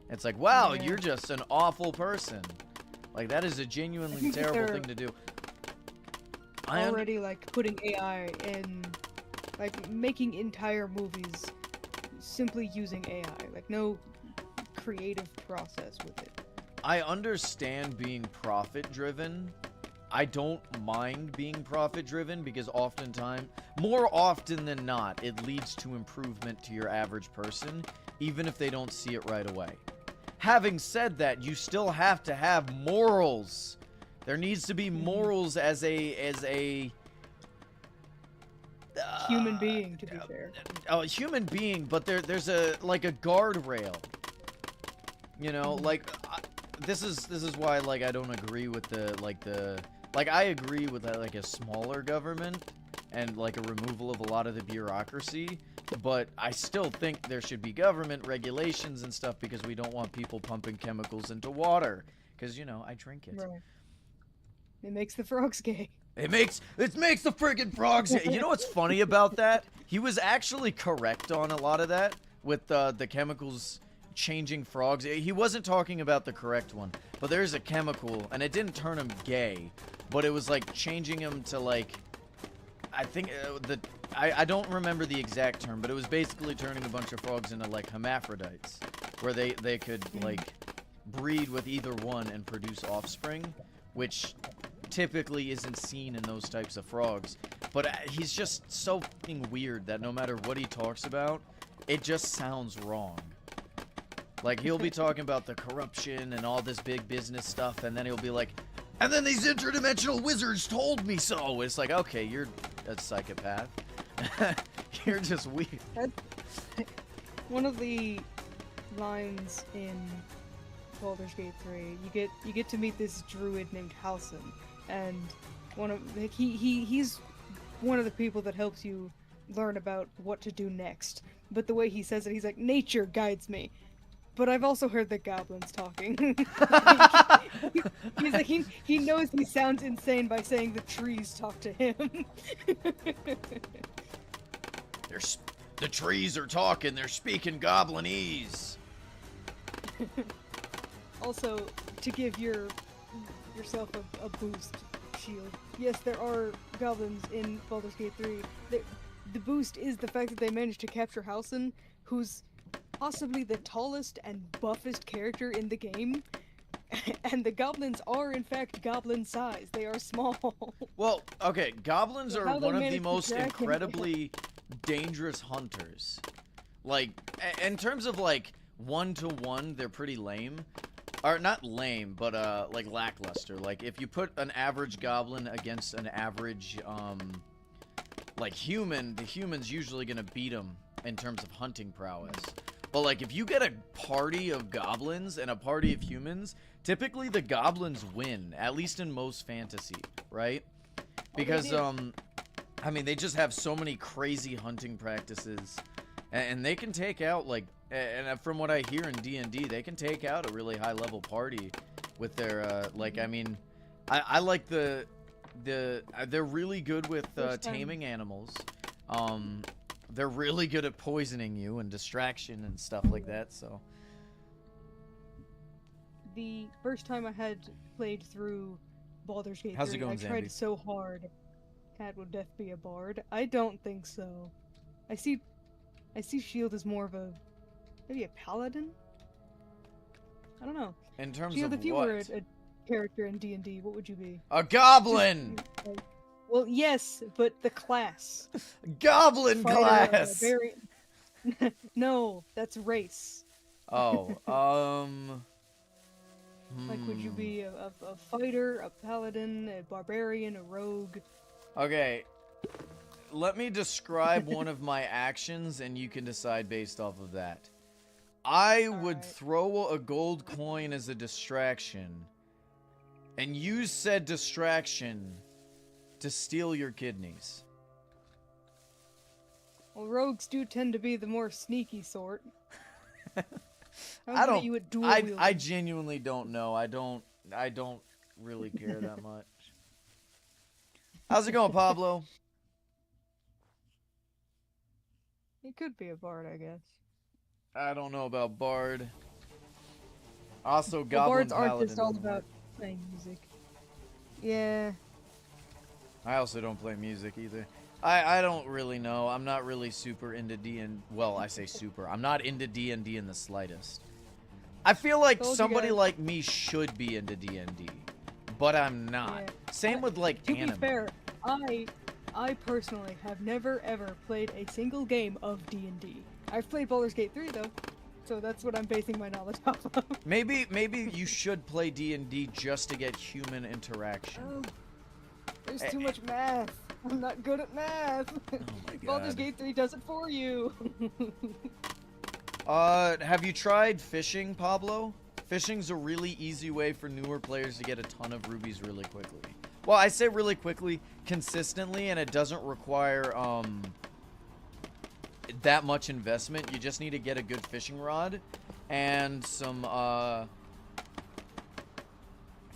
It's like, wow, Yeah. you're just an awful person. Like, that is a genuinely think that terrible they're thing to do. Already like putting AI in, like making entire movies simply using AI, like no creative process with it. I understand being profit-driven. I don't mind being profit-driven because oftentimes, more often than not, it leads to improvement to your average person, even if they don't see it right away. Having said that, you still have to have morals. There needs to be morals as a human being, to be fair. A human being, but there's a like a guardrail. You know, like this is why like I don't agree with I agree with like a smaller government and like a removal of a lot of the bureaucracy, but I still think there should be government regulations and stuff because we don't want people pumping chemicals into water because you know I drink it. Right. It makes the frogs gay. It makes the friggin' frogs. You know what's funny about that? He was actually correct on a lot of that with the chemicals changing frogs. He wasn't talking about the correct one, but there's a chemical, and it didn't turn him gay, but it was like changing him to like, I think I don't remember the exact term, but it was basically turning a bunch of frogs into like hermaphrodites, where they could like breed with either one and produce offspring, which typically isn't seen in those types of frogs. But he's just so fucking weird that no matter what he talks about, it just sounds wrong. Like, he'll be talking about the corruption and all this big business stuff, and then he'll be like, and then these interdimensional wizards told me so. It's like, okay, you're a psychopath. You're just weird. That's one of the lines in Baldur's Gate 3. You get to meet this druid named Halsin, and he's one of the people that helps you learn about what to do next. But the way he says it, he's like, nature guides me. But I've also heard the goblins talking. He's like, he knows he sounds insane by saying the trees talk to him. The trees are talking, they're speaking goblinese. Also, to give yourself a boost, Shield. Yes, there are goblins in Baldur's Gate 3. The boost is the fact that they managed to capture Halsin, who's possibly the tallest and buffest character in the game. And the goblins are, in fact, goblin size. They are small. Well, okay, goblins are one of the most incredibly dangerous hunters. Like, in terms of, like, 1-to-1, they're pretty lame. Or, not lame, but, like, lackluster. Like, if you put an average goblin against an average, like, human, the human's usually gonna beat him in terms of hunting prowess. But, like, if you get a party of goblins and a party of humans, typically the goblins win, at least in most fantasy, right? Because, I mean, they just have so many crazy hunting practices, and they can take out, like, and from what I hear in D&D, they can take out a really high-level party with their, like, I mean, I like they're really good with taming animals. They're really good at poisoning you and distraction and stuff like that, so. The first time I had played through Baldur's Gate 3, How's it going, I tried Zambi? so hard. Cat would death be a bard? I don't think so. I see Shield as more of maybe a paladin? I don't know. In terms Shield, of if you what? were a character in D&D, what would you be? A goblin! Well, yes, but the class. Goblin Fighter, class! barbarian. No, that's race. Oh, Like, would you be a fighter, a paladin, a barbarian, a rogue? Okay, let me describe one of my actions, and you can decide based off of that. I would throw a gold coin as a distraction, and use said distraction to steal your kidneys. Well, rogues do tend to be the more sneaky sort. I genuinely don't know. I don't really care that much. How's it going, Pablo? He could be a bard, I guess. I don't know about bard. Also, Well, goblin bards aren't paladin. just all about playing music. Yeah. I also don't play music either. I don't really know. I'm not really super into D&D. Well, I say super. I'm not into D&D in the slightest. I feel like Told you somebody guys. like me should be into D&D, but I'm not. Yeah. Same with like To anime. be fair, I personally have never ever played a single game of D&D. I've played Baldur's Gate 3 though, so that's what I'm basing my knowledge off of. Maybe you should play D&D just to get human interaction. Oh, there's too much math. I'm not good at math. Oh my Baldur's god. Gate 3 does it for you. Have you tried fishing, Pablo? Fishing's a really easy way for newer players to get a ton of rubies really quickly. Well, I say really quickly, consistently, and it doesn't require, that much investment. You just need to get a good fishing rod and some,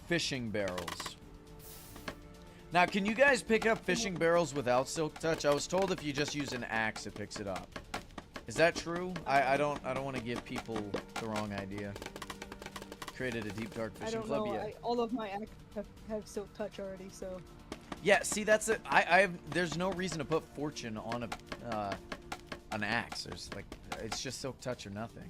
fishing barrels. Now, can you guys pick up fishing barrels without Silk Touch? I was told if you just use an axe, it picks it up. Is that true? I don't want to give people the wrong idea. Created a deep dark I fishing don't club. know. Yeah. All of my acts have Silk Touch already, so. Yeah. See, that's it. There's no reason to put fortune on an axe. There's like, it's just Silk Touch or nothing.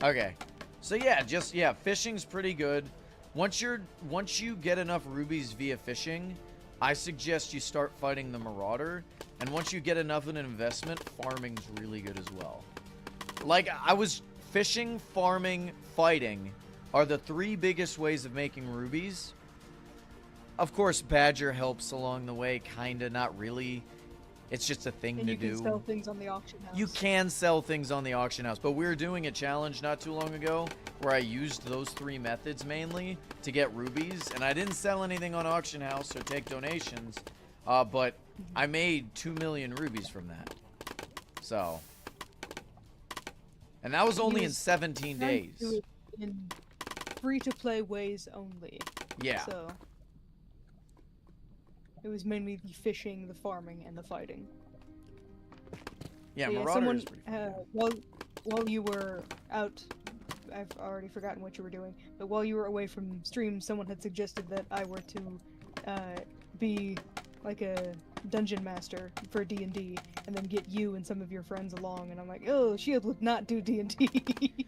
Okay. So yeah, fishing's pretty good. Once you get enough rubies via fishing, I suggest you start fighting the Marauder. And once you get enough of an investment, farming's really good as well. Like, fishing, farming, fighting are the 3 biggest ways of making rubies. Of course, Badger helps along the way, kinda, not really. It's just a thing And to you do. can sell things on the auction house. You can sell things on the auction house, but we were doing a challenge not too long ago where I used those 3 methods mainly to get rubies, and I didn't sell anything on auction house or take donations, but I made 2 million rubies from that. So, and that was only in 17 days. Do it in free-to-play ways only. Yeah. So it was mainly the fishing, the farming, and the fighting. Yeah, So, Marauder someone, is pretty fun. while you were out, I've already forgotten what you were doing, but while you were away from stream, someone had suggested that I were to be like a dungeon master for D&D, and then get you and some of your friends along, and I'm like, oh, Shield would not do D&D.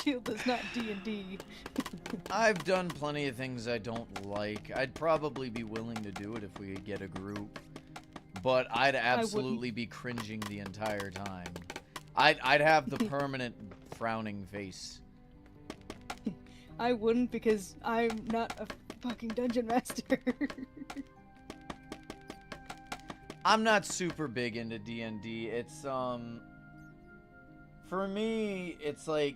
Shield does not D&D. I've done plenty of things I don't like. I'd probably be willing to do it if we could get a group, but I'd absolutely be cringing the entire time. I'd have the permanent frowning face. I wouldn't, because I'm not a fucking dungeon master. I'm not super big into D&D. It's for me, it's like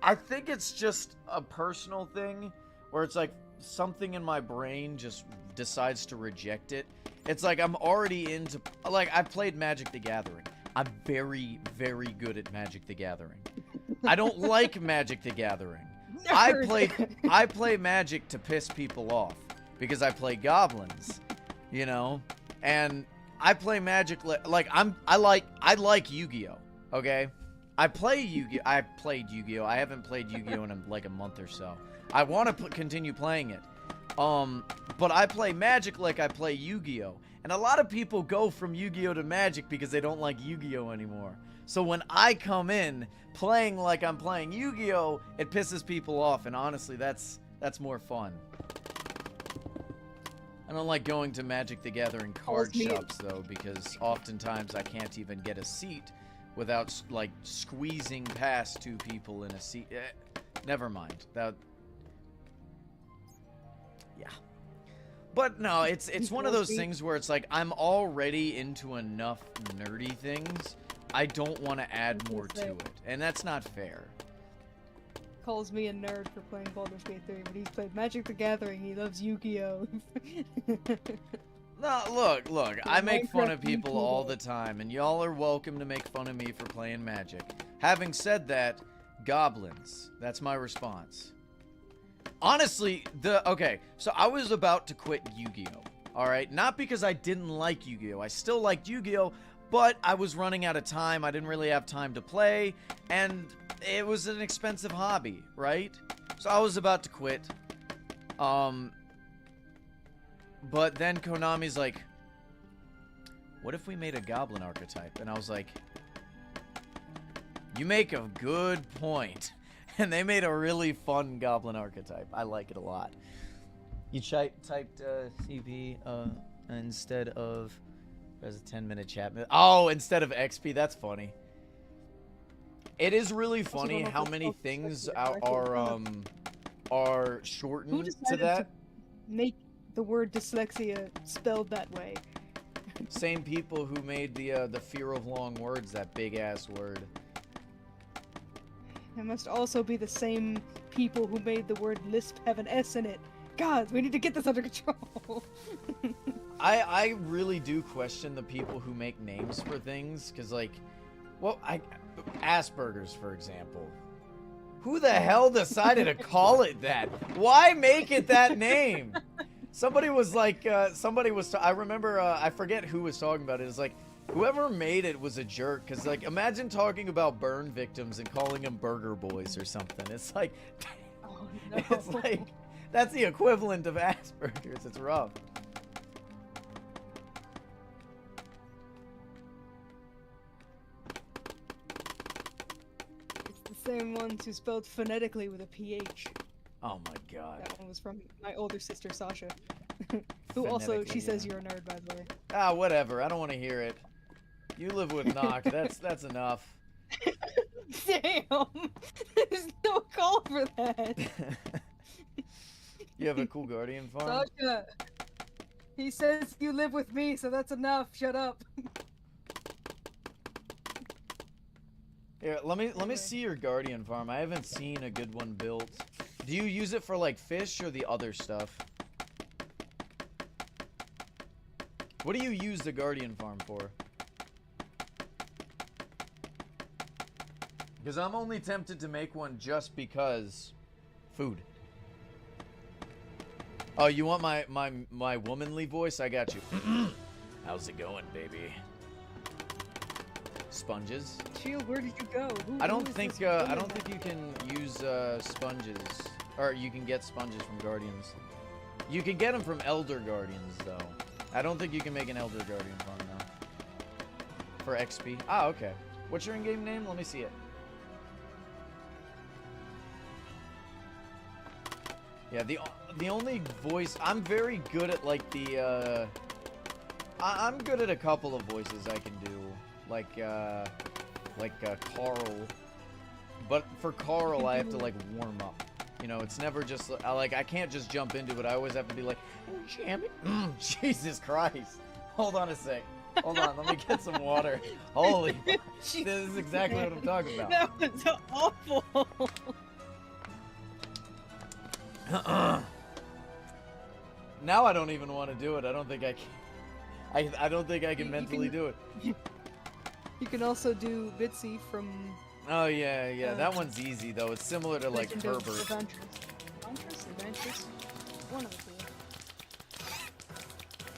I think it's just a personal thing where it's like something in my brain just decides to reject it. It's like I'm already into, like, I've played Magic the Gathering. I'm very, very good at Magic the Gathering. I don't like Magic the Gathering. I play Magic to piss people off because I play goblins, you know? And I play Magic like I like Yu-Gi-Oh, okay? I played Yu-Gi-Oh. I haven't played Yu-Gi-Oh in like a month or so. I want to continue playing it. But I play Magic like I play Yu-Gi-Oh. And a lot of people go from Yu-Gi-Oh to Magic because they don't like Yu-Gi-Oh anymore. So when I come in playing like I'm playing Yu-Gi-Oh, it pisses people off, and honestly, that's more fun. I don't like going to Magic the Gathering card shops though, because oftentimes I can't even get a seat without like squeezing past 2 people in a seat. Never mind. Yeah. But no, it's one of those things where it's like I'm already into enough nerdy things. I don't want to add more to it, and that's not fair. Calls me a nerd for playing Baldur's Gate 3, but he's played Magic the Gathering. He loves Yu-Gi-Oh. No, look, I make fun of people all the time, and y'all are welcome to make fun of me for playing Magic. Having said that, goblins. That's my response. Honestly, okay, so I was about to quit Yu-Gi-Oh! Alright? Not because I didn't like Yu-Gi-Oh! I still liked Yu-Gi-Oh! But I was running out of time, I didn't really have time to play, and it was an expensive hobby, right? So I was about to quit. But then Konami's like, what if we made a goblin archetype? And I was like, you make a good point. And they made a really fun goblin archetype. I like it a lot. You typed CP instead of... There's a 10-minute chat. Oh, instead of XP. That's funny. It is really funny how many things are are Who shortened to decided that. to make the word dyslexia spelled that way? Same people who made the fear of long words that big ass word. It must also be the same people who made the word lisp have an S in it. God, we need to get this under control. I really do question the people who make names for things, because, like, well, Asperger's, for example. Who the hell decided to call it that? Why make it that name? Somebody was like, I remember, I forget who was talking about it. It's like, whoever made it was a jerk, because, like, imagine talking about burn victims and calling them burger boys or something. It's like, Oh, no. it's like, that's the equivalent of Asperger's. It's rough. It's the same ones who spelled phonetically with a PH. Oh my god. That one was from my older sister, Sasha. Who also, she Phonetically, says yeah. you're a nerd, by the way. Ah, whatever. I don't want to hear it. You live with Knock. That's enough. Damn! There's no call for that! You have a cool guardian farm? Sasha! He says you live with me, so that's enough. Shut up. Here, let me Anyway. see your guardian farm. I haven't seen a good one built. Do you use it for like fish or the other stuff? What do you use the guardian farm for? Because I'm only tempted to make one just because food. Oh, you want my womanly voice? I got you. How's it going, baby? Sponges? Shield, where did you go? I who don't is think this I woman don't think you can use sponges, or you can get sponges from guardians. You can get them from elder guardians though. I don't think you can make an elder guardian farm now. For XP. Ah, okay. What's your in-game name? Let me see it. Yeah, the only voice I'm very good at, like the I'm good at a couple of voices I can do, like Carl. But for Carl, I have to like warm up. You know, it's never just like I can't just jump into it. I always have to be like, jam it. Jesus Christ! Hold on a sec. Hold on, let me get some water. Holy, this is exactly what I'm talking about. That was awful. Now I don't even want to do it. I don't think I can. I don't think I can mentally do it. You can also do Bitsy from Oh yeah. That one's easy though. It's similar to like Legend of Herbert. Evantress? One of the two.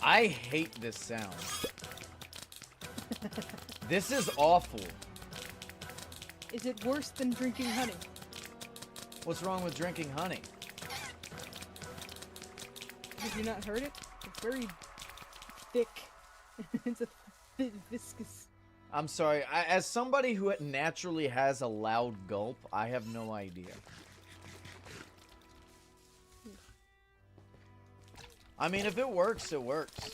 I hate this sound. This is awful. Is it worse than drinking honey? What's wrong with drinking honey? Have you not heard it? It's very thick. It's a viscous. I'm sorry. As somebody who naturally has a loud gulp, I have no idea. I mean, if it works, it works.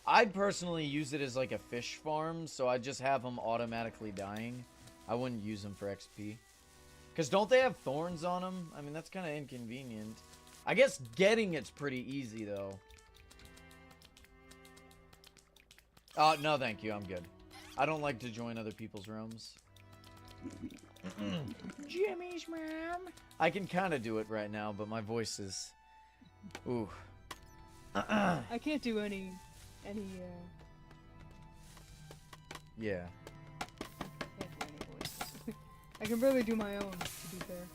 I'd personally use it as like a fish farm, so I'd just have them automatically dying. I wouldn't use them for XP. Because don't they have thorns on them? I mean, that's kind of inconvenient. I guess getting it's pretty easy, though. No, thank you. I'm good. I don't like to join other people's rooms. Jimmy's mom. I can kind of do it right now, but my voice is... Ooh. I can't do any Yeah. can't do any voices. I can barely do my own, to be fair.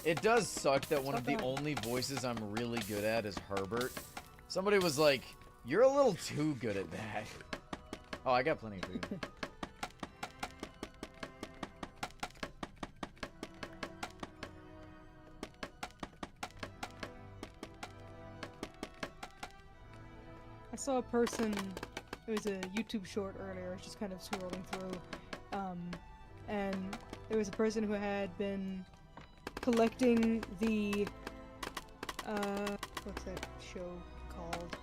It does suck that one of the Fuck off. only voices I'm really good at is Herbert. Somebody was like, you're a little too good at that. Oh, I got plenty of food. I saw a person, it was a YouTube short earlier, I was just kind of scrolling through, and there was a person who had been collecting the, what's that show called?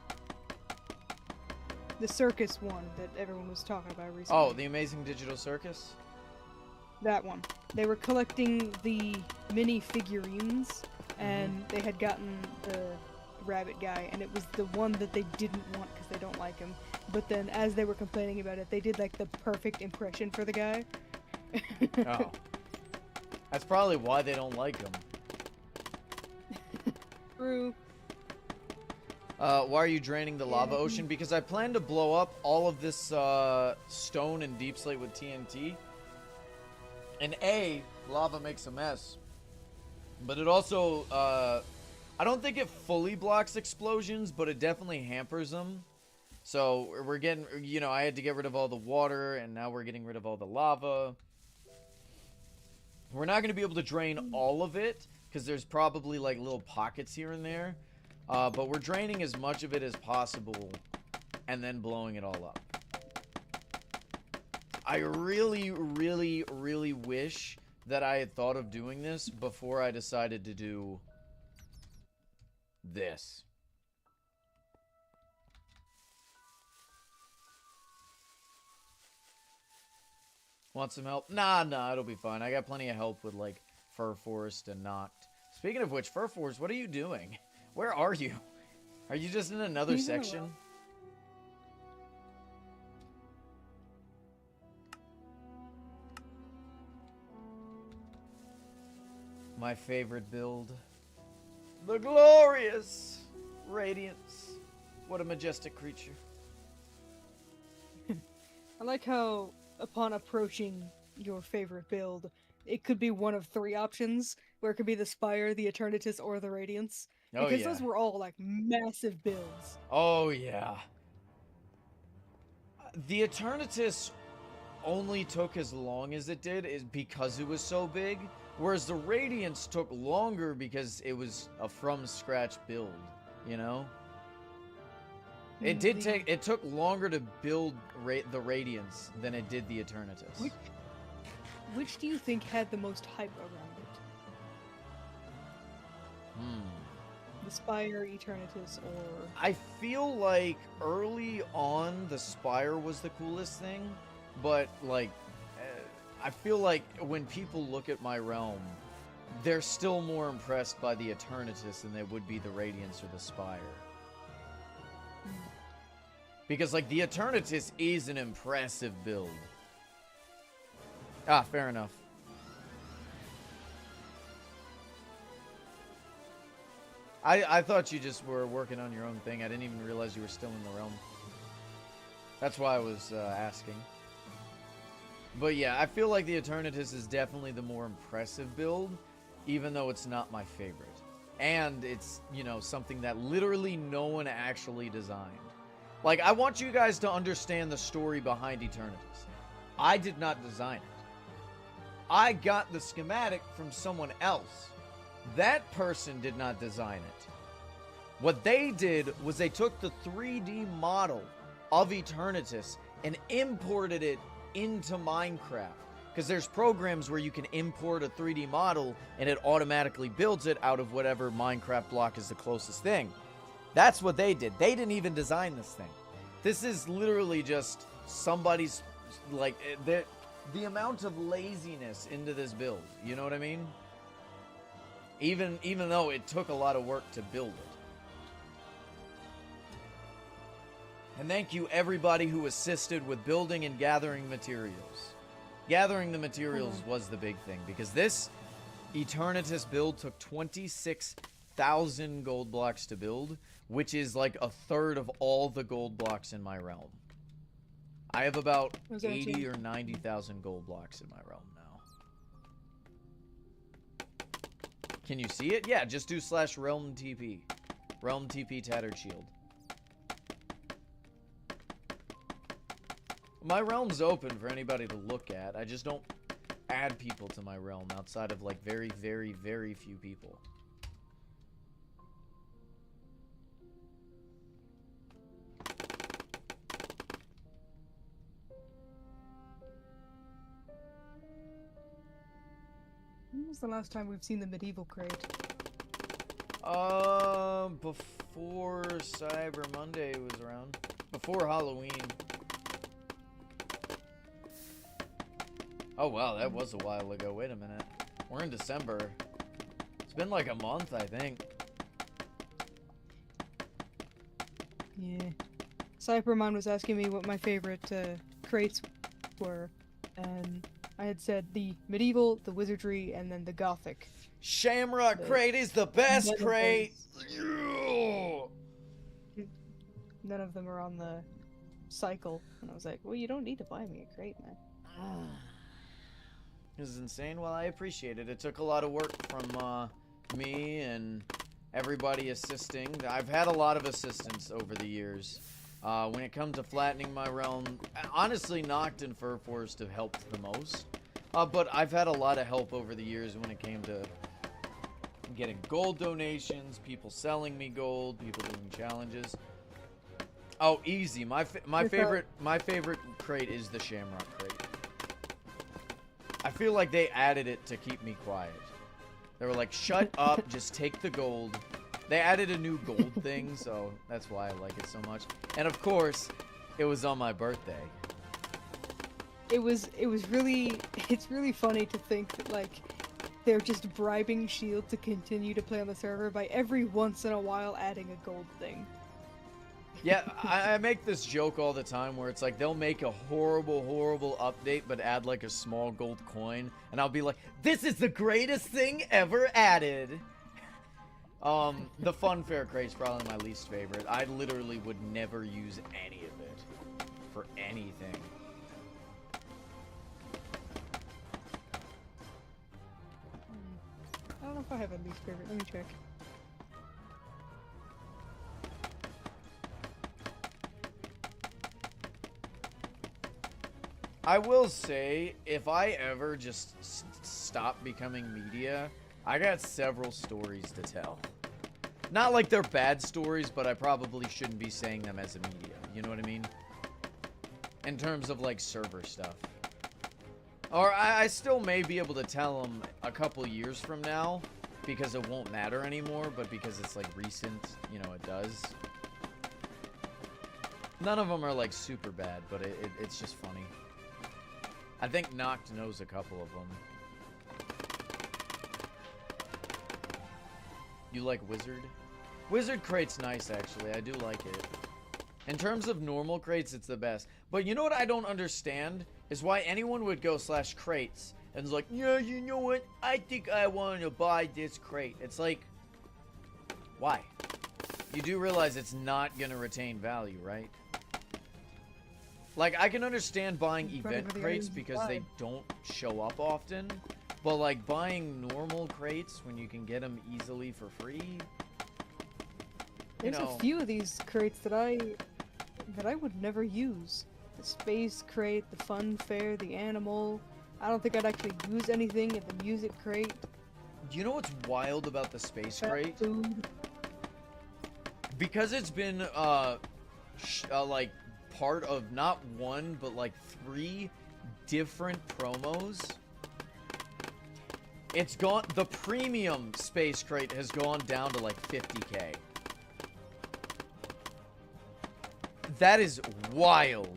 The circus one that everyone was talking about recently. Oh, The Amazing Digital Circus? That one. they were collecting the mini figurines, and they had gotten the rabbit guy, and it was the one that they didn't want because they don't like him. But then, as they were complaining about it, they did like the perfect impression for the guy. Oh. That's probably why they don't like him. True. Why are you draining the lava ocean? Because I plan to blow up all of this stone and deep slate with TNT. And A, lava makes a mess. But it also, I don't think it fully blocks explosions, but it definitely hampers them. So we're getting, you know, I had to get rid of all the water, and now we're getting rid of all the lava. We're not going to be able to drain all of it, because there's probably like little pockets here and there. But we're draining as much of it as possible, and then blowing it all up. I really, really, really wish that I had thought of doing this before I decided to do this. Want some help? Nah, it'll be fine. I got plenty of help with, like, Fir Forest and Noct. Speaking of which, Fir Forest, what are you doing? Where are you? Are you just in another section? My favorite build. The glorious Radiance. What a majestic creature. I like how, upon approaching your favorite build, it could be one of three options, where it could be the Spire, the Eternatus, or the Radiance. Oh, Because yeah. those were all, like, massive builds. Oh, yeah. The Eternatus only took as long as it did is because it was so big, whereas the Radiance took longer because it was a from-scratch build, you know? It did take, it took longer to build the Radiance than it did the Eternatus. Which do you think had the most hype around it? The Spire, Eternatus, or... I feel like early on the Spire was the coolest thing, but like, I feel like when people look at my realm, they're still more impressed by the Eternatus than they would be the Radiance or the Spire. Because, like, the Eternatus is an impressive build. Ah, fair enough. I thought you just were working on your own thing. I didn't even realize you were still in the realm. That's why I was asking. But yeah, I feel like the Eternatus is definitely the more impressive build, even though it's not my favorite. And it's, you know, something that literally no one actually designed. Like, I want you guys to understand the story behind Eternatus. I did not design it. I got the schematic from someone else. That person did not design it. What they did was they took the 3D model of Eternatus and imported it into Minecraft. Because there's programs where you can import a 3D model and it automatically builds it out of whatever Minecraft block is the closest thing. That's what they did. They didn't even design this thing. This is literally just somebody's, like, the amount of laziness into this build. You know what I mean? Even though it took a lot of work to build it. And thank you everybody who assisted with building and gathering materials. Gathering the materials was the big thing, because this Eternatus build took 26,000 gold blocks to build, which is like a third of all the gold blocks in my realm. I have about 80 or 90,000 gold blocks in my realm now. Can you see it? Yeah, just do /realm TP. Realm TP Tattered Shield. My realm's open for anybody to look at. I just don't add people to my realm outside of, like, very, very, very few people. When was the last time we've seen the medieval crate? Before Cyber Monday was around. Before Halloween. Oh, wow, that was a while ago. Wait a minute. We're in December. It's been like a month, I think. Yeah. Cybermon was asking me what my favorite crates were, and I had said the medieval, the wizardry, and then the gothic. Shamrock crate is the best none of crate! None of them are on the cycle. And I was like, well, you don't need to buy me a crate, man. This is insane. Well, I appreciate it. It took a lot of work from me and everybody assisting. I've had a lot of assistance over the years. When it comes to flattening my realm, honestly, Noct and Furforest have helped the most. But I've had a lot of help over the years when it came to getting gold donations, people selling me gold, people doing challenges. Oh, easy. My favorite crate is the Shamrock crate. I feel like they added it to keep me quiet. They were like, shut up, just take the gold. They added a new gold thing, so that's why I like it so much. And of course, it was on my birthday. It's really funny to think that, like, they're just bribing Shield to continue to play on the server by every once in a while adding a gold thing. Yeah, I make this joke all the time where it's like they'll make a horrible update but add like a small gold coin, and I'll be like, this is the greatest thing ever added. The Funfair crate's probably my least favorite. I literally would never use any of it for anything. I don't know if I have a least favorite. Let me check. I will say, if I ever just stop becoming media, I got several stories to tell. Not like they're bad stories, but I probably shouldn't be saying them as a media. You know what I mean? In terms of, like, server stuff. Or I still may be able to tell them a couple years from now, because it won't matter anymore, but because it's, like, recent, you know, it does. None of them are, like, super bad, but it's just funny. I think Noct knows a couple of them. You like Wizard? Wizard crate's nice, actually. I do like it. In terms of normal crates, it's the best. But you know what I don't understand? Is why anyone would go /crates and is like, yeah, you know what? I think I want to buy this crate. It's like, why? You do realize it's not going to retain value, right? Like, I can understand buying event crates because they don't show up often. But, like, buying normal crates when you can get them easily for free... There's a few of these crates that I would never use. The space crate, the fun fair, the animal. I don't think I'd actually use anything in the music crate. Do you know what's wild about the space crate? Food. Because it's been, like, part of not one, but like 3 different promos. It's gone, the premium space crate has gone down to like 50k. That is wild.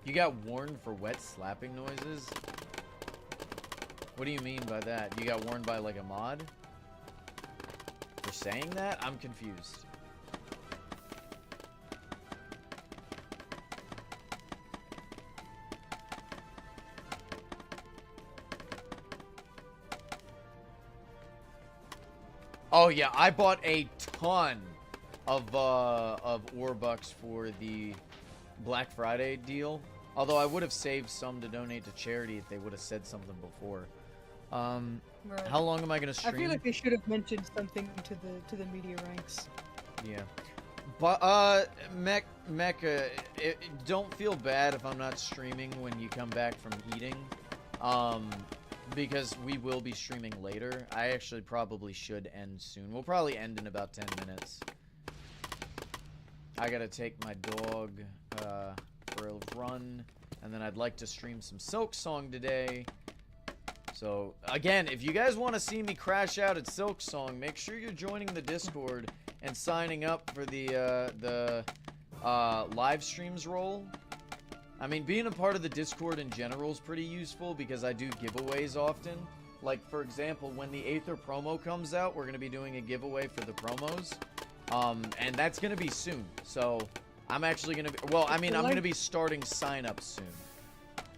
You got warned for wet slapping noises? What do you mean by that? You got warned by like a mod? For saying that? I'm confused. Oh yeah, I bought a ton of Orbucks for the Black Friday deal. Although I would have saved some to donate to charity if they would have said something before. Right. How long am I gonna stream? I feel like they should have mentioned something to the media ranks. Yeah. But Mecha, don't feel bad if I'm not streaming when you come back from eating. Because we will be streaming later. I actually probably should end soon. We'll probably end in about 10 minutes. I gotta take my dog for a run, and then I'd like to stream some Silksong today. So, again, if you guys want to see me crash out at Silksong, make sure you're joining the Discord and signing up for the live streams role. I mean, being a part of the Discord in general is pretty useful because I do giveaways often. Like, for example, when the Aether promo comes out, we're going to be doing a giveaway for the promos. And that's going to be soon. So, I'm actually going to be... Well, I mean, I'm going to be starting sign-ups soon.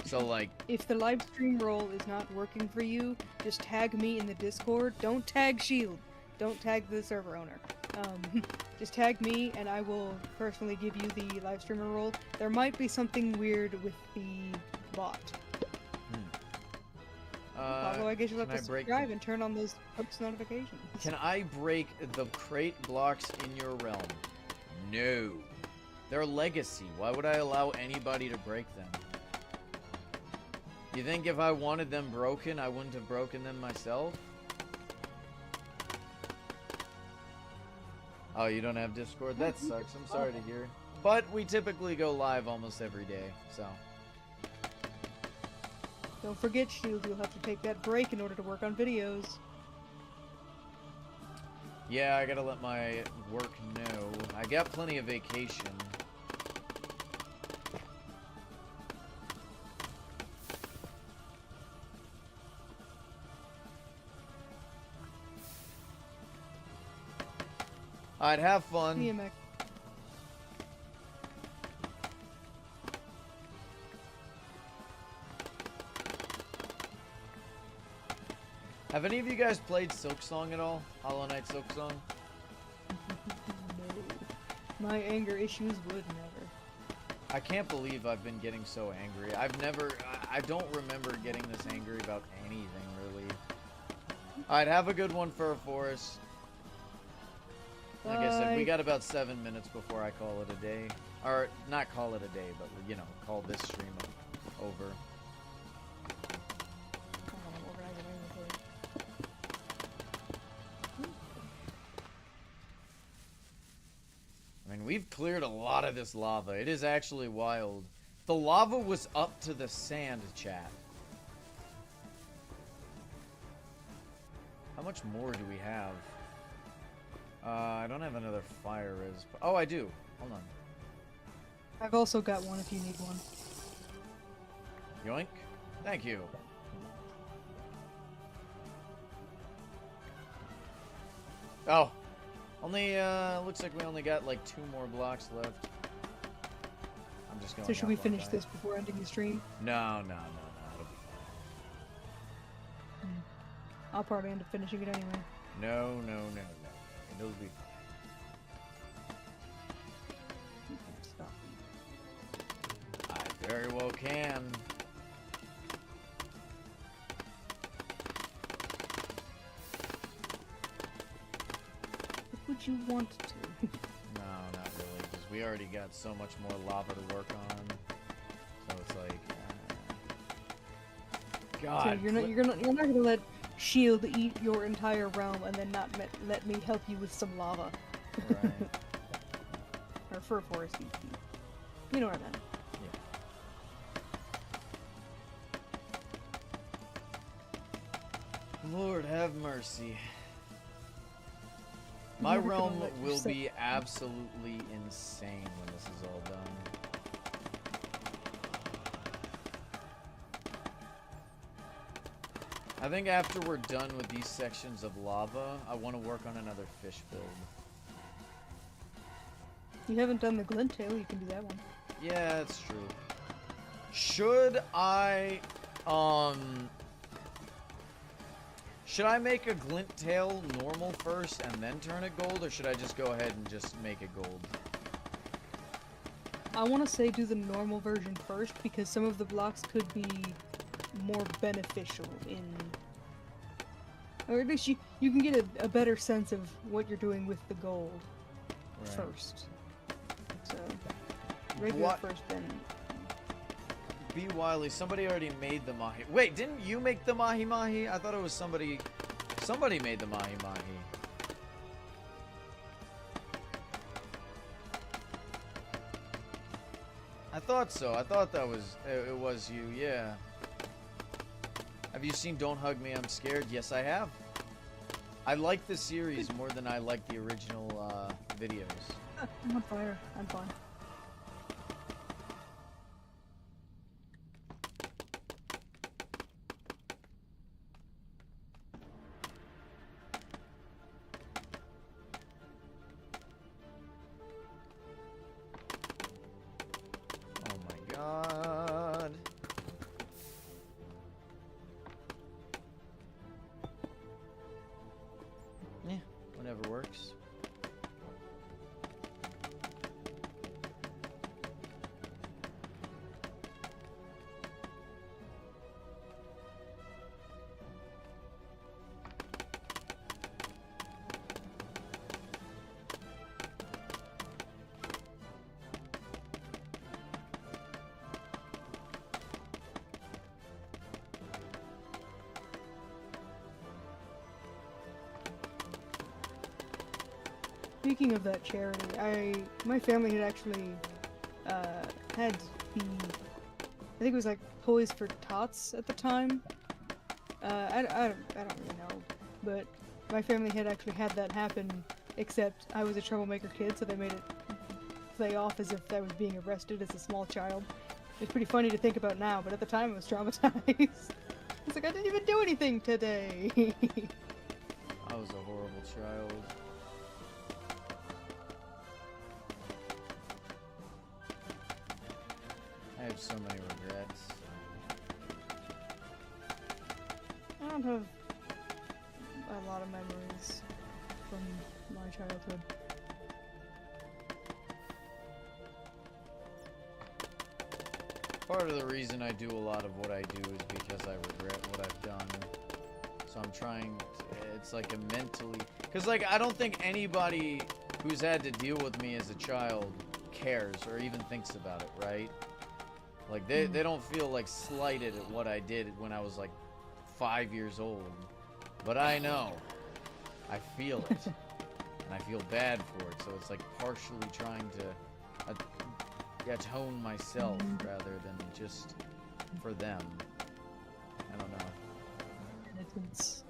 So, like... If the live stream role is not working for you, just tag me in the Discord. Don't tag Shield. Don't tag the server owner. Just tag me, and I will personally give you the live streamer role. There might be something weird with the bot. Although I guess you'll have to subscribe and turn on those post notifications. Can I break the crate blocks in your realm? No. They're legacy. Why would I allow anybody to break them? You think if I wanted them broken, I wouldn't have broken them myself? Oh, you don't have Discord? That sucks. I'm sorry to hear. But we typically go live almost every day, so... Don't forget, Shield, you'll have to take that break in order to work on videos. Yeah, I gotta let my work know. I got plenty of vacation. I'd have fun. See you, Mac. Have any of you guys played Silksong at all? Hollow Knight Silksong? No. My anger issues would never. I can't believe I've been getting so angry. I don't remember getting this angry about anything, really. Alright, have a good one, Fur Forest. Like I said, we got about 7 minutes before I call it a day. Or, not call it a day, but, you know, call this stream over. I mean, we've cleared a lot of this lava. It is actually wild. The lava was up to the sand, chat. How much more do we have? I don't have another fire res. Oh, I do. Hold on. I've also got one if you need one. Yoink. Thank you. Oh. Only, looks like we only got like 2 more blocks left. I'm just going. So should we finish this before ending the stream? No. It'll be fine. I'll probably end up finishing it anyway. No. It'll be Stop. I very well can. What would you want to? No, not really, because we already got so much more lava to work on. So it's like, God. So you're not gonna let Shield eat your entire realm and then not let me help you with some lava. Right. Or Fur Forest eat. You know what I meant. Yeah. Lord have mercy. My realm will be absolutely insane when this is all done. I think after we're done with these sections of lava, I want to work on another fish build. You haven't done the glint tail, you can do that one. Yeah, that's true. Should I make a glint tail normal first and then turn it gold, or should I just go ahead and just make it gold? I want to say do the normal version first, because some of the blocks could be more beneficial in... Or at least you can get a better sense of what you're doing with the gold first. So, regular first, then... B. Wiley, somebody already made the mahi. Wait, didn't you make the mahi-mahi? I thought it was somebody... Somebody made the mahi-mahi. I thought so. I thought that was... It was you, yeah. Have you seen Don't Hug Me, I'm Scared? Yes, I have. I like the series more than I like the original videos. I'm on fire. I'm fine. Speaking of that charity, my family had actually had the, I think it was like Toys for Tots at the time. I don't really know, but my family had actually had that happen, except I was a troublemaker kid, so they made it play off as if I was being arrested as a small child. It's pretty funny to think about now, but at the time I was traumatized. It's like, I didn't even do anything today. I was a horrible child. I have so many regrets. I don't have a lot of memories from my childhood. Part of the reason I do a lot of what I do is because I regret what I've done. So I'm trying to, it's like a mentally, because like I don't think anybody who's had to deal with me as a child cares or even thinks about it, right? Like they don't feel like slighted at what I did when I was like 5 years old. But I know. I feel it. And I feel bad for it. So it's like partially trying to atone myself rather than just for them. I don't know. Penitence.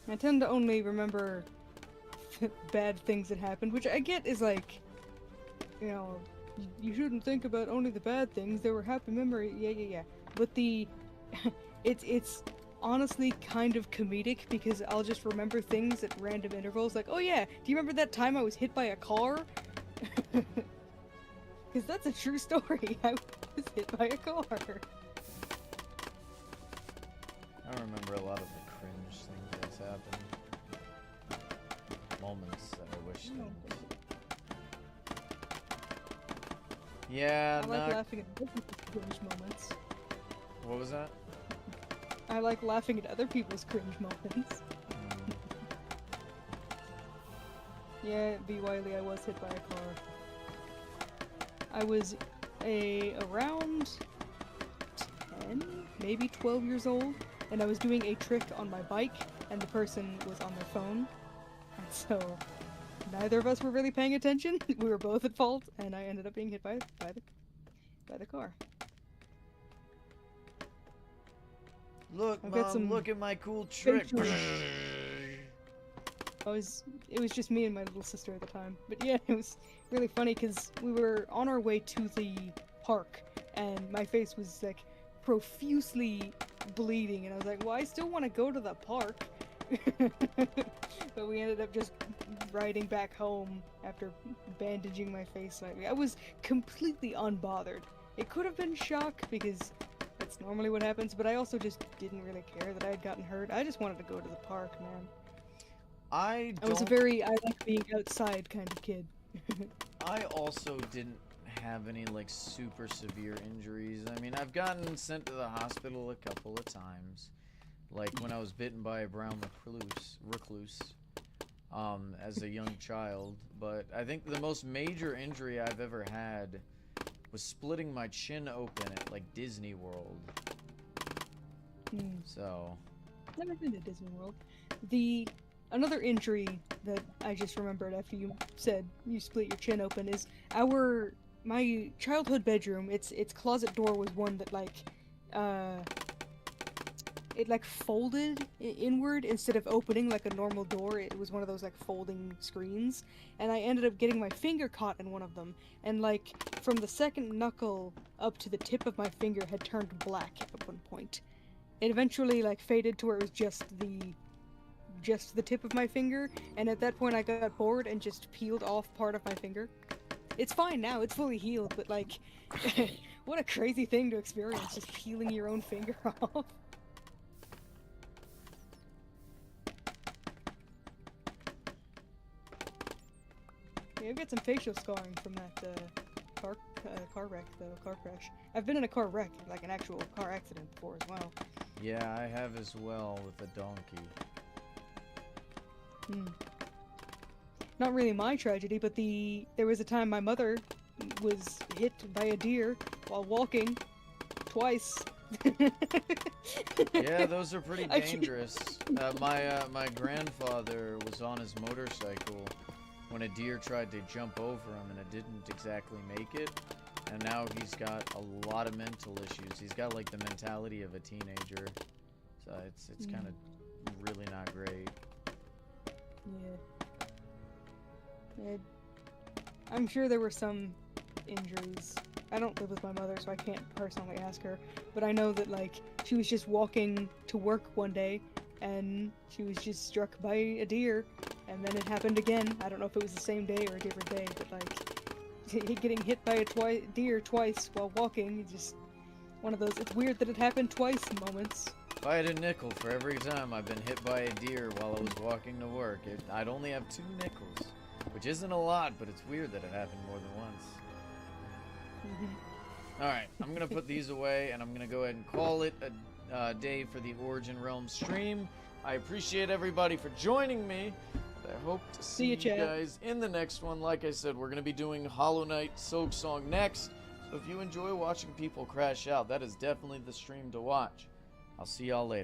I tend to only remember bad things that happened, which I get is like, you know, you shouldn't think about only the bad things. There were happy memories. Yeah. But the, it's honestly kind of comedic because I'll just remember things at random intervals. Like, oh yeah, do you remember that time I was hit by a car? Because that's a true story. I was hit by a car. I remember a lot of the cringe things that's happened. Moments that I wish didn't. Yeah, I like laughing at other people's cringe moments. What was that? I like laughing at other people's cringe moments. Yeah, B. Wiley, I was hit by a car. I was around 10, maybe 12 years old, and I was doing a trick on my bike, and the person was on their phone. And so, neither of us were really paying attention. We were both at fault, and I ended up being hit by the car. Look, I've got Mom, some look at my cool trick. It was just me and my little sister at the time. But yeah, it was really funny because we were on our way to the park, and my face was like profusely bleeding, and I was like, well, I still want to go to the park. But we ended up just riding back home after bandaging my face slightly. I was completely unbothered. It could have been shock because that's normally what happens, but I also just didn't really care that I had gotten hurt. I just wanted to go to the park, man. I was a very I like being outside kind of kid. I also didn't have any like super severe injuries. I mean, I've gotten sent to the hospital a couple of times. Like when I was bitten by a brown recluse as a young child. But I think the most major injury I've ever had was splitting my chin open at like Disney World. So never been to Disney World. Another injury that I just remembered after you said you split your chin open is my childhood bedroom. Its closet door was one that it like folded inward instead of opening like a normal door. It was one of those like folding screens, and I ended up getting my finger caught in one of them, and like from the second knuckle up to the tip of my finger had turned black at one point. It eventually like faded to where it was just the tip of my finger, and at that point I got bored and just peeled off part of my finger. It's fine now, it's fully healed, but like what a crazy thing to experience, just peeling your own finger off. Yeah, I've got some facial scarring from that car wreck, though, car crash. I've been in a car wreck, like an actual car accident before as well. yeah, I have as well with a donkey. not really my tragedy, but there was a time my mother was hit by a deer while walking twice. Yeah, those are pretty I can't- dangerous. My grandfather was on his motorcycle when a deer tried to jump over him, and it didn't exactly make it. And now he's got a lot of mental issues. He's got like the mentality of a teenager, so it's kind of really not great. Yeah. I'm sure there were some injuries. I don't live with my mother, so I can't personally ask her. But I know that, like, she was just walking to work one day, and she was just struck by a deer, and then it happened again. I don't know if it was the same day or a different day, but, like, getting hit by a deer twice while walking is just one of those, it's weird that it happened twice moments. If I had a nickel for every time I've been hit by a deer while I was walking to work, I'd only have 2 nickels. Which isn't a lot, but it's weird that it happened more than once. Alright, I'm going to put these away, and I'm going to go ahead and call it a day for the Origin Realm stream. I appreciate everybody for joining me. I hope to see you chat. guys in the next one. Like I said, we're going to be doing Hollow Knight Soak Song next. So if you enjoy watching people crash out, that is definitely the stream to watch. I'll see y'all later.